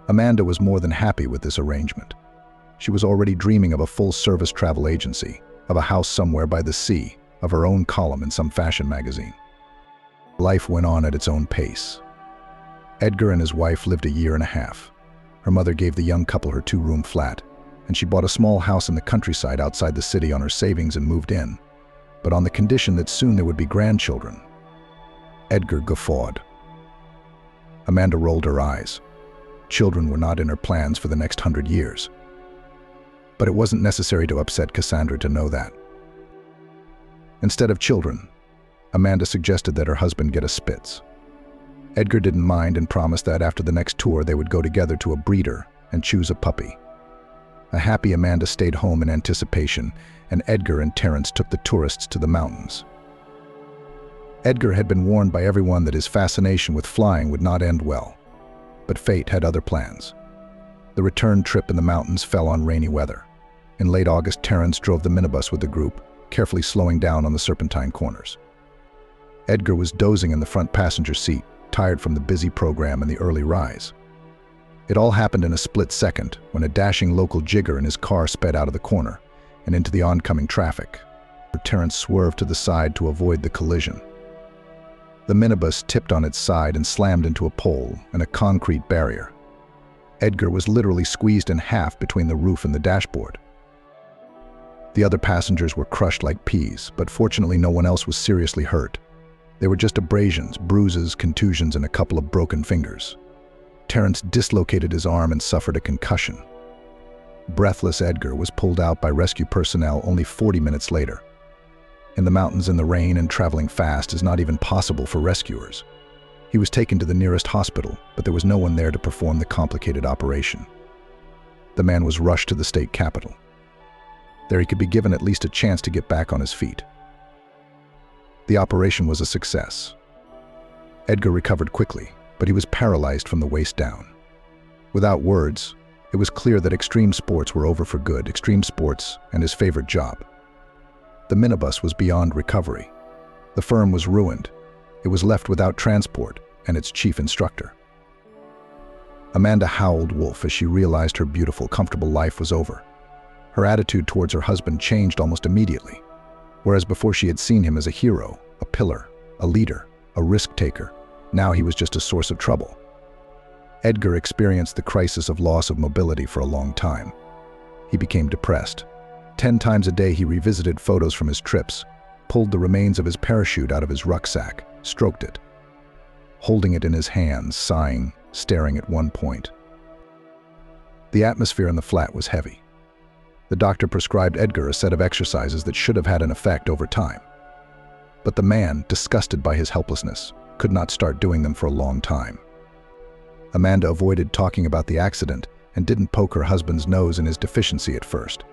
Amanda was more than happy with this arrangement. She was already dreaming of a full-service travel agency, of a house somewhere by the sea, of her own column in some fashion magazine. Life went on at its own pace. Edgar and his wife lived 1.5 years. Her mother gave the young couple her 2-room flat, and she bought a small house in the countryside outside the city on her savings and moved in, but on the condition that soon there would be grandchildren. Edgar guffawed. Amanda rolled her eyes. Children were not in her plans for the next 100 years. But it wasn't necessary to upset Cassandra to know that. Instead of children, Amanda suggested that her husband get a Spitz. Edgar didn't mind and promised that after the next tour they would go together to a breeder and choose a puppy. A happy Amanda stayed home in anticipation, and Edgar and Terence took the tourists to the mountains. Edgar had been warned by everyone that his fascination with flying would not end well, but fate had other plans. The return trip in the mountains fell on rainy weather. In late August, Terence drove the minibus with the group, carefully slowing down on the serpentine corners. Edgar was dozing in the front passenger seat, tired from the busy program and the early rise. It all happened in a split second when a dashing local jigger in his car sped out of the corner and into the oncoming traffic. Terence swerved to the side to avoid the collision. The minibus tipped on its side and slammed into a pole and a concrete barrier. Edgar was literally squeezed in half between the roof and the dashboard. The other passengers were crushed like peas, but fortunately no one else was seriously hurt. They were just abrasions, bruises, contusions, and a couple of broken fingers. Terence dislocated his arm and suffered a concussion. Breathless Edgar was pulled out by rescue personnel only 40 minutes later. In the mountains in the rain and traveling fast is not even possible for rescuers. He was taken to the nearest hospital, but there was no one there to perform the complicated operation. The man was rushed to the state capital. There he could be given at least a chance to get back on his feet. The operation was a success. Edgar recovered quickly, but he was paralyzed from the waist down. Without words, it was clear that extreme sports were over for good, extreme sports and his favorite job. The minibus was beyond recovery. The firm was ruined. It was left without transport and its chief instructor. Amanda howled wolf as she realized her beautiful, comfortable life was over. Her attitude towards her husband changed almost immediately. Whereas before she had seen him as a hero, a pillar, a leader, a risk-taker, now he was just a source of trouble. Edgar experienced the crisis of loss of mobility for a long time. He became depressed. 10 times a day he revisited photos from his trips, pulled the remains of his parachute out of his rucksack, stroked it, holding it in his hands, sighing, staring at one point. The atmosphere in the flat was heavy. The doctor prescribed Edgar a set of exercises that should have had an effect over time. But the man, disgusted by his helplessness, could not start doing them for a long time. Amanda avoided talking about the accident and didn't poke her husband's nose in his deficiency at first.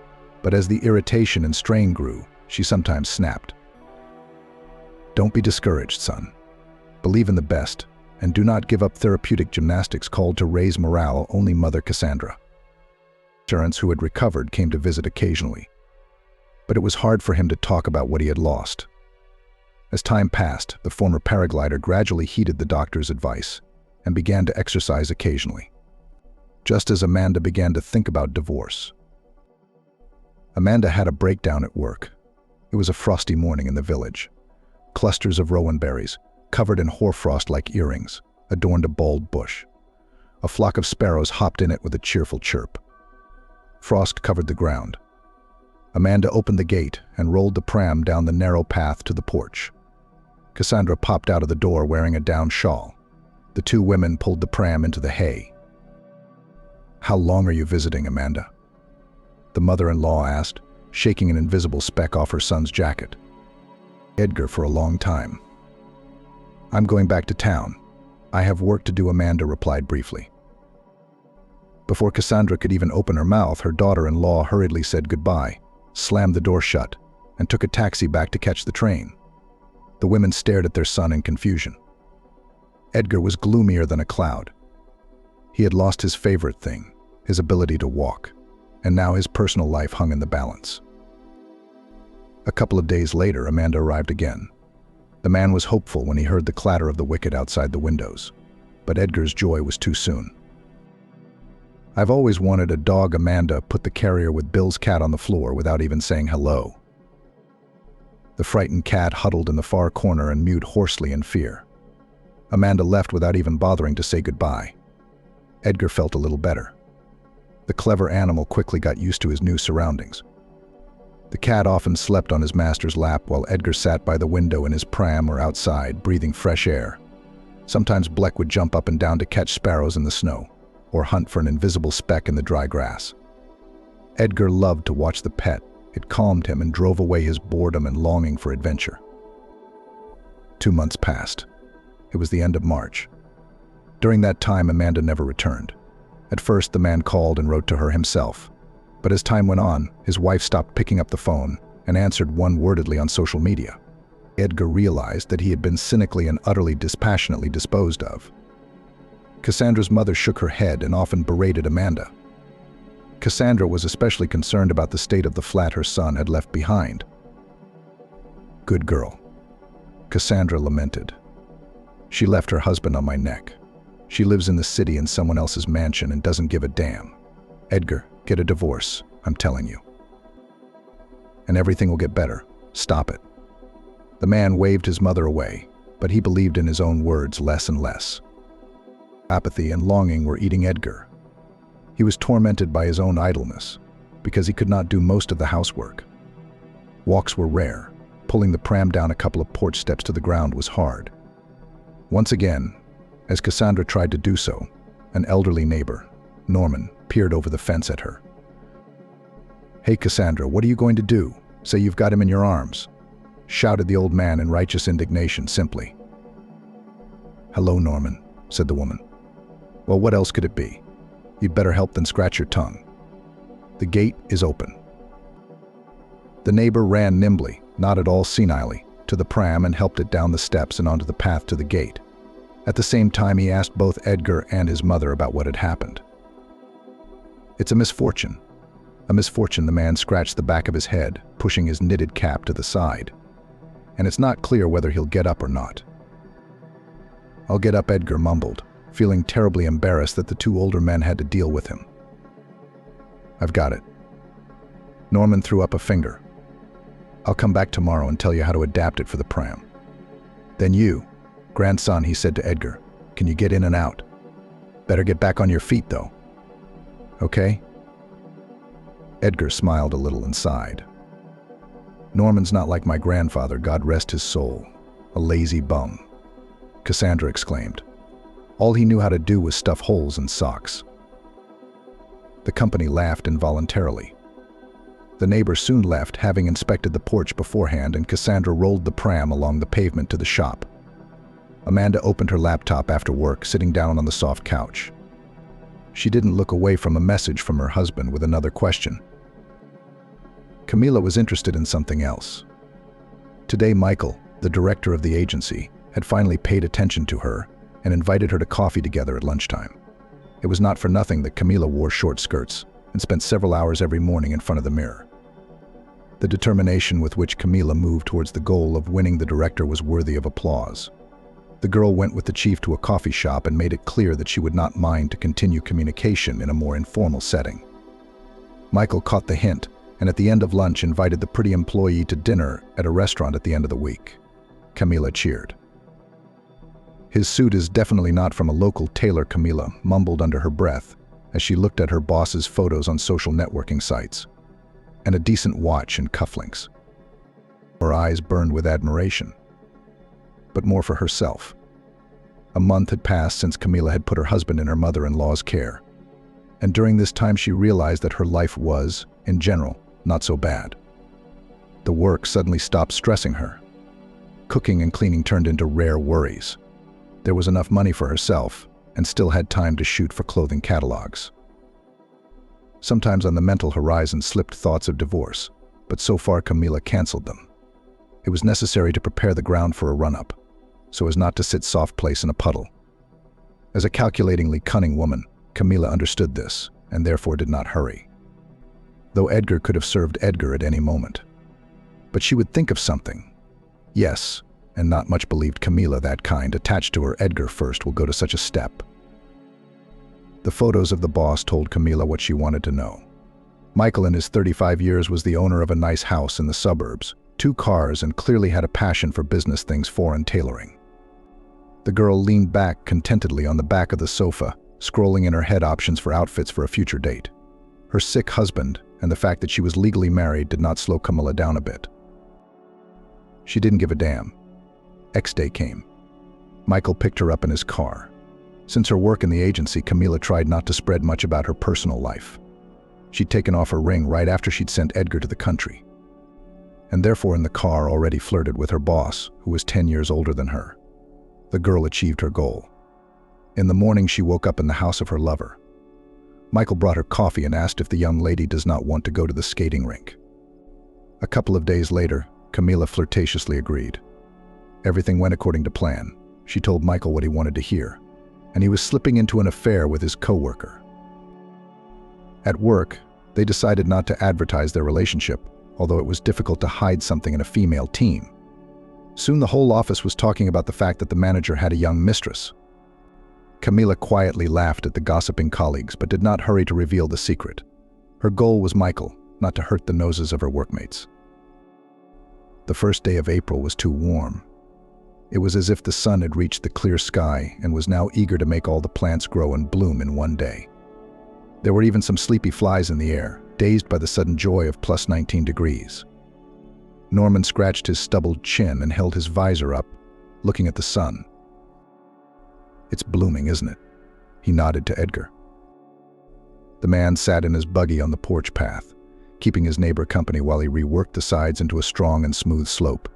But as the irritation and strain grew, she sometimes snapped. Don't be discouraged, son. Believe in the best, and do not give up therapeutic gymnastics called to raise morale only Mother Cassandra. Insurance, who had recovered, came to visit occasionally, but it was hard for him to talk about what he had lost. As time passed, the former paraglider gradually heeded the doctor's advice and began to exercise occasionally, just as Amanda began to think about divorce. Amanda had a breakdown at work. It was a frosty morning in the village. Clusters of rowan berries, covered in hoarfrost like earrings, adorned a bald bush. A flock of sparrows hopped in it with a cheerful chirp. Frost covered the ground. Amanda opened the gate and rolled the pram down the narrow path to the porch. Cassandra popped out of the door wearing a down shawl. The two women pulled the pram into the hay. "How long are you visiting, Amanda?" the mother-in-law asked, shaking an invisible speck off her son's jacket. "Edgar, for a long time." "I'm going back to town. I have work to do," Amanda replied briefly. Before Cassandra could even open her mouth, her daughter-in-law hurriedly said goodbye, slammed the door shut, and took a taxi back to catch the train. The women stared at their son in confusion. Edgar was gloomier than a cloud. He had lost his favorite thing, his ability to walk, and now his personal life hung in the balance. A couple of days later, Amanda arrived again. The man was hopeful when he heard the clatter of the wicket outside the windows, but Edgar's joy was too soon. "I've always wanted a dog," Amanda put the carrier with Bill's cat on the floor without even saying hello. The frightened cat huddled in the far corner and mewed hoarsely in fear. Amanda left without even bothering to say goodbye. Edgar felt a little better. The clever animal quickly got used to his new surroundings. The cat often slept on his master's lap while Edgar sat by the window in his pram or outside, breathing fresh air. Sometimes Bleck would jump up and down to catch sparrows in the snow, or hunt for an invisible speck in the dry grass. Edgar loved to watch the pet. It calmed him and drove away his boredom and longing for adventure. 2 months passed. It was the end of March. During that time, Amanda never returned. At first, the man called and wrote to her himself. But as time went on, his wife stopped picking up the phone and answered one-wordedly on social media. Edgar realized that he had been cynically and utterly dispassionately disposed of. Cassandra's mother shook her head and often berated Amanda. Cassandra was especially concerned about the state of the flat her son had left behind. "Good girl," Cassandra lamented. "She left her husband on my neck. She lives in the city in someone else's mansion and doesn't give a damn. Edgar, get a divorce, I'm telling you. And everything will get better. Stop it." The man waved his mother away, but he believed in his own words less and less. Apathy and longing were eating Edgar. He was tormented by his own idleness, because he could not do most of the housework. Walks were rare. Pulling the pram down a couple of porch steps to the ground was hard. Once again, as Cassandra tried to do so, an elderly neighbor, Norman, peered over the fence at her. "Hey Cassandra, what are you going to do? Say you've got him in your arms," shouted the old man in righteous indignation simply. "Hello, Norman," said the woman. "Well, what else could it be? You'd better help than scratch your tongue. The gate is open." The neighbor ran nimbly, not at all senilely, to the pram and helped it down the steps and onto the path to the gate. At the same time, he asked both Edgar and his mother about what had happened. "It's a misfortune." "A misfortune," the man scratched the back of his head, pushing his knitted cap to the side. "And it's not clear whether he'll get up or not." "I'll get up," Edgar mumbled, feeling terribly embarrassed that the two older men had to deal with him. "I've got it." Norman threw up a finger. "I'll come back tomorrow and tell you how to adapt it for the pram. Then you, grandson," he said to Edgar, "can you get in and out? Better get back on your feet, though. Okay?" Edgar smiled a little and sighed. "Norman's not like my grandfather, God rest his soul. A lazy bum," Cassandra exclaimed. "All he knew how to do was stuff holes in socks." The company laughed involuntarily. The neighbor soon left, having inspected the porch beforehand, and Cassandra rolled the pram along the pavement to the shop. Amanda opened her laptop after work, sitting down on the soft couch. She didn't look away from a message from her husband with another question. Camila was interested in something else. "Today, Michael," The director of the agency had finally paid attention to her and invited her to coffee together at lunchtime. It was not for nothing that Camila wore short skirts and spent several hours every morning in front of the mirror. The determination with which Camila moved towards the goal of winning the director was worthy of applause. The girl went with the chief to a coffee shop and made it clear that she would not mind to continue communication in a more informal setting. Michael caught the hint and at the end of lunch invited the pretty employee to dinner at a restaurant at the end of the week. Camila cheered. "His suit is definitely not from a local tailor," Camila mumbled under her breath as she looked at her boss's photos on social networking sites. "And a decent watch and cufflinks." Her eyes burned with admiration, but more for herself. A month had passed since Camila had put her husband in her mother-in-law's care, and during this time she realized that her life was, in general, not so bad. The work suddenly stopped stressing her. Cooking and cleaning turned into rare worries. There was enough money for herself and still had time to shoot for clothing catalogs. Sometimes on the mental horizon slipped thoughts of divorce, but so far Camila canceled them. It was necessary to prepare the ground for a run-up, so as not to sit soft place in a puddle. As a calculatingly cunning woman, Camila understood this and therefore did not hurry. Though Edgar could have served Edgar at any moment. But she would think of something. Yes, and not much believed Camila that kind attached to her Edgar first will go to such a step. The photos of the boss told Camila what she wanted to know. Michael in his 35 years was the owner of a nice house in the suburbs, 2 cars, and clearly had a passion for business things, foreign tailoring. The girl leaned back contentedly on the back of the sofa, scrolling in her head options for outfits for a future date. Her sick husband and the fact that she was legally married did not slow Camila down a bit. She didn't give a damn. X-Day came. Michael picked her up in his car. Since her work in the agency, Camila tried not to spread much about her personal life. She'd taken off her ring right after she'd sent Edgar to the country, and therefore in the car already flirted with her boss, who was 10 years older than her. The girl achieved her goal. In the morning, she woke up in the house of her lover. Michael brought her coffee and asked if the young lady does not want to go to the skating rink. A couple of days later, Camila flirtatiously agreed. Everything went according to plan. She told Michael what he wanted to hear, and he was slipping into an affair with his co-worker. At work, they decided not to advertise their relationship, although it was difficult to hide something in a female team. Soon the whole office was talking about the fact that the manager had a young mistress. Camila quietly laughed at the gossiping colleagues, but did not hurry to reveal the secret. Her goal was Michael, not to hurt the noses of her workmates. The first day of April was too warm. It was as if the sun had reached the clear sky and was now eager to make all the plants grow and bloom in one day. There were even some sleepy flies in the air, dazed by the sudden joy of plus 19 degrees. Norman scratched his stubbled chin and held his visor up, looking at the sun. "It's blooming, isn't it?" He nodded to Edgar. The man sat in his buggy on the porch path, keeping his neighbor company while he reworked the sides into a strong and smooth slope.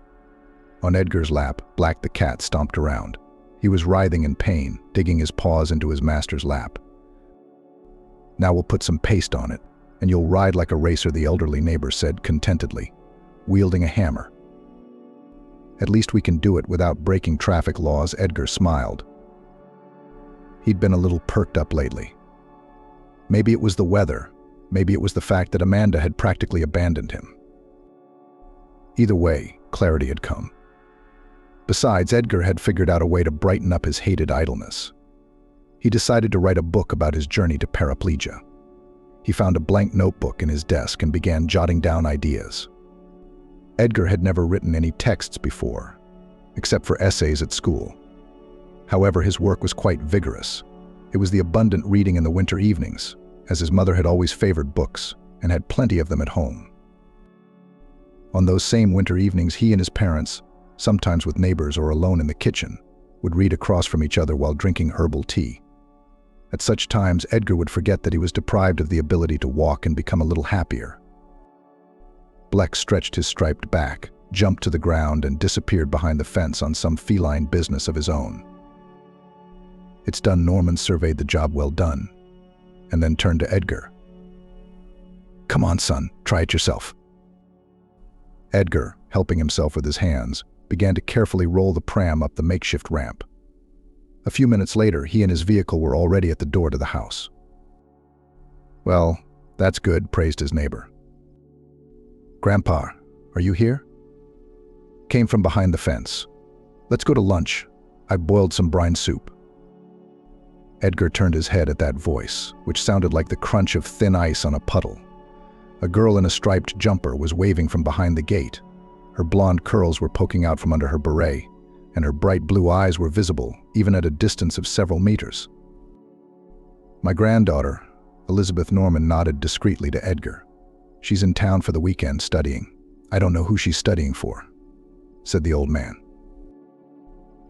On Edgar's lap, Black the cat stomped around. He was writhing in pain, digging his paws into his master's lap. "Now we'll put some paste on it, and you'll ride like a racer," the elderly neighbor said contentedly, wielding a hammer. "At least we can do it without breaking traffic laws," Edgar smiled. He'd been a little perked up lately. Maybe it was the weather, maybe it was the fact that Amanda had practically abandoned him. Either way, clarity had come. Besides, Edgar had figured out a way to brighten up his hated idleness. He decided to write a book about his journey to paraplegia. He found a blank notebook in his desk and began jotting down ideas. Edgar had never written any texts before, except for essays at school. However, his work was quite vigorous. It was the abundant reading in the winter evenings, as his mother had always favored books and had plenty of them at home. On those same winter evenings, he and his parents, sometimes with neighbors or alone in the kitchen, would read across from each other while drinking herbal tea. At such times, Edgar would forget that he was deprived of the ability to walk and become a little happier. Bleck stretched his striped back, jumped to the ground, and disappeared behind the fence on some feline business of his own. "It's done." Norman surveyed the job well done, and then turned to Edgar. "Come on, son, try it yourself." Edgar, helping himself with his hands, began to carefully roll the pram up the makeshift ramp. A few minutes later, he and his vehicle were already at the door to the house. "Well, that's good," praised his neighbor. "Grandpa, are you here?" Came from behind the fence. "Let's go to lunch. I've boiled some brine soup." Edgar turned his head at that voice, which sounded like the crunch of thin ice on a puddle. A girl in a striped jumper was waving from behind the gate. Her blonde curls were poking out from under her beret, and her bright blue eyes were visible, even at a distance of several meters. "My granddaughter," Elizabeth Norman nodded discreetly to Edgar. "She's in town for the weekend studying. I don't know who she's studying for," said the old man.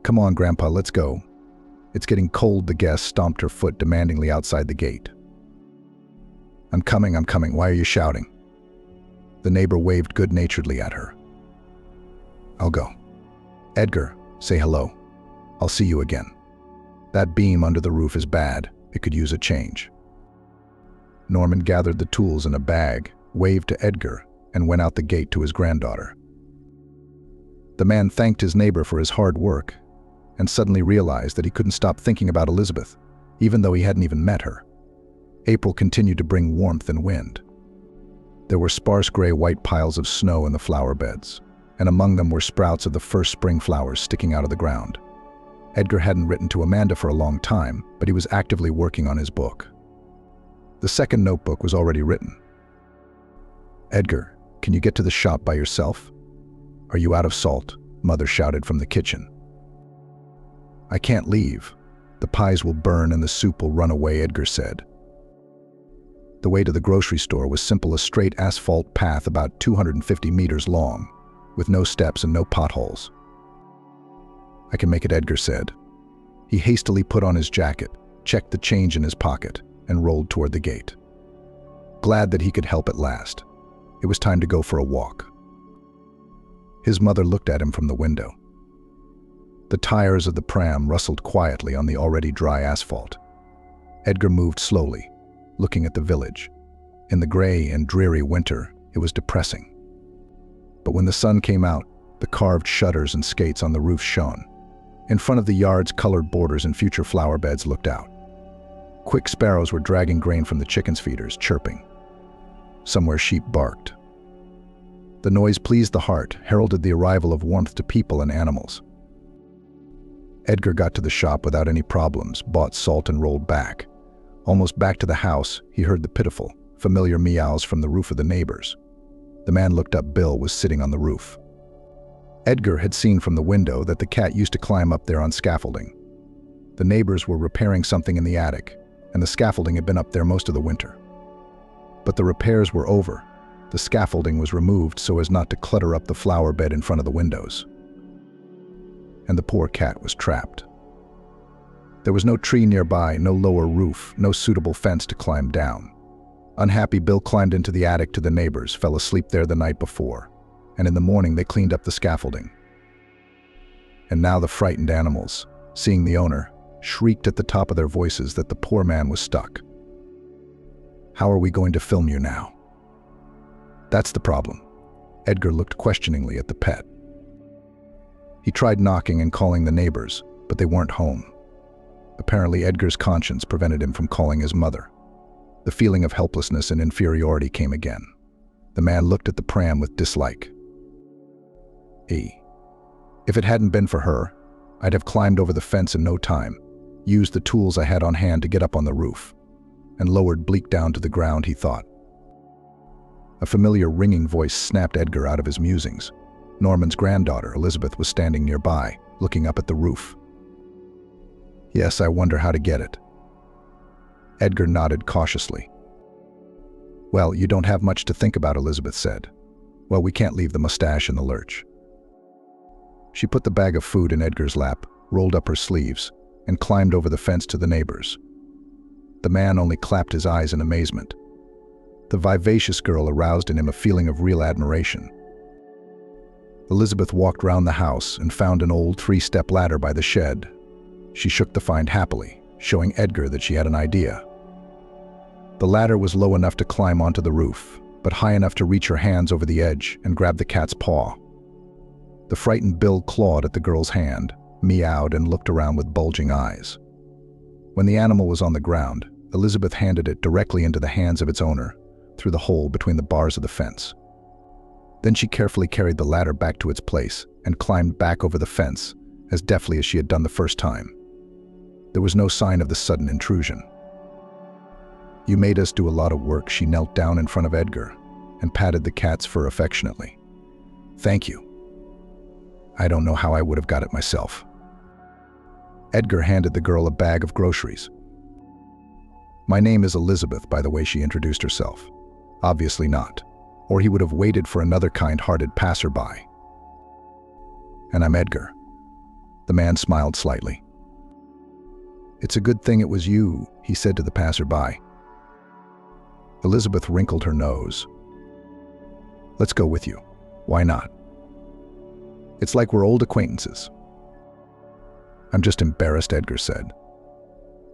"Come on, Grandpa, let's go. It's getting cold," the guest stomped her foot demandingly outside the gate. I'm coming. Why are you shouting?" The neighbor waved good-naturedly at her. "I'll go." "Edgar, say hello. I'll see you again. That beam under the roof is bad. It could use a change." Norman gathered the tools in a bag, waved to Edgar, and went out the gate to his granddaughter. The man thanked his neighbor for his hard work and suddenly realized that he couldn't stop thinking about Elizabeth, even though he hadn't even met her. April continued to bring warmth and wind. There were sparse gray-white piles of snow in the flower beds, and among them were sprouts of the first spring flowers sticking out of the ground. Edgar hadn't written to Amanda for a long time, but he was actively working on his book. The second notebook was already written. "Edgar, can you get to the shop by yourself? Are you out of salt?" Mother shouted from the kitchen. "I can't leave. The pies will burn and the soup will run away," Edgar said. The way to the grocery store was simple, a straight asphalt path about 250 meters long, with no steps and no potholes. "I can make it," Edgar said. He hastily put on his jacket, checked the change in his pocket, and rolled toward the gate. Glad that he could help at last, it was time to go for a walk. His mother looked at him from the window. The tires of the pram rustled quietly on the already dry asphalt. Edgar moved slowly, looking at the village. In the gray and dreary winter, it was depressing. But when the sun came out, the carved shutters and skates on the roof shone. In front of the yard's colored borders and future flower beds looked out. Quick sparrows were dragging grain from the chickens' feeders, chirping. Somewhere sheep barked. The noise pleased the heart, heralded the arrival of warmth to people and animals. Edgar got to the shop without any problems, bought salt and rolled back. Almost back to the house, he heard the pitiful, familiar meows from the roof of the neighbors. The man looked up. Bill was sitting on the roof. Edgar had seen from the window that the cat used to climb up there on scaffolding. The neighbors were repairing something in the attic, and the scaffolding had been up there most of the winter. But the repairs were over. The scaffolding was removed so as not to clutter up the flower bed in front of the windows. And the poor cat was trapped. There was no tree nearby, no lower roof, no suitable fence to climb down. Unhappy Bill climbed into the attic to the neighbors, fell asleep there the night before, and in the morning they cleaned up the scaffolding. And now the frightened animals, seeing the owner, shrieked at the top of their voices that the poor man was stuck. "How are we going to film you now?" "That's the problem." Edgar looked questioningly at the pet. He tried knocking and calling the neighbors, but they weren't home. Apparently, Edgar's conscience prevented him from calling his mother. The feeling of helplessness and inferiority came again. The man looked at the pram with dislike. If it hadn't been for her, I'd have climbed over the fence in no time, used the tools I had on hand to get up on the roof, and lowered Bleak down to the ground, he thought. A familiar ringing voice snapped Edgar out of his musings. Norman's granddaughter, Elizabeth, was standing nearby, looking up at the roof. "Yes, I wonder how to get it." Edgar nodded cautiously. "Well, you don't have much to think about," Elizabeth said. "Well, we can't leave the mustache in the lurch." She put the bag of food in Edgar's lap, rolled up her sleeves, and climbed over the fence to the neighbors. The man only clapped his eyes in amazement. The vivacious girl aroused in him a feeling of real admiration. Elizabeth walked round the house and found an old 3-step ladder by the shed. She shook the find happily, showing Edgar that she had an idea. The ladder was low enough to climb onto the roof, but high enough to reach her hands over the edge and grab the cat's paw. The frightened Bill clawed at the girl's hand, meowed, and looked around with bulging eyes. When the animal was on the ground, Elizabeth handed it directly into the hands of its owner, through the hole between the bars of the fence. Then she carefully carried the ladder back to its place and climbed back over the fence as deftly as she had done the first time. There was no sign of the sudden intrusion. "You made us do a lot of work." She knelt down in front of Edgar and patted the cat's fur affectionately. "Thank you. I don't know how I would have got it myself." Edgar handed the girl a bag of groceries. "My name is Elizabeth," by the way she introduced herself. Obviously not, or he would have waited for another kind-hearted passerby. "And I'm Edgar." The man smiled slightly. "It's a good thing it was you," he said to the passerby. Elizabeth wrinkled her nose. "Let's go with you. Why not? It's like we're old acquaintances." "I'm just embarrassed," Edgar said.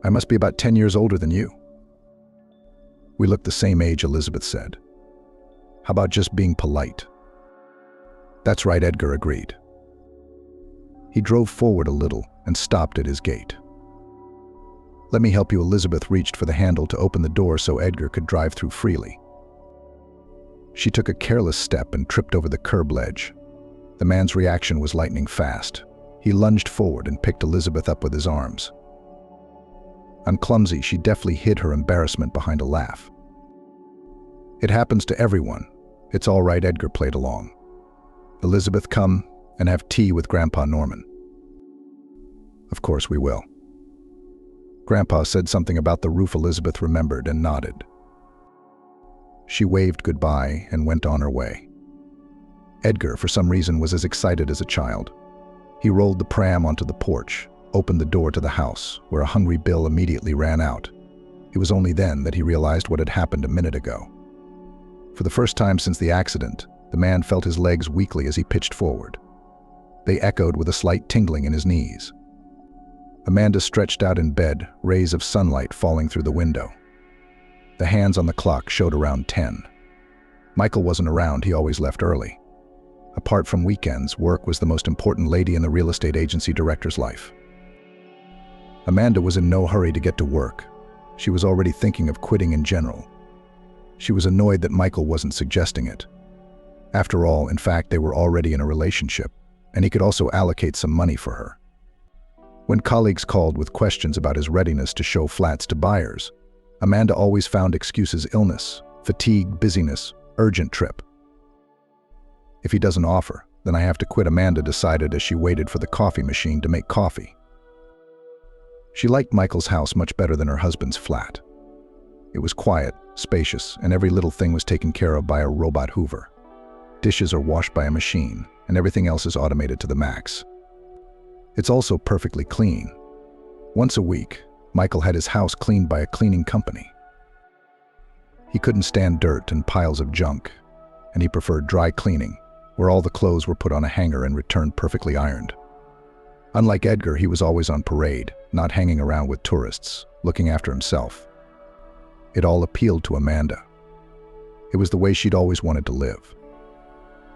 "I must be about 10 years older than you." "We look the same age," Elizabeth said. "How about just being polite?" "That's right," Edgar agreed. He drove forward a little and stopped at his gate. "Let me help you." Elizabeth reached for the handle to open the door so Edgar could drive through freely. She took a careless step and tripped over the curb ledge. The man's reaction was lightning fast. He lunged forward and picked Elizabeth up with his arms. I'm clumsy, she deftly hid her embarrassment behind a laugh. "It happens to everyone. It's all right," Edgar played along. "Elizabeth, come and have tea with Grandpa Norman." "Of course we will." Grandpa said something about the roof. Elizabeth remembered and nodded. She waved goodbye and went on her way. Edgar, for some reason, was as excited as a child. He rolled the pram onto the porch, opened the door to the house, where a hungry Bill immediately ran out. It was only then that he realized what had happened a minute ago. For the first time since the accident, the man felt his legs weakly as he pitched forward. They echoed with a slight tingling in his knees. Amanda stretched out in bed, rays of sunlight falling through the window. The hands on the clock showed around 10. Michael wasn't around, he always left early. Apart from weekends, work was the most important lady in the real estate agency director's life. Amanda was in no hurry to get to work. She was already thinking of quitting in general. She was annoyed that Michael wasn't suggesting it. After all, in fact, they were already in a relationship, and he could also allocate some money for her. When colleagues called with questions about his readiness to show flats to buyers, Amanda always found excuses: illness, fatigue, busyness, urgent trip. "If he doesn't offer, then I have to quit," Amanda decided as she waited for the coffee machine to make coffee. She liked Michael's house much better than her husband's flat. It was quiet, spacious, and every little thing was taken care of by a robot Hoover. Dishes are washed by a machine, and everything else is automated to the max. It's also perfectly clean. Once a week, Michael had his house cleaned by a cleaning company. He couldn't stand dirt and piles of junk, and he preferred dry cleaning, where all the clothes were put on a hanger and returned perfectly ironed. Unlike Edgar, he was always on parade, not hanging around with tourists, looking after himself. It all appealed to Amanda. It was the way she'd always wanted to live.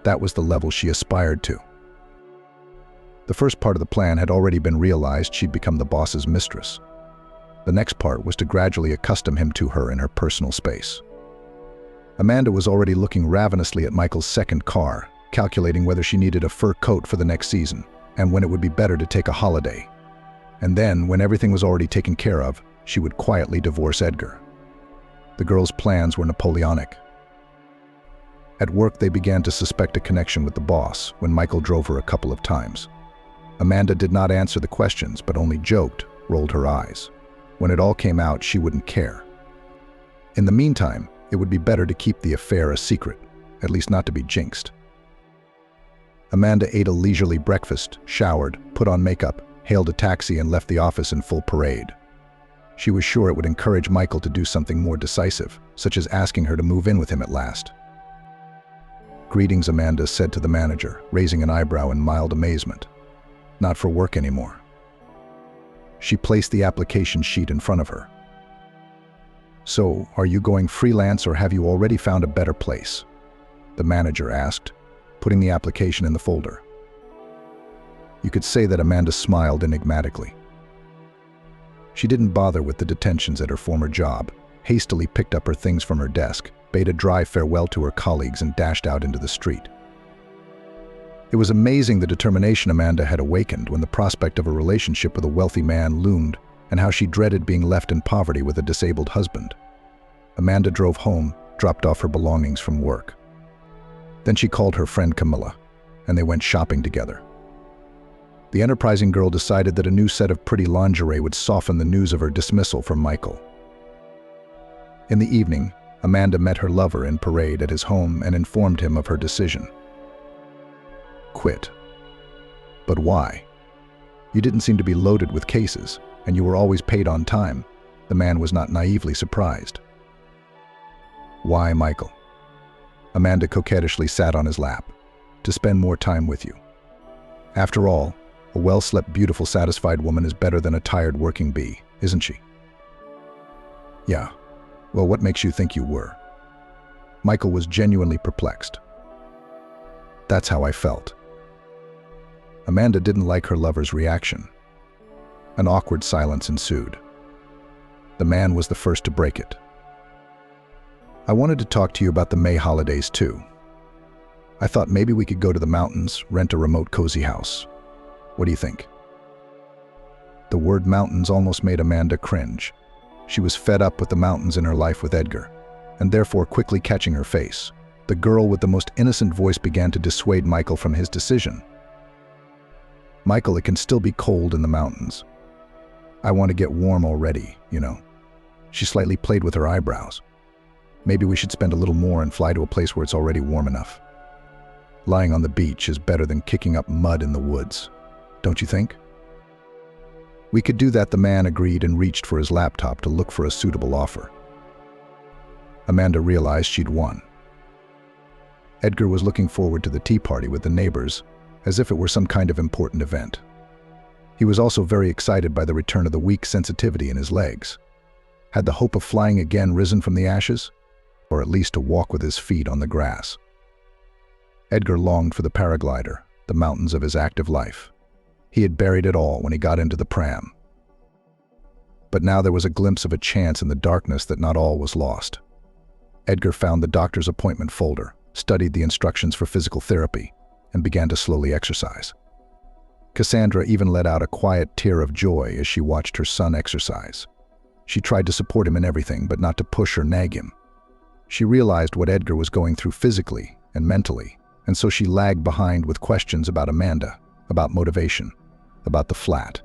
That was the level she aspired to. The first part of the plan had already been realized: she'd become the boss's mistress. The next part was to gradually accustom him to her in her personal space. Amanda was already looking ravenously at Michael's second car, calculating whether she needed a fur coat for the next season, and when it would be better to take a holiday. And then, when everything was already taken care of, she would quietly divorce Edgar. The girl's plans were Napoleonic. At work, they began to suspect a connection with the boss when Michael drove her a couple of times. Amanda did not answer the questions, but only joked, rolled her eyes. When it all came out, she wouldn't care. In the meantime, it would be better to keep the affair a secret, at least not to be jinxed. Amanda ate a leisurely breakfast, showered, put on makeup, hailed a taxi, and left the office in full parade. She was sure it would encourage Michael to do something more decisive, such as asking her to move in with him at last. "Greetings," Amanda said to the manager, raising an eyebrow in mild amazement. "Not for work anymore." She placed the application sheet in front of her. "So, are you going freelance or have you already found a better place?" the manager asked, putting the application in the folder. You could say that Amanda smiled enigmatically. She didn't bother with the detentions at her former job, hastily picked up her things from her desk, bade a dry farewell to her colleagues, and dashed out into the street. It was amazing the determination Amanda had awakened when the prospect of a relationship with a wealthy man loomed, and how she dreaded being left in poverty with a disabled husband. Amanda drove home, dropped off her belongings from work. Then she called her friend Camilla, and they went shopping together. The enterprising girl decided that a new set of pretty lingerie would soften the news of her dismissal from Michael. In the evening, Amanda met her lover in Parade at his home and informed him of her decision. Quit. But why? You didn't seem to be loaded with cases, and you were always paid on time. The man was not naively surprised. Why, Michael? Amanda coquettishly sat on his lap. To spend more time with you. After all, a well-slept, beautiful, satisfied woman is better than a tired working bee, isn't she? Yeah. Well, what makes you think you were? Michael was genuinely perplexed. That's how I felt. Amanda didn't like her lover's reaction. An awkward silence ensued. The man was the first to break it. I wanted to talk to you about the May holidays too. I thought maybe we could go to the mountains, rent a remote cozy house. What do you think? The word mountains almost made Amanda cringe. She was fed up with the mountains in her life with Edgar, and therefore quickly catching her face, the girl with the most innocent voice began to dissuade Michael from his decision. Michael, it can still be cold in the mountains. I want to get warm already, you know. She slightly played with her eyebrows. Maybe we should spend a little more and fly to a place where it's already warm enough. Lying on the beach is better than kicking up mud in the woods, don't you think? We could do that, the man agreed and reached for his laptop to look for a suitable offer. Amanda realized she'd won. Edgar was looking forward to the tea party with the neighbors, as if it were some kind of important event. He was also very excited by the return of the weak sensitivity in his legs. Had the hope of flying again risen from the ashes? Or at least to walk with his feet on the grass? Edgar longed for the paraglider, the mountains of his active life. He had buried it all when he got into the pram. But now there was a glimpse of a chance in the darkness that not all was lost. Edgar found the doctor's appointment folder, studied the instructions for physical therapy, and began to slowly exercise. Cassandra even let out a quiet tear of joy as she watched her son exercise. She tried to support him in everything, but not to push or nag him. She realized what Edgar was going through physically and mentally, and so she lagged behind with questions about Amanda, about motivation, about the flat.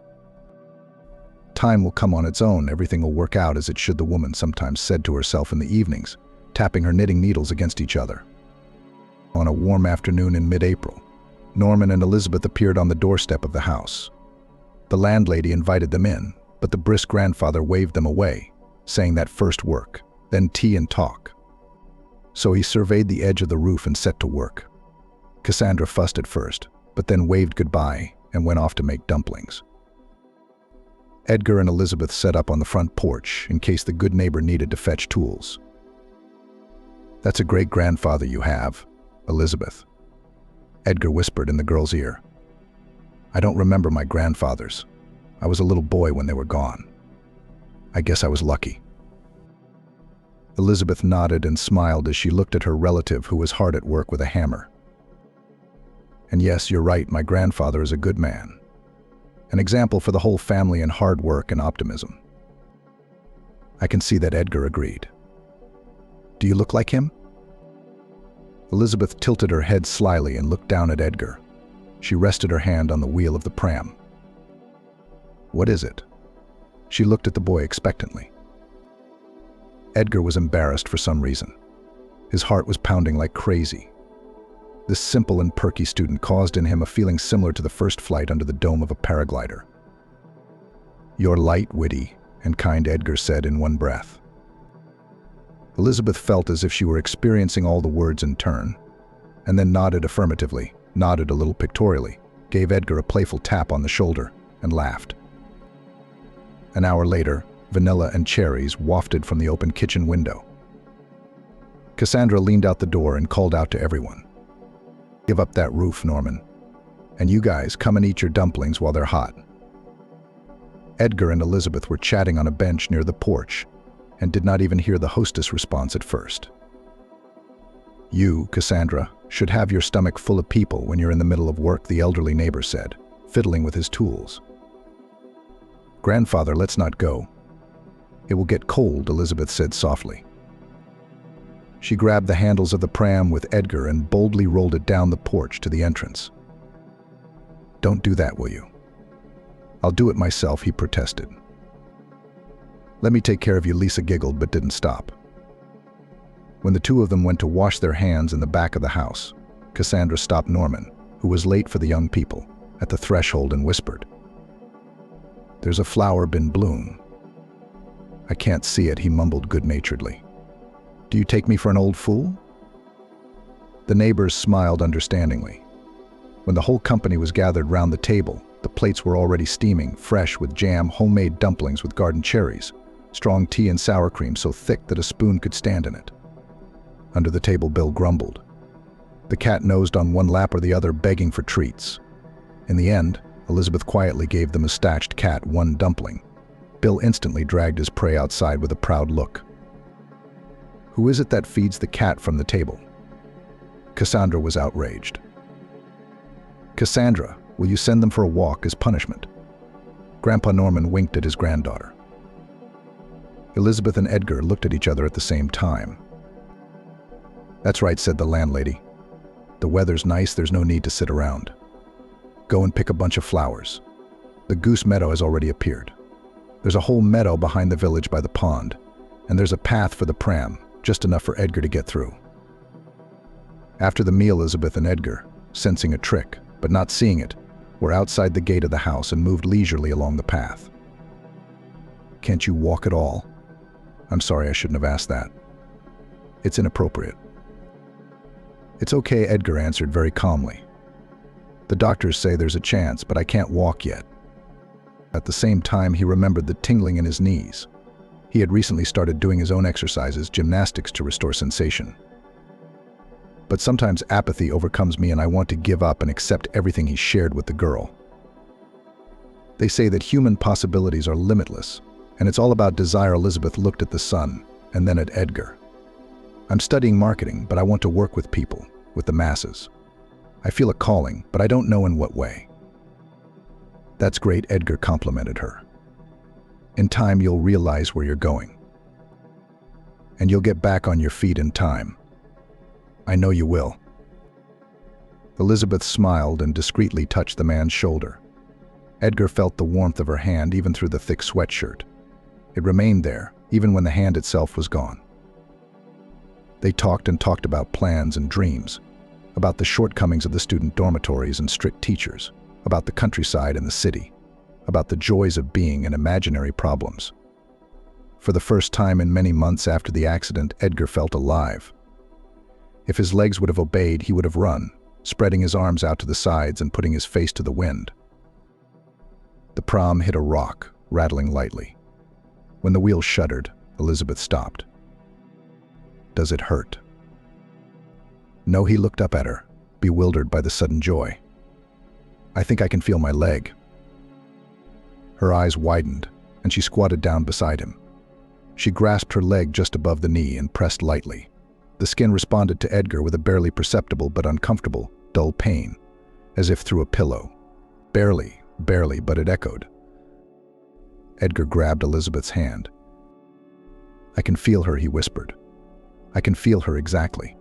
Time will come on its own, everything will work out as it should, the woman sometimes said to herself in the evenings, tapping her knitting needles against each other. On a warm afternoon in mid-April, Norman and Elizabeth appeared on the doorstep of the house. The landlady invited them in, but the brisk grandfather waved them away, saying that first work, then tea and talk. So he surveyed the edge of the roof and set to work. Cassandra fussed at first, but then waved goodbye and went off to make dumplings. Edgar and Elizabeth set up on the front porch in case the good neighbor needed to fetch tools. "That's a great grandfather you have, Elizabeth," Edgar whispered in the girl's ear. "I don't remember my grandfathers. I was a little boy when they were gone. I guess I was lucky." Elizabeth nodded and smiled as she looked at her relative who was hard at work with a hammer. "And yes, you're right, my grandfather is a good man. An example for the whole family in hard work and optimism." "I can see that," Edgar agreed. "Do you look like him?" Elizabeth tilted her head slyly and looked down at Edgar. She rested her hand on the wheel of the pram. "What is it?" She looked at the boy expectantly. Edgar was embarrassed for some reason. His heart was pounding like crazy. This simple and perky student caused in him a feeling similar to the first flight under the dome of a paraglider. "You're light, witty, and kind," Edgar said in one breath. Elizabeth felt as if she were experiencing all the words in turn, and then nodded affirmatively, nodded a little pictorially, gave Edgar a playful tap on the shoulder, and laughed. An hour later, vanilla and cherries wafted from the open kitchen window. Cassandra leaned out the door and called out to everyone. "Give up that roof, Norman. And you guys, come and eat your dumplings while they're hot. Edgar and Elizabeth were chatting on a bench near the porch and did not even hear the hostess' response at first. You, Cassandra, should have your stomach full of people when you're in the middle of work, the elderly neighbor said, fiddling with his tools. Grandfather, let's not go. It will get cold, Elizabeth said softly. She grabbed the handles of the pram with Edgar and boldly rolled it down the porch to the entrance. Don't do that, will you? I'll do it myself, he protested. Let me take care of you, Lisa giggled but didn't stop. When the two of them went to wash their hands in the back of the house, Cassandra stopped Norman, who was late for the young people, at the threshold and whispered, "There's a flower been bloom." "I can't see it," he mumbled good-naturedly. "Do you take me for an old fool?" The neighbors smiled understandingly. When the whole company was gathered round the table, the plates were already steaming, fresh with jam, homemade dumplings with garden cherries, strong tea and sour cream so thick that a spoon could stand in it. Under the table, Bill grumbled. The cat nosed on one lap or the other, begging for treats. In the end, Elizabeth quietly gave the mustached cat one dumpling. Bill instantly dragged his prey outside with a proud look. "Who is it that feeds the cat from the table?" Cassandra was outraged. "Cassandra, will you send them for a walk as punishment?" Grandpa Norman winked at his granddaughter. Elizabeth and Edgar looked at each other at the same time. "That's right," said the landlady. "The weather's nice, there's no need to sit around. Go and pick a bunch of flowers. The goose meadow has already appeared. There's a whole meadow behind the village by the pond, and there's a path for the pram, just enough for Edgar to get through." After the meal, Elizabeth and Edgar, sensing a trick, but not seeing it, were outside the gate of the house and moved leisurely along the path. "Can't you walk at all?" "I'm sorry, I shouldn't have asked that. It's inappropriate." "It's okay," Edgar answered very calmly. "The doctors say there's a chance, but I can't walk yet." At the same time, he remembered the tingling in his knees. He had recently started doing his own exercises, gymnastics, to restore sensation. "But sometimes apathy overcomes me and I want to give up and accept everything he shared with the girl. They say that human possibilities are limitless, and it's all about desire." Elizabeth looked at the sun and then at Edgar. "I'm studying marketing, but I want to work with people, with the masses. I feel a calling, but I don't know in what way." "That's great," Edgar complimented her. "In time, you'll realize where you're going. And you'll get back on your feet in time. I know you will." Elizabeth smiled and discreetly touched the man's shoulder. Edgar felt the warmth of her hand even through the thick sweatshirt. It remained there, even when the hand itself was gone. They talked and talked about plans and dreams, about the shortcomings of the student dormitories and strict teachers, about the countryside and the city, about the joys of being and imaginary problems. For the first time in many months after the accident, Edgar felt alive. If his legs would have obeyed, he would have run, spreading his arms out to the sides and putting his face to the wind. The pram hit a rock, rattling lightly. When the wheel shuddered, Elizabeth stopped. "Does it hurt?" "No," he looked up at her, bewildered by the sudden joy. "I think I can feel my leg." Her eyes widened, and she squatted down beside him. She grasped her leg just above the knee and pressed lightly. The skin responded to Edgar with a barely perceptible but uncomfortable, dull pain, as if through a pillow. Barely, but it echoed. Edgar grabbed Elizabeth's hand. "I can feel her," he whispered. "I can feel her exactly."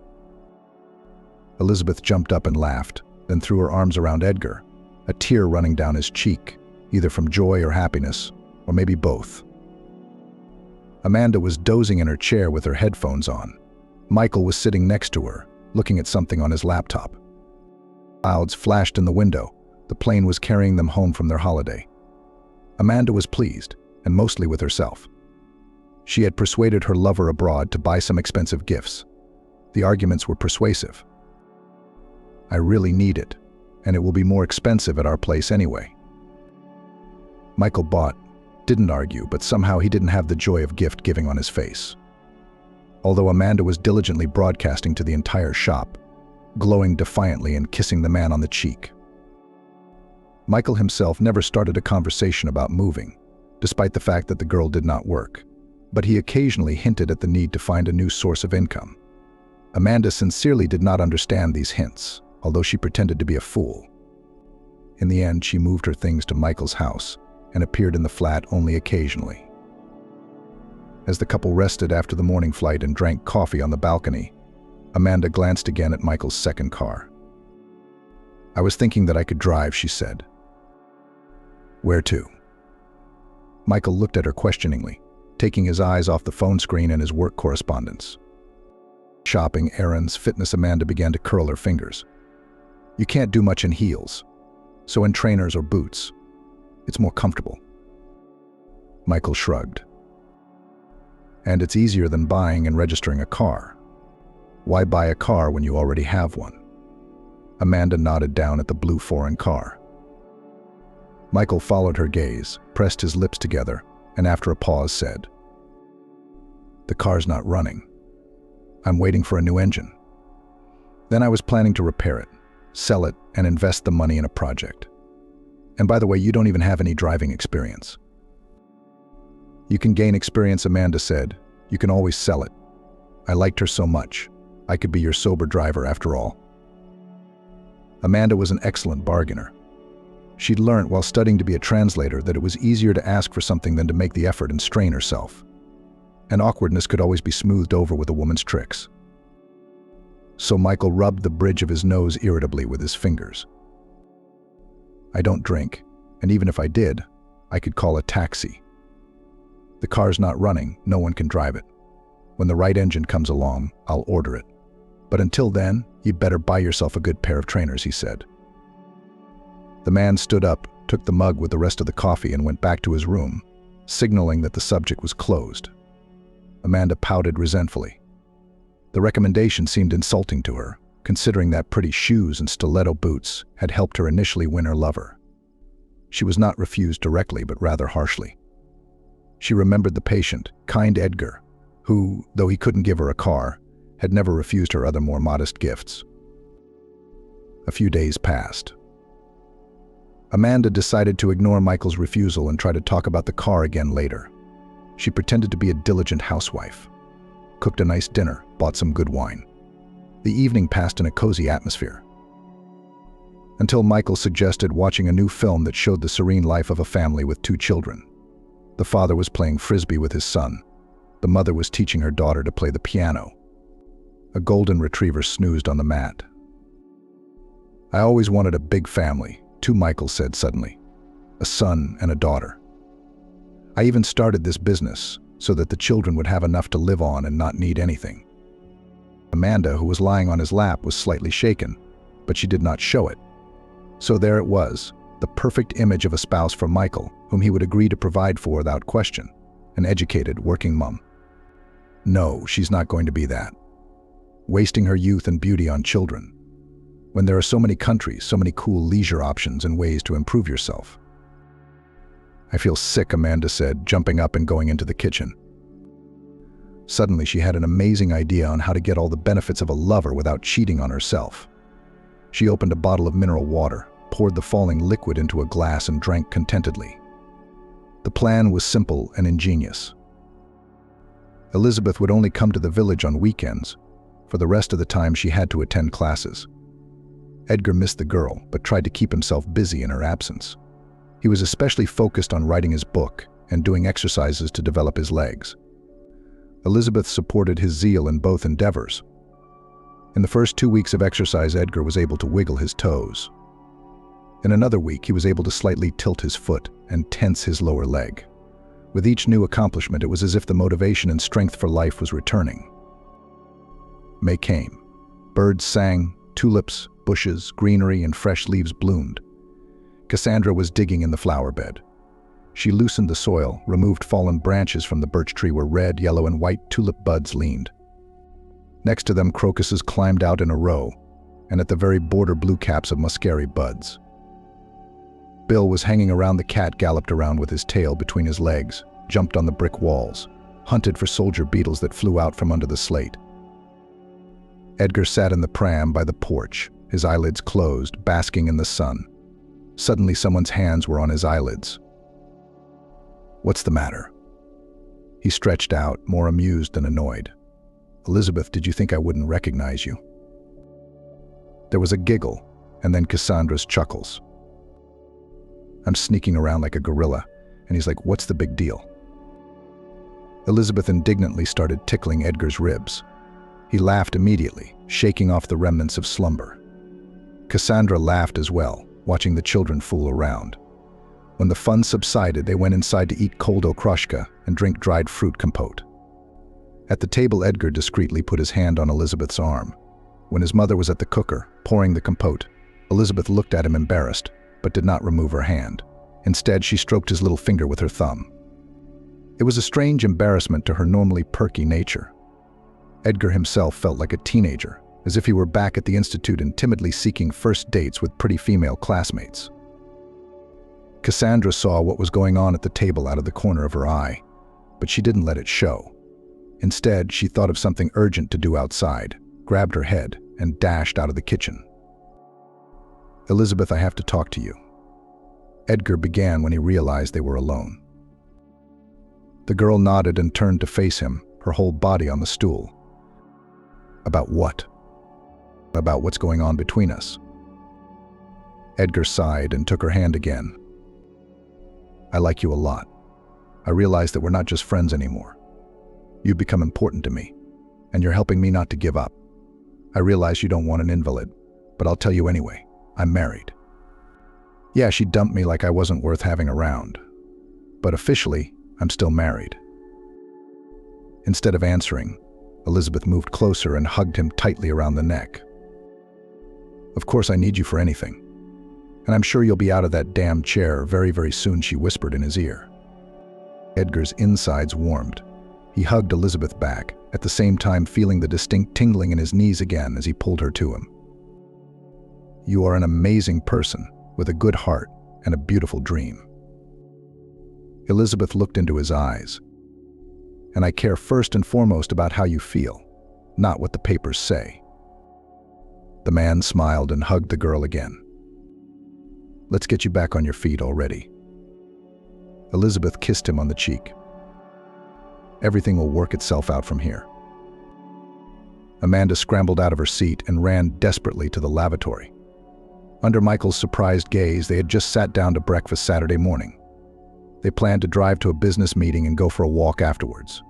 Elizabeth jumped up and laughed, then threw her arms around Edgar, a tear running down his cheek, either from joy or happiness, or maybe both. Amanda was dozing in her chair with her headphones on. Michael was sitting next to her, looking at something on his laptop. Clouds flashed in the window. The plane was carrying them home from their holiday. Amanda was pleased, and mostly with herself. She had persuaded her lover abroad to buy some expensive gifts. The arguments were persuasive. "I really need it, and it will be more expensive at our place anyway." Michael didn't argue, but somehow he didn't have the joy of gift-giving on his face. Although Amanda was diligently broadcasting to the entire shop, glowing defiantly and kissing the man on the cheek. Michael himself never started a conversation about moving, despite the fact that the girl did not work, but he occasionally hinted at the need to find a new source of income. Amanda sincerely did not understand these hints, although she pretended to be a fool. In the end, she moved her things to Michael's house and appeared in the flat only occasionally. As the couple rested after the morning flight and drank coffee on the balcony, Amanda glanced again at Michael's second car. "I was thinking that I could drive," she said. "Where to?" Michael looked at her questioningly, taking his eyes off the phone screen and his work correspondence. "Shopping, errands, fitness." Amanda began to curl her fingers. "You can't do much in heels, so in trainers or boots. It's more comfortable." Michael shrugged. "And it's easier than buying and registering a car. Why buy a car when you already have one?" Amanda nodded down at the blue foreign car. Michael followed her gaze, pressed his lips together, and after a pause said, "The car's not running. I'm waiting for a new engine. Then I was planning to repair it, sell it, and invest the money in a project. And by the way, you don't even have any driving experience." "You can gain experience," Amanda said. "You can always sell it." I liked her so much. I could be your sober driver after all. Amanda was an excellent bargainer. She'd learned while studying to be a translator that it was easier to ask for something than to make the effort and strain herself. And awkwardness could always be smoothed over with a woman's tricks. So Michael rubbed the bridge of his nose irritably with his fingers. "I don't drink, and even if I did, I could call a taxi. The car's not running, no one can drive it. When the right engine comes along, I'll order it. But until then, you'd better buy yourself a good pair of trainers," he said. The man stood up, took the mug with the rest of the coffee and went back to his room, signaling that the subject was closed. Amanda pouted resentfully. The recommendation seemed insulting to her, considering that pretty shoes and stiletto boots had helped her initially win her lover. She was not refused directly, but rather harshly. She remembered the patient, kind Edgar, who, though he couldn't give her a car, had never refused her other more modest gifts. A few days passed. Amanda decided to ignore Michael's refusal and try to talk about the car again later. She pretended to be a diligent housewife, cooked a nice dinner, bought some good wine. The evening passed in a cozy atmosphere. Until Michael suggested watching a new film that showed the serene life of a family with 2 children. The father was playing frisbee with his son. The mother was teaching her daughter to play the piano. A golden retriever snoozed on the mat. "I always wanted a big family," 2 Michael said suddenly. "A son and a daughter. I even started this business so that the children would have enough to live on and not need anything." Amanda, who was lying on his lap, was slightly shaken, but she did not show it. So there it was, the perfect image of a spouse for Michael, whom he would agree to provide for without question, an educated, working mom. No, she's not going to be that. Wasting her youth and beauty on children, when there are so many countries, so many cool leisure options and ways to improve yourself. "I feel sick," Amanda said, jumping up and going into the kitchen. Suddenly, she had an amazing idea on how to get all the benefits of a lover without cheating on herself. She opened a bottle of mineral water, poured the falling liquid into a glass and drank contentedly. The plan was simple and ingenious. Elizabeth would only come to the village on weekends. For the rest of the time, she had to attend classes. Edgar missed the girl, but tried to keep himself busy in her absence. He was especially focused on writing his book and doing exercises to develop his legs. Elizabeth supported his zeal in both endeavors. In the first 2 weeks of exercise, Edgar was able to wiggle his toes. In another week, he was able to slightly tilt his foot and tense his lower leg. With each new accomplishment, it was as if the motivation and strength for life was returning. May came. Birds sang, tulips, bushes, greenery, and fresh leaves bloomed. Cassandra was digging in the flower bed. She loosened the soil, removed fallen branches from the birch tree where red, yellow, and white tulip buds leaned. Next to them, crocuses climbed out in a row, and at the very border, blue caps of muscari buds. Bill was hanging around. The cat galloped around with his tail between his legs, jumped on the brick walls, hunted for soldier beetles that flew out from under the slate. Edgar sat in the pram by the porch, his eyelids closed, basking in the sun. Suddenly someone's hands were on his eyelids. "What's the matter?" He stretched out, more amused than annoyed. "Elizabeth, did you think I wouldn't recognize you?" There was a giggle, and then Cassandra's chuckles. "I'm sneaking around like a gorilla," and he's like, "What's the big deal?" Elizabeth indignantly started tickling Edgar's ribs. He laughed immediately, shaking off the remnants of slumber. Cassandra laughed as well, watching the children fool around. When the fun subsided, they went inside to eat cold okroshka and drink dried fruit compote. At the table, Edgar discreetly put his hand on Elizabeth's arm. When his mother was at the cooker, pouring the compote, Elizabeth looked at him embarrassed, but did not remove her hand. Instead, she stroked his little finger with her thumb. It was a strange embarrassment to her normally perky nature. Edgar himself felt like a teenager, as if he were back at the institute and timidly seeking first dates with pretty female classmates. Cassandra saw what was going on at the table out of the corner of her eye, but she didn't let it show. Instead, she thought of something urgent to do outside, grabbed her head, and dashed out of the kitchen. "Elizabeth, I have to talk to you." Edgar began when he realized they were alone. The girl nodded and turned to face him, her whole body on the stool. "About what?" "About what's going on between us." Edgar sighed and took her hand again. "I like you a lot. I realize that we're not just friends anymore. You've become important to me, and you're helping me not to give up. I realize you don't want an invalid, but I'll tell you anyway, I'm married." Yeah, she dumped me like I wasn't worth having around. But officially, I'm still married. Instead of answering, Elizabeth moved closer and hugged him tightly around the neck. "Of course I need you for anything. And I'm sure you'll be out of that damn chair very, very soon," she whispered in his ear. Edgar's insides warmed. He hugged Elizabeth back, at the same time feeling the distinct tingling in his knees again as he pulled her to him. "You are an amazing person, with a good heart and a beautiful dream." Elizabeth looked into his eyes. "And I care first and foremost about how you feel, not what the papers say." The man smiled and hugged the girl again. "Let's get you back on your feet already." Elizabeth kissed him on the cheek. "Everything will work itself out from here." Amanda scrambled out of her seat and ran desperately to the lavatory. Under Michael's surprised gaze, they had just sat down to breakfast Saturday morning. They planned to drive to a business meeting and go for a walk afterwards.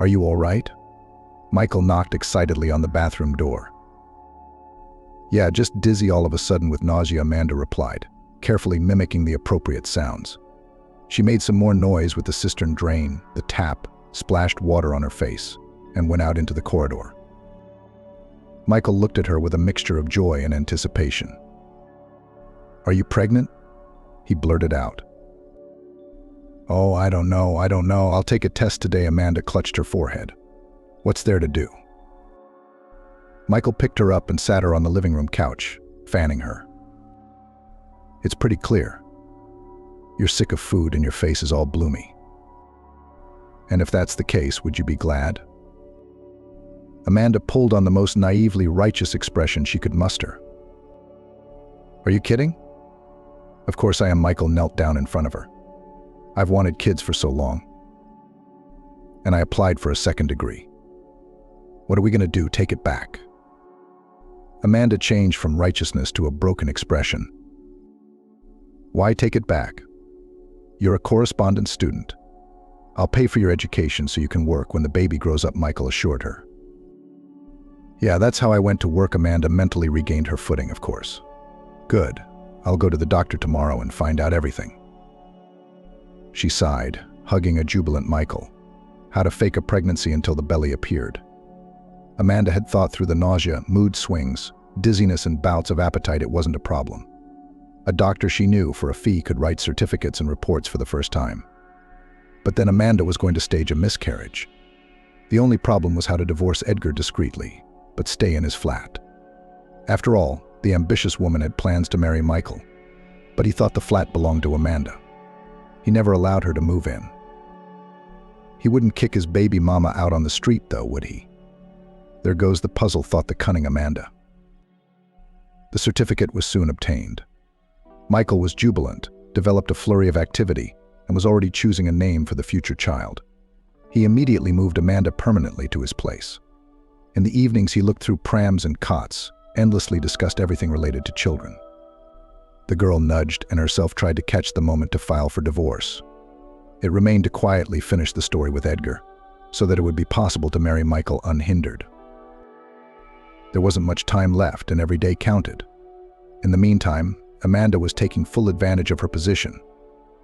"Are you all right?" Michael knocked excitedly on the bathroom door. "Yeah, just dizzy all of a sudden with nausea," Amanda replied, carefully mimicking the appropriate sounds. She made some more noise with the cistern drain, the tap, splashed water on her face, and went out into the corridor. Michael looked at her with a mixture of joy and anticipation. "Are you pregnant?" he blurted out. "Oh, I don't know. I'll take a test today." Amanda clutched her forehead. "What's there to do?" Michael picked her up and sat her on the living room couch, fanning her. "It's pretty clear. You're sick of food and your face is all bloomy. And if that's the case, would you be glad?" Amanda pulled on the most naively righteous expression she could muster. "Are you kidding?" "Of course I am." Michael knelt down in front of her. "I've wanted kids for so long. And I applied for a second degree. What are we going to do, take it back?" Amanda changed from righteousness to a broken expression. "Why take it back? You're a correspondence student. I'll pay for your education so you can work when the baby grows up," Michael assured her. "Yeah, that's how I went to work." Amanda mentally regained her footing, of course. "Good. I'll go to the doctor tomorrow and find out everything." She sighed, hugging a jubilant Michael. How to fake a pregnancy until the belly appeared. Amanda had thought through the nausea, mood swings, dizziness, and bouts of appetite. It wasn't a problem. A doctor she knew for a fee could write certificates and reports for the first time. But then Amanda was going to stage a miscarriage. The only problem was how to divorce Edgar discreetly, but stay in his flat. After all, the ambitious woman had plans to marry Michael, but he thought the flat belonged to Amanda. He never allowed her to move in. He wouldn't kick his baby mama out on the street, though, would he? There goes the puzzle, thought the cunning Amanda. The certificate was soon obtained. Michael was jubilant, developed a flurry of activity, and was already choosing a name for the future child. He immediately moved Amanda permanently to his place. In the evenings, he looked through prams and cots, endlessly discussed everything related to children. The girl nudged and herself tried to catch the moment to file for divorce. It remained to quietly finish the story with Edgar, so that it would be possible to marry Michael unhindered. There wasn't much time left, and every day counted. In the meantime, Amanda was taking full advantage of her position.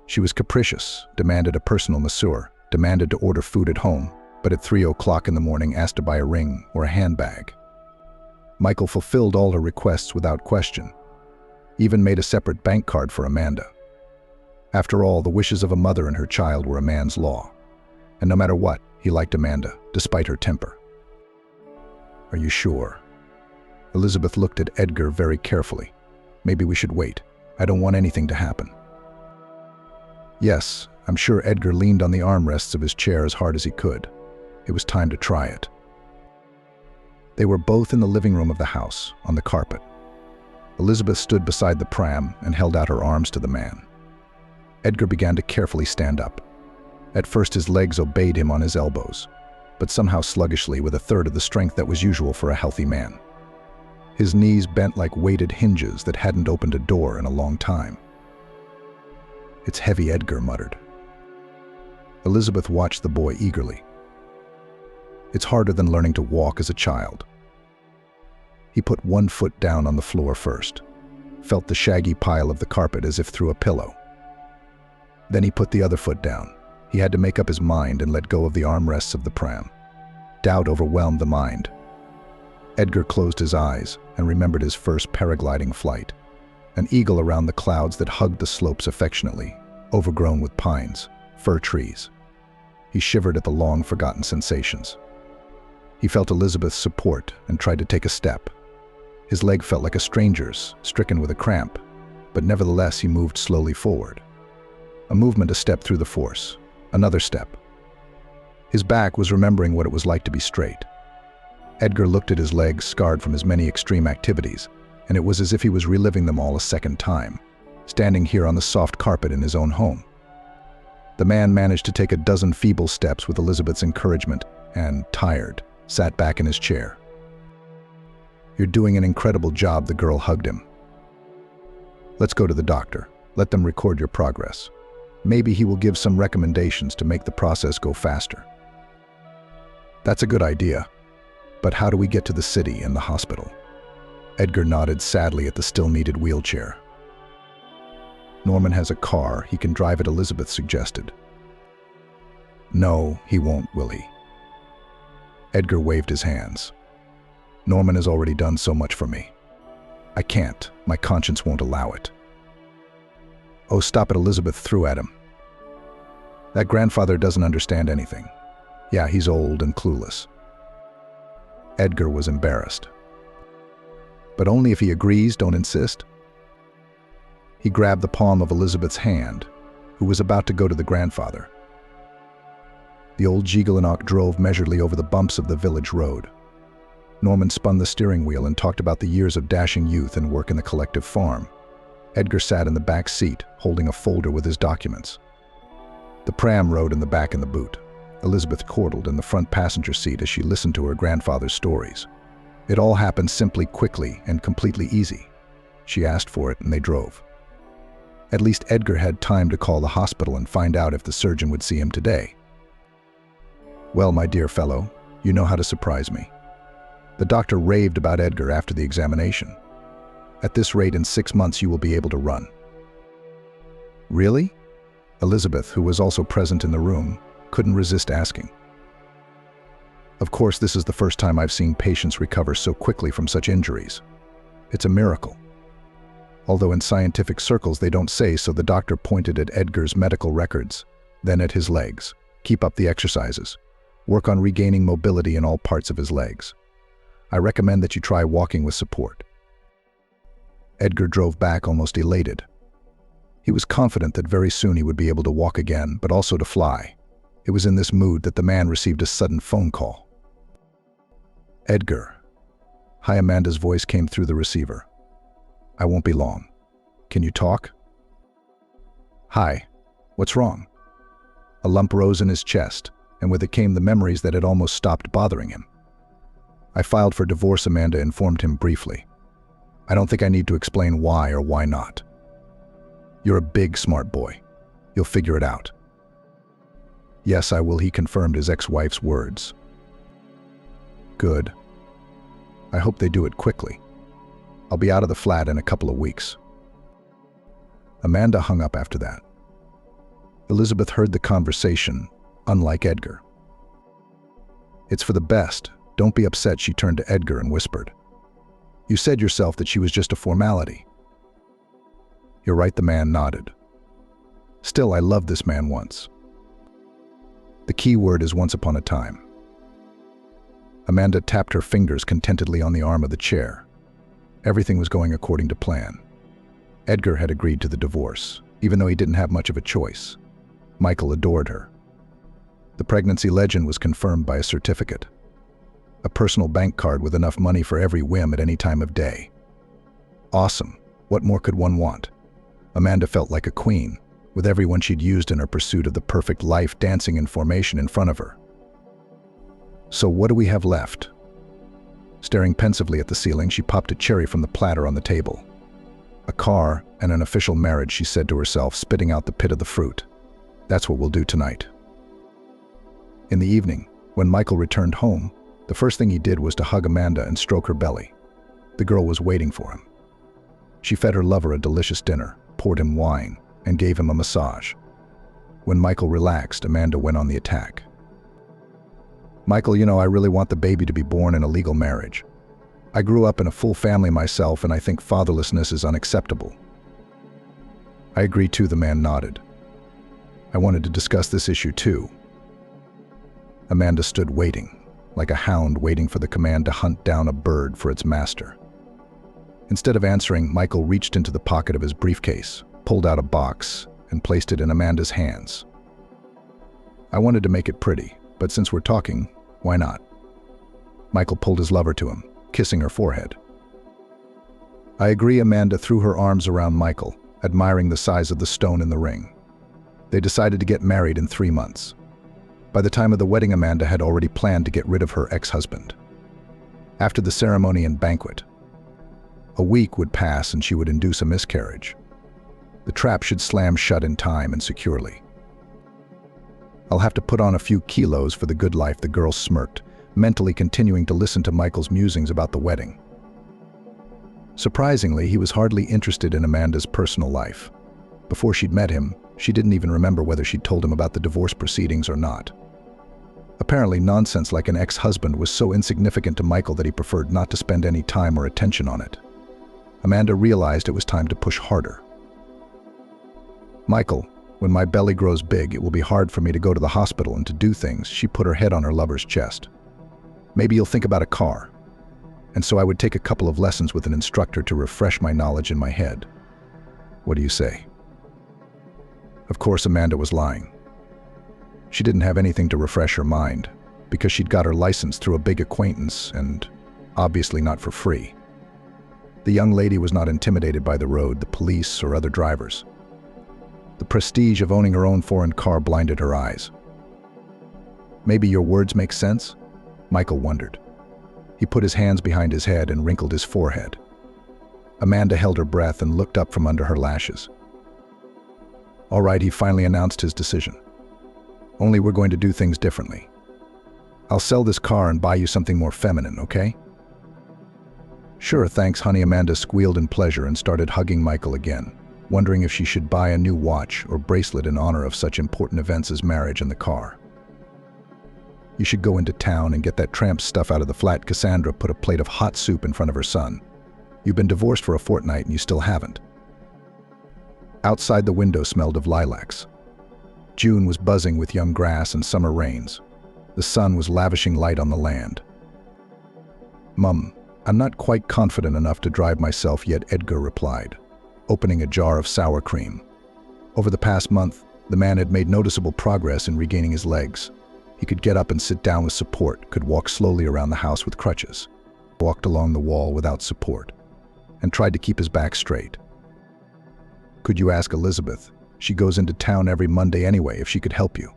She was capricious, demanded a personal masseur, demanded to order food at home, but at 3 o'clock in the morning asked to buy a ring or a handbag. Michael fulfilled all her requests without question, even made a separate bank card for Amanda. After all, the wishes of a mother and her child were a man's law. And no matter what, he liked Amanda, despite her temper. "Are you sure?" Elizabeth looked at Edgar very carefully. "Maybe we should wait. I don't want anything to happen." Yes, I'm sure Edgar leaned on the armrests of his chair as hard as he could. It was time to try it. They were both in the living room of the house, on the carpet. Elizabeth stood beside the pram and held out her arms to the man. Edgar began to carefully stand up. At first his legs obeyed him on his elbows, but somehow sluggishly with a third of the strength that was usual for a healthy man. His knees bent like weighted hinges that hadn't opened a door in a long time. "It's heavy," Edgar muttered. Elizabeth watched the boy eagerly. "It's harder than learning to walk as a child." He put one foot down on the floor first, felt the shaggy pile of the carpet as if through a pillow. Then he put the other foot down. He had to make up his mind and let go of the armrests of the pram. Doubt overwhelmed the mind. Edgar closed his eyes and remembered his first paragliding flight, an eagle around the clouds that hugged the slopes affectionately, overgrown with pines, fir trees. He shivered at the long-forgotten sensations. He felt Elizabeth's support and tried to take a step. His leg felt like a stranger's, stricken with a cramp, but nevertheless he moved slowly forward. A movement, a step through the force, another step. His back was remembering what it was like to be straight. Edgar looked at his legs, scarred from his many extreme activities, and it was as if he was reliving them all a second time, standing here on the soft carpet in his own home. The man managed to take a dozen feeble steps with Elizabeth's encouragement and, tired, sat back in his chair. "You're doing an incredible job," the girl hugged him. "Let's go to the doctor. Let them record your progress. Maybe he will give some recommendations to make the process go faster." "That's a good idea. But how do we get to the city and the hospital?" Edgar nodded sadly at the still-needed wheelchair. "Norman has a car. He can drive it," Elizabeth suggested. "No, he won't, will he?" Edgar waved his hands. "Norman has already done so much for me. I can't. My conscience won't allow it." "Oh, stop it," Elizabeth threw at him. "That grandfather doesn't understand anything. Yeah, he's old and clueless." Edgar was embarrassed. "But only if he agrees, don't insist." He grabbed the palm of Elizabeth's hand, who was about to go to the grandfather. The old Jigalanok drove measuredly over the bumps of the village road. Norman spun the steering wheel and talked about the years of dashing youth and work in the collective farm. Edgar sat in the back seat, holding a folder with his documents. The pram rode in the back in the boot. Elizabeth chortled in the front passenger seat as she listened to her grandfather's stories. It all happened simply, quickly, and completely easy. She asked for it, and they drove. At least Edgar had time to call the hospital and find out if the surgeon would see him today. "Well, my dear fellow, you know how to surprise me." The doctor raved about Edgar after the examination. "At this rate, in 6 months you will be able to run." "Really?" Elizabeth, who was also present in the room, couldn't resist asking. "Of course, this is the first time I've seen patients recover so quickly from such injuries. It's a miracle. Although in scientific circles they don't say so." The doctor pointed at Edgar's medical records, then at his legs. "Keep up the exercises. Work on regaining mobility in all parts of his legs. I recommend that you try walking with support." Edgar drove back almost elated. He was confident that very soon he would be able to walk again, but also to fly. It was in this mood that the man received a sudden phone call. "Edgar." Hi, Amanda's voice came through the receiver. "I won't be long. Can you talk?" "Hi. What's wrong?" A lump rose in his chest, and with it came the memories that had almost stopped bothering him. "I filed for divorce," Amanda informed him briefly. "I don't think I need to explain why or why not. You're a big, smart boy. You'll figure it out." "Yes, I will," he confirmed his ex-wife's words. "Good. I hope they do it quickly. I'll be out of the flat in a couple of weeks." Amanda hung up after that. Elizabeth heard the conversation, unlike Edgar. "It's for the best. Don't be upset," she turned to Edgar and whispered. "You said yourself that she was just a formality." "You're right," the man nodded. "Still, I loved this man once." The key word is once upon a time. Amanda tapped her fingers contentedly on the arm of the chair. Everything was going according to plan. Edgar had agreed to the divorce, even though he didn't have much of a choice. Michael adored her. The pregnancy legend was confirmed by a certificate. A personal bank card with enough money for every whim at any time of day. Awesome. What more could one want? Amanda felt like a queen, with everyone she'd used in her pursuit of the perfect life dancing in formation in front of her. So what do we have left? Staring pensively at the ceiling, she popped a cherry from the platter on the table. A car and an official marriage, she said to herself, spitting out the pit of the fruit. That's what we'll do tonight. In the evening, when Michael returned home, the first thing he did was to hug Amanda and stroke her belly. The girl was waiting for him. She fed her lover a delicious dinner, poured him wine, and gave him a massage. When Michael relaxed, Amanda went on the attack. "Michael, I really want the baby to be born in a legal marriage. I grew up in a full family myself, and I think fatherlessness is unacceptable." "I agree too," the man nodded. "I wanted to discuss this issue too." Amanda stood waiting, like a hound waiting for the command to hunt down a bird for its master. Instead of answering, Michael reached into the pocket of his briefcase, pulled out a box, and placed it in Amanda's hands. "I wanted to make it pretty, but since we're talking, why not?" Michael pulled his lover to him, kissing her forehead. "I agree." Amanda threw her arms around Michael, admiring the size of the stone in the ring. They decided to get married in 3 months. By the time of the wedding, Amanda had already planned to get rid of her ex-husband. After the ceremony and banquet, a week would pass and she would induce a miscarriage. The trap should slam shut in time and securely. "I'll have to put on a few kilos for the good life," the girl smirked, mentally continuing to listen to Michael's musings about the wedding. Surprisingly, he was hardly interested in Amanda's personal life. Before she'd met him, she didn't even remember whether she'd told him about the divorce proceedings or not. Apparently, nonsense like an ex-husband was so insignificant to Michael that he preferred not to spend any time or attention on it. Amanda realized it was time to push harder. "Michael, when my belly grows big, it will be hard for me to go to the hospital and to do things." She put her head on her lover's chest. "Maybe you'll think about a car. And so I would take a couple of lessons with an instructor to refresh my knowledge in my head. What do you say?" Of course, Amanda was lying. She didn't have anything to refresh her mind, because she'd got her license through a big acquaintance and obviously not for free. The young lady was not intimidated by the road, the police, or other drivers. The prestige of owning her own foreign car blinded her eyes. "Maybe your words make sense?" Michael wondered. He put his hands behind his head and wrinkled his forehead. Amanda held her breath and looked up from under her lashes. "All right," he finally announced his decision. "Only we're going to do things differently. I'll sell this car and buy you something more feminine, okay?" "Sure, thanks, honey," Amanda squealed in pleasure and started hugging Michael again, wondering if she should buy a new watch or bracelet in honor of such important events as marriage and the car. "You should go into town and get that tramp stuff out of the flat." Cassandra put a plate of hot soup in front of her son. "You've been divorced for a fortnight and you still haven't." Outside, the window smelled of lilacs. June was buzzing with young grass and summer rains. The sun was lavishing light on the land. "Mum, I'm not quite confident enough to drive myself yet," Edgar replied, opening a jar of sour cream. Over the past month, the man had made noticeable progress in regaining his legs. He could get up and sit down with support, could walk slowly around the house with crutches, walked along the wall without support, and tried to keep his back straight. Could you ask Elizabeth? She goes into town every Monday anyway if she could help you,"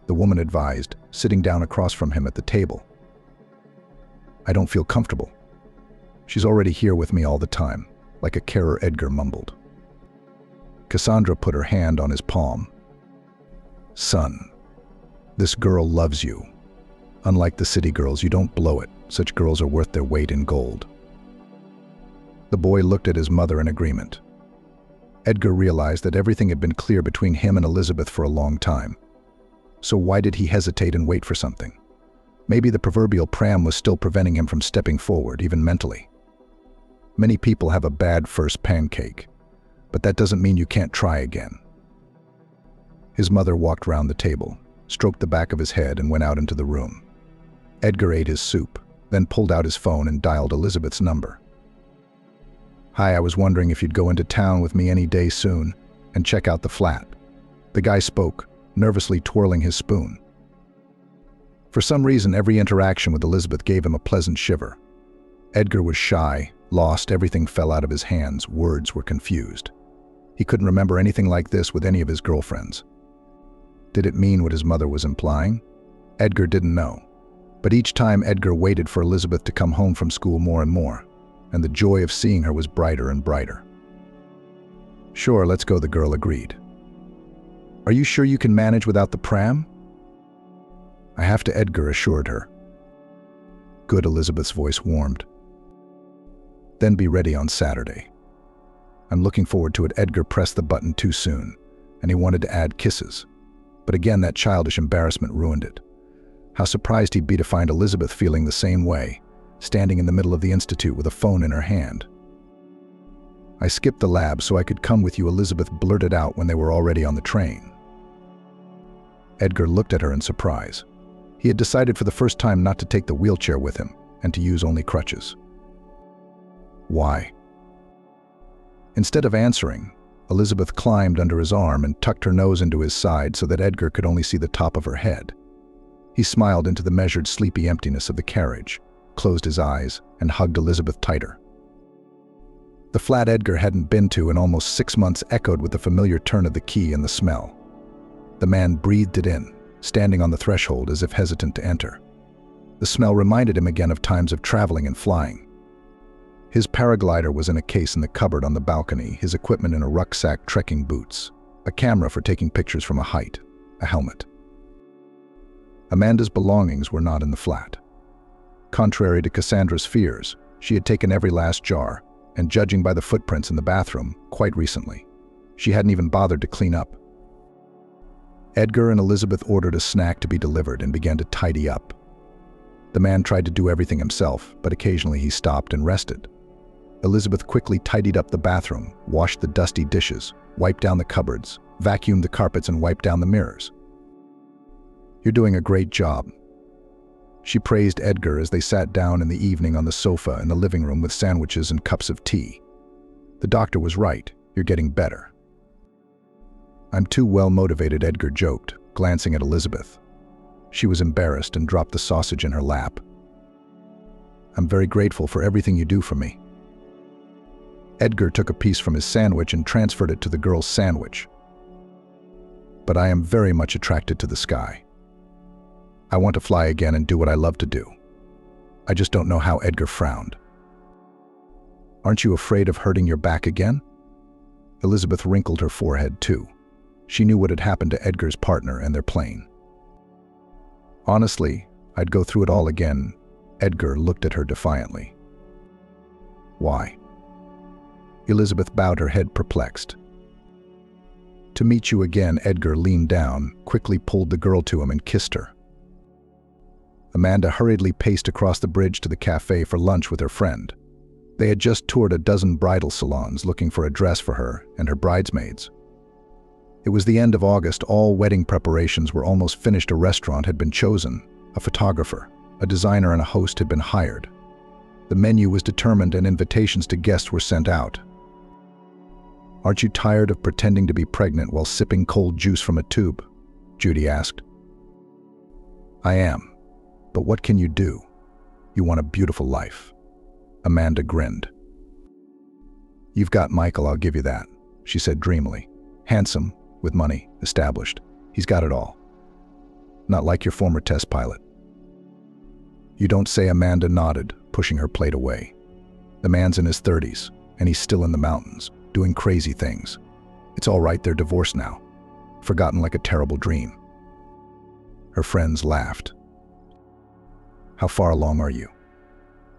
the woman advised, sitting down across from him at the table. "I don't feel comfortable. She's already here with me all the time," like a carer, Edgar mumbled. Cassandra put her hand on his palm. "Son, this girl loves you. Unlike the city girls, you don't blow it. Such girls are worth their weight in gold." The boy looked at his mother in agreement. Edgar realized that everything had been clear between him and Elizabeth for a long time. So why did he hesitate and wait for something? Maybe the proverbial pram was still preventing him from stepping forward, even mentally. Many people have a bad first pancake, but that doesn't mean you can't try again. His mother walked round the table, stroked the back of his head, and went out into the room. Edgar ate his soup, then pulled out his phone and dialed Elizabeth's number. "Hi, I was wondering if you'd go into town with me any day soon and check out the flat." The guy spoke, nervously twirling his spoon. For some reason, every interaction with Elizabeth gave him a pleasant shiver. Edgar was shy, lost, everything fell out of his hands, words were confused. He couldn't remember anything like this with any of his girlfriends. Did it mean what his mother was implying? Edgar didn't know. But each time Edgar waited for Elizabeth to come home from school more and more, and the joy of seeing her was brighter and brighter. "Sure, let's go," the girl agreed. "Are you sure you can manage without the pram?" "I have to," Edgar assured her. "Good," Elizabeth's voice warmed. "Then be ready on Saturday." "I'm looking forward to it." Edgar pressed the button too soon, and he wanted to add kisses. But again, that childish embarrassment ruined it. How surprised he'd be to find Elizabeth feeling the same way, standing in the middle of the institute with a phone in her hand. "I skipped the lab so I could come with you," Elizabeth blurted out when they were already on the train. Edgar looked at her in surprise. He had decided for the first time not to take the wheelchair with him and to use only crutches. "Why?" Instead of answering, Elizabeth climbed under his arm and tucked her nose into his side so that Edgar could only see the top of her head. He smiled into the measured, sleepy emptiness of the carriage, closed his eyes, and hugged Elizabeth tighter. The flat Edgar hadn't been to in almost 6 months echoed with the familiar turn of the key and the smell. The man breathed it in, standing on the threshold as if hesitant to enter. The smell reminded him again of times of traveling and flying. His paraglider was in a case in the cupboard on the balcony, his equipment in a rucksack, trekking boots, a camera for taking pictures from a height, a helmet. Amanda's belongings were not in the flat. Contrary to Cassandra's fears, she had taken every last jar, and judging by the footprints in the bathroom, quite recently. She hadn't even bothered to clean up. Edgar and Elizabeth ordered a snack to be delivered and began to tidy up. The man tried to do everything himself, but occasionally he stopped and rested. Elizabeth quickly tidied up the bathroom, washed the dusty dishes, wiped down the cupboards, vacuumed the carpets, and wiped down the mirrors. "You're doing a great job." She praised Edgar as they sat down in the evening on the sofa in the living room with sandwiches and cups of tea. "The doctor was right. You're getting better." "I'm too well motivated," Edgar joked, glancing at Elizabeth. She was embarrassed and dropped the sausage in her lap. "I'm very grateful for everything you do for me." Edgar took a piece from his sandwich and transferred it to the girl's sandwich. "But I am very much attracted to the sky. I want to fly again and do what I love to do. I just don't know how." Edgar frowned. "Aren't you afraid of hurting your back again?" Elizabeth wrinkled her forehead too. She knew what had happened to Edgar's partner and their plane. "Honestly, I'd go through it all again." Edgar looked at her defiantly. "Why?" Elizabeth bowed her head, perplexed. "To meet you again." Edgar leaned down, quickly pulled the girl to him and kissed her. Amanda hurriedly paced across the bridge to the cafe for lunch with her friend. They had just toured a dozen bridal salons looking for a dress for her and her bridesmaids. It was the end of August, all wedding preparations were almost finished, a restaurant had been chosen, a photographer, a designer, and a host had been hired. The menu was determined and invitations to guests were sent out. "Aren't you tired of pretending to be pregnant while sipping cold juice from a tube?" Judy asked. "I am. But what can you do? You want a beautiful life." Amanda grinned. "You've got Michael, I'll give you that." she said dreamily. Handsome, with money, established. He's got it all. Not like your former test pilot. You don't say, Amanda nodded, pushing her plate away. The man's in his 30s, and he's still in the mountains, doing crazy things. It's all right, they're divorced now. Forgotten like a terrible dream. Her friends laughed. How far along are you?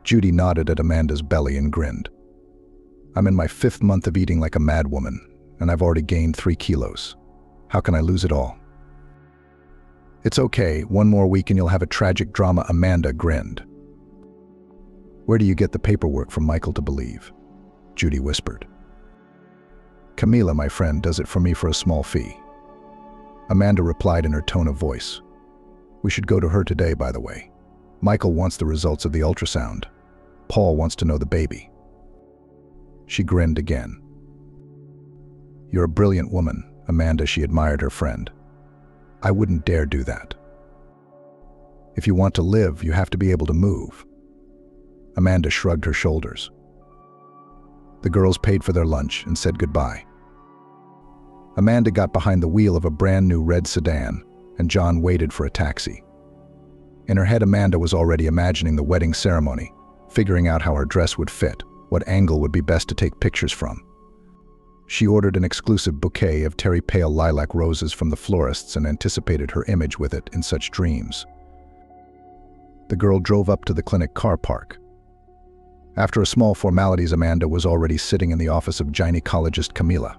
Judy nodded at Amanda's belly and grinned. I'm in my 5th month of eating like a madwoman, and I've already gained 3 kilos. How can I lose it all? It's okay, 1 more week and you'll have a tragic drama, Amanda grinned. Where do you get the paperwork from Michael to believe? Judy whispered. Camila, my friend, does it for me for a small fee. Amanda replied in her tone of voice. We should go to her today, by the way. Michael wants the results of the ultrasound. Paul wants to know the baby. She grinned again. You're a brilliant woman, Amanda, she admired her friend. I wouldn't dare do that. If you want to live, you have to be able to move. Amanda shrugged her shoulders. The girls paid for their lunch and said goodbye. Amanda got behind the wheel of a brand new red sedan, and John waited for a taxi. In her head, Amanda was already imagining the wedding ceremony, figuring out how her dress would fit, what angle would be best to take pictures from. She ordered an exclusive bouquet of terry pale lilac roses from the florists and anticipated her image with it in such dreams. The girl drove up to the clinic car park. After a small formalities, Amanda was already sitting in the office of gynecologist Camila.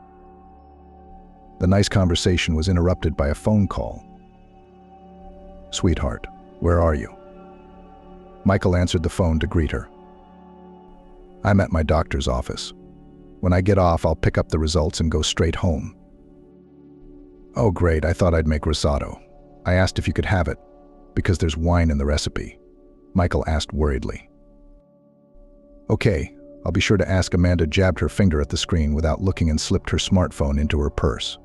The nice conversation was interrupted by a phone call. Sweetheart, where are you? Michael answered the phone to greet her. I'm at my doctor's office. When I get off, I'll pick up the results and go straight home. Oh, great, I thought I'd make risotto. I asked if you could have it, because there's wine in the recipe. Michael asked worriedly. Okay, I'll be sure to ask. Amanda jabbed her finger at the screen without looking and slipped her smartphone into her purse.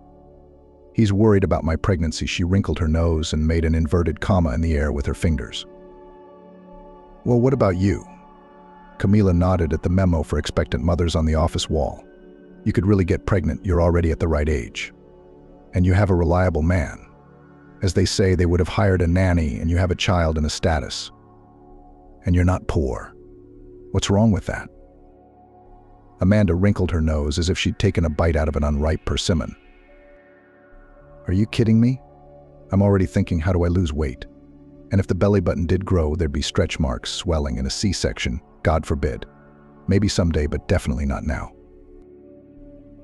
He's worried about my pregnancy. She wrinkled her nose and made an inverted comma in the air with her fingers. Well, what about you? Camila nodded at the memo for expectant mothers on the office wall. You could really get pregnant, you're already at the right age. And you have a reliable man. As they say, they would have hired a nanny, and you have a child and a status. And you're not poor. What's wrong with that? Amanda wrinkled her nose as if she'd taken a bite out of an unripe persimmon. Are you kidding me? I'm already thinking, how do I lose weight? And if the belly button did grow, there'd be stretch marks, swelling, and a C-section. God forbid. Maybe someday, but definitely not now.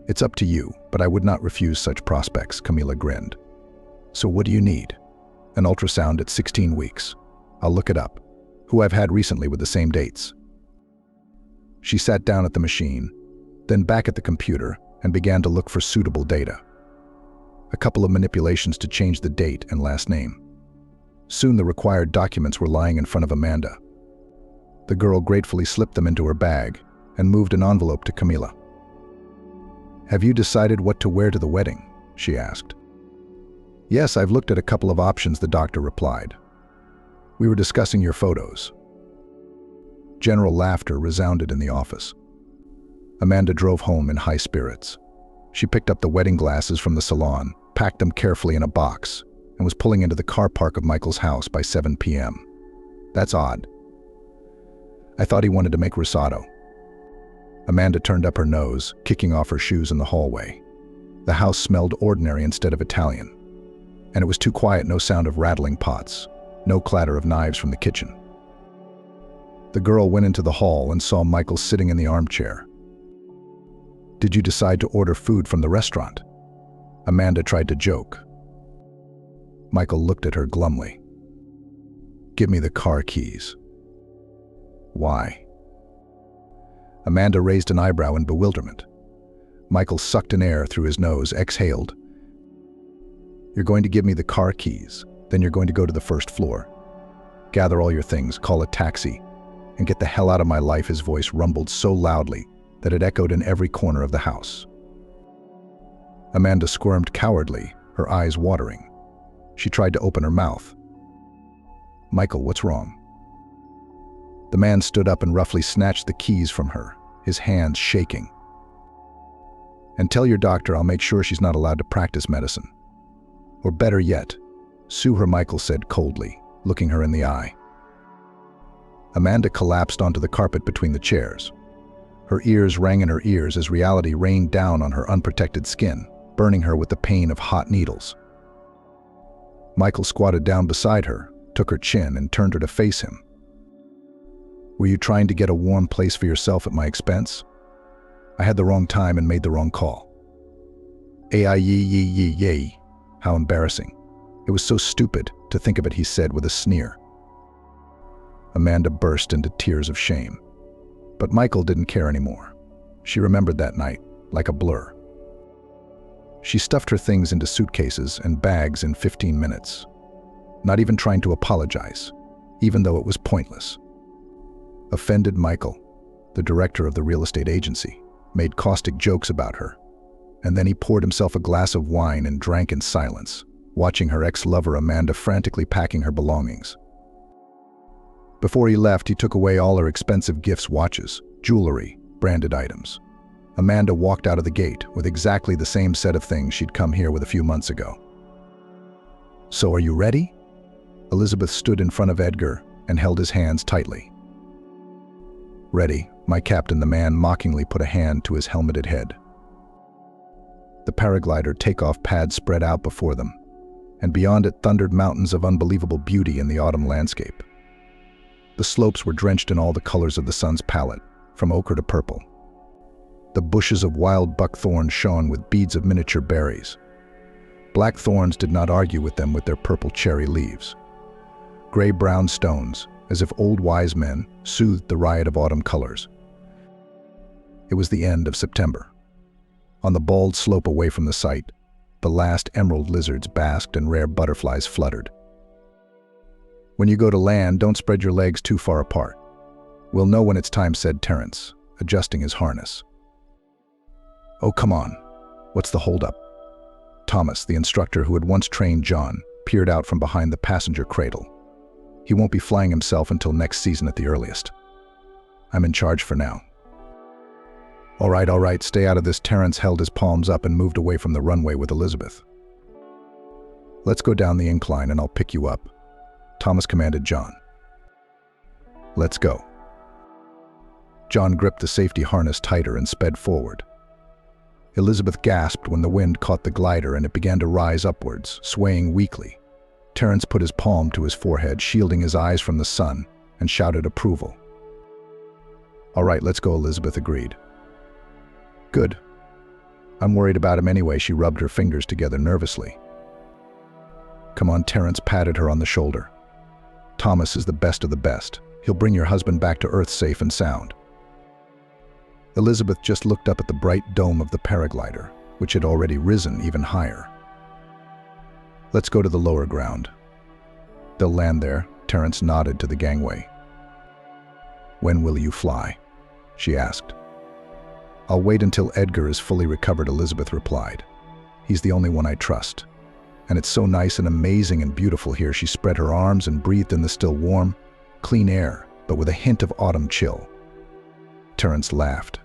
It's up to you, but I would not refuse such prospects, Camila grinned. So what do you need? An ultrasound at 16 weeks. I'll look it up. Who I've had recently with the same dates. She sat down at the machine, then back at the computer, and began to look for suitable data. A couple of manipulations to change the date and last name. Soon the required documents were lying in front of Amanda. The girl gratefully slipped them into her bag and moved an envelope to Camila. Have you decided what to wear to the wedding? She asked. Yes, I've looked at a couple of options, the doctor replied. We were discussing your photos. General laughter resounded in the office. Amanda drove home in high spirits. She picked up the wedding glasses from the salon, packed them carefully in a box, and was pulling into the car park of Michael's house by 7 p.m. That's odd. I thought he wanted to make risotto. Amanda turned up her nose, kicking off her shoes in the hallway. The house smelled ordinary instead of Italian. And it was too quiet, no sound of rattling pots, no clatter of knives from the kitchen. The girl went into the hall and saw Michael sitting in the armchair. Did you decide to order food from the restaurant? Amanda tried to joke. Michael looked at her glumly. Give me the car keys. Why? Amanda raised an eyebrow in bewilderment. Michael sucked in air through his nose, exhaled. You're going to give me the car keys, then you're going to go to the first floor. Gather all your things, call a taxi, and get the hell out of my life. His voice rumbled so loudly that it echoed in every corner of the house. Amanda squirmed cowardly, her eyes watering. She tried to open her mouth. Michael, what's wrong? The man stood up and roughly snatched the keys from her, his hands shaking. And tell your doctor I'll make sure she's not allowed to practice medicine. Or better yet, sue her, Michael said coldly, looking her in the eye. Amanda collapsed onto the carpet between the chairs. Her ears rang in her ears as reality rained down on her unprotected skin, burning her with the pain of hot needles. Michael squatted down beside her, took her chin, and turned her to face him. Were you trying to get a warm place for yourself at my expense? I had the wrong time and made the wrong call. Yay. How embarrassing. It was so stupid to think of it, he said with a sneer. Amanda burst into tears of shame. But Michael didn't care anymore. She remembered that night like a blur. She stuffed her things into suitcases and bags in 15 minutes, not even trying to apologize, even though it was pointless. Offended Michael, the director of the real estate agency, made caustic jokes about her, and then he poured himself a glass of wine and drank in silence, watching her ex-lover Amanda frantically packing her belongings. Before he left, he took away all her expensive gifts, watches, jewelry, branded items. Amanda walked out of the gate with exactly the same set of things she'd come here with a few months ago. So are you ready? Elizabeth stood in front of Edgar and held his hands tightly. Ready, my captain, the man mockingly put a hand to his helmeted head. The paraglider takeoff pad spread out before them, and beyond it thundered mountains of unbelievable beauty in the autumn landscape. The slopes were drenched in all the colors of the sun's palette, from ochre to purple. The bushes of wild buckthorn shone with beads of miniature berries. Black thorns did not argue with them with their purple cherry leaves. Gray-brown stones, as if old wise men, soothed the riot of autumn colors. It was the end of September. On the bald slope away from the site, the last emerald lizards basked and rare butterflies fluttered. When you go to land, don't spread your legs too far apart. We'll know when it's time, said Terence, adjusting his harness. Oh, come on. What's the holdup? Thomas, the instructor who had once trained John, peered out from behind the passenger cradle. He won't be flying himself until next season at the earliest. I'm in charge for now. All right, stay out of this. Terence held his palms up and moved away from the runway with Elizabeth. Let's go down the incline and I'll pick you up, Thomas commanded John. Let's go. John gripped the safety harness tighter and sped forward. Elizabeth gasped when the wind caught the glider and it began to rise upwards, swaying weakly. Terence put his palm to his forehead, shielding his eyes from the sun, and shouted approval. All right, let's go, Elizabeth agreed. Good. I'm worried about him anyway, she rubbed her fingers together nervously. Come on, Terence patted her on the shoulder. Thomas is the best of the best. He'll bring your husband back to Earth safe and sound. Elizabeth just looked up at the bright dome of the paraglider, which had already risen even higher. Let's go to the lower ground. They'll land there, Terence nodded to the gangway. When will you fly? She asked. I'll wait until Edgar is fully recovered, Elizabeth replied. He's the only one I trust. And it's so nice and amazing and beautiful here. She spread her arms and breathed in the still warm, clean air, but with a hint of autumn chill. Terence laughed.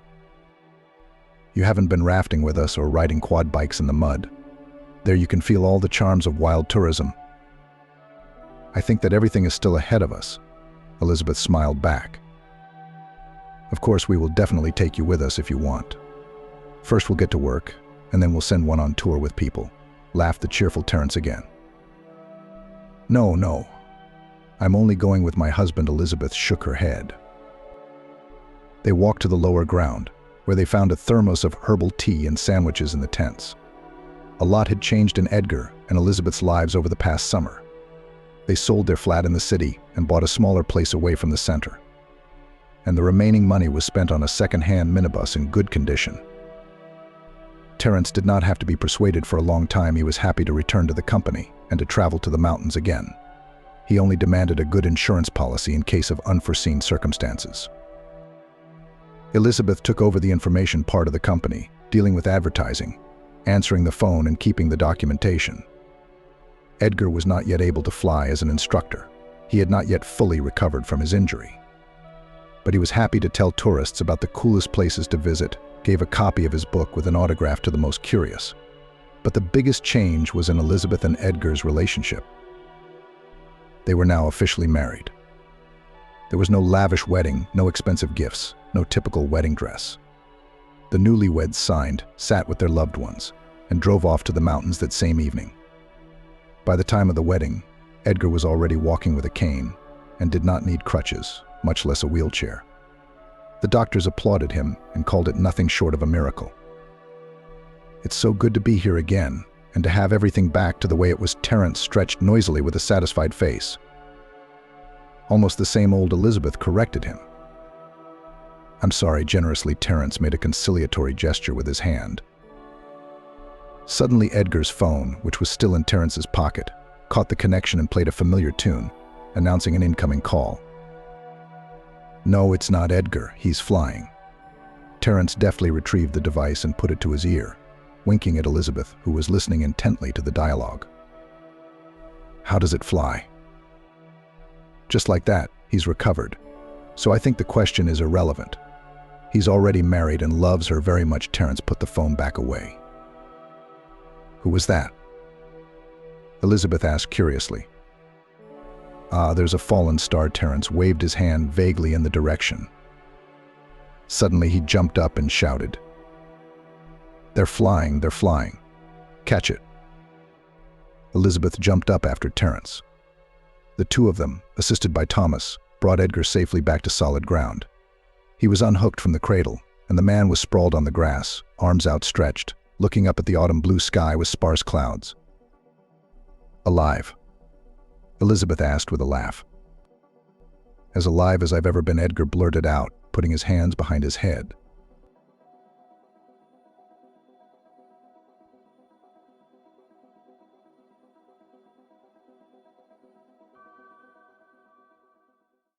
You haven't been rafting with us or riding quad bikes in the mud. There you can feel all the charms of wild tourism. I think that everything is still ahead of us, Elizabeth smiled back. Of course, we will definitely take you with us if you want. First we'll get to work, and then we'll send one on tour with people, laughed the cheerful Terence again. No. I'm only going with my husband, Elizabeth shook her head. They walked to the lower ground, where they found a thermos of herbal tea and sandwiches in the tents. A lot had changed in Edgar and Elizabeth's lives over the past summer. They sold their flat in the city and bought a smaller place away from the center. And the remaining money was spent on a second-hand minibus in good condition. Terence did not have to be persuaded for a long time. He was happy to return to the company and to travel to the mountains again. He only demanded a good insurance policy in case of unforeseen circumstances. Elizabeth took over the information part of the company, dealing with advertising, answering the phone and keeping the documentation. Edgar was not yet able to fly as an instructor. He had not yet fully recovered from his injury. But he was happy to tell tourists about the coolest places to visit, gave a copy of his book with an autograph to the most curious. But the biggest change was in Elizabeth and Edgar's relationship. They were now officially married. There was no lavish wedding, no expensive gifts, no typical wedding dress. The newlyweds signed, sat with their loved ones, and drove off to the mountains that same evening. By the time of the wedding, Edgar was already walking with a cane and did not need crutches, much less a wheelchair. The doctors applauded him and called it nothing short of a miracle. "It's so good to be here again, and to have everything back to the way it was," Terence stretched noisily with a satisfied face. Almost the same old Elizabeth corrected him. "I'm sorry," generously Terence made a conciliatory gesture with his hand. Suddenly Edgar's phone, which was still in Terence's pocket, caught the connection and played a familiar tune, announcing an incoming call. "No, it's not Edgar. He's flying." Terence deftly retrieved the device and put it to his ear, winking at Elizabeth, who was listening intently to the dialogue. "How does it fly?" "Just like that, he's recovered. So I think the question is irrelevant. He's already married and loves her very much." Terence put the phone back away. "Who was that?" Elizabeth asked curiously. "There's a fallen star." Terence waved his hand vaguely in the direction. Suddenly he jumped up and shouted, they're flying. Catch it." Elizabeth jumped up after Terence. The two of them, assisted by Thomas, brought Edgar safely back to solid ground. He was unhooked from the cradle, and the man was sprawled on the grass, arms outstretched, looking up at the autumn blue sky with sparse clouds. "Alive?" Elizabeth asked with a laugh. "As alive as I've ever been," Edgar blurted out, putting his hands behind his head.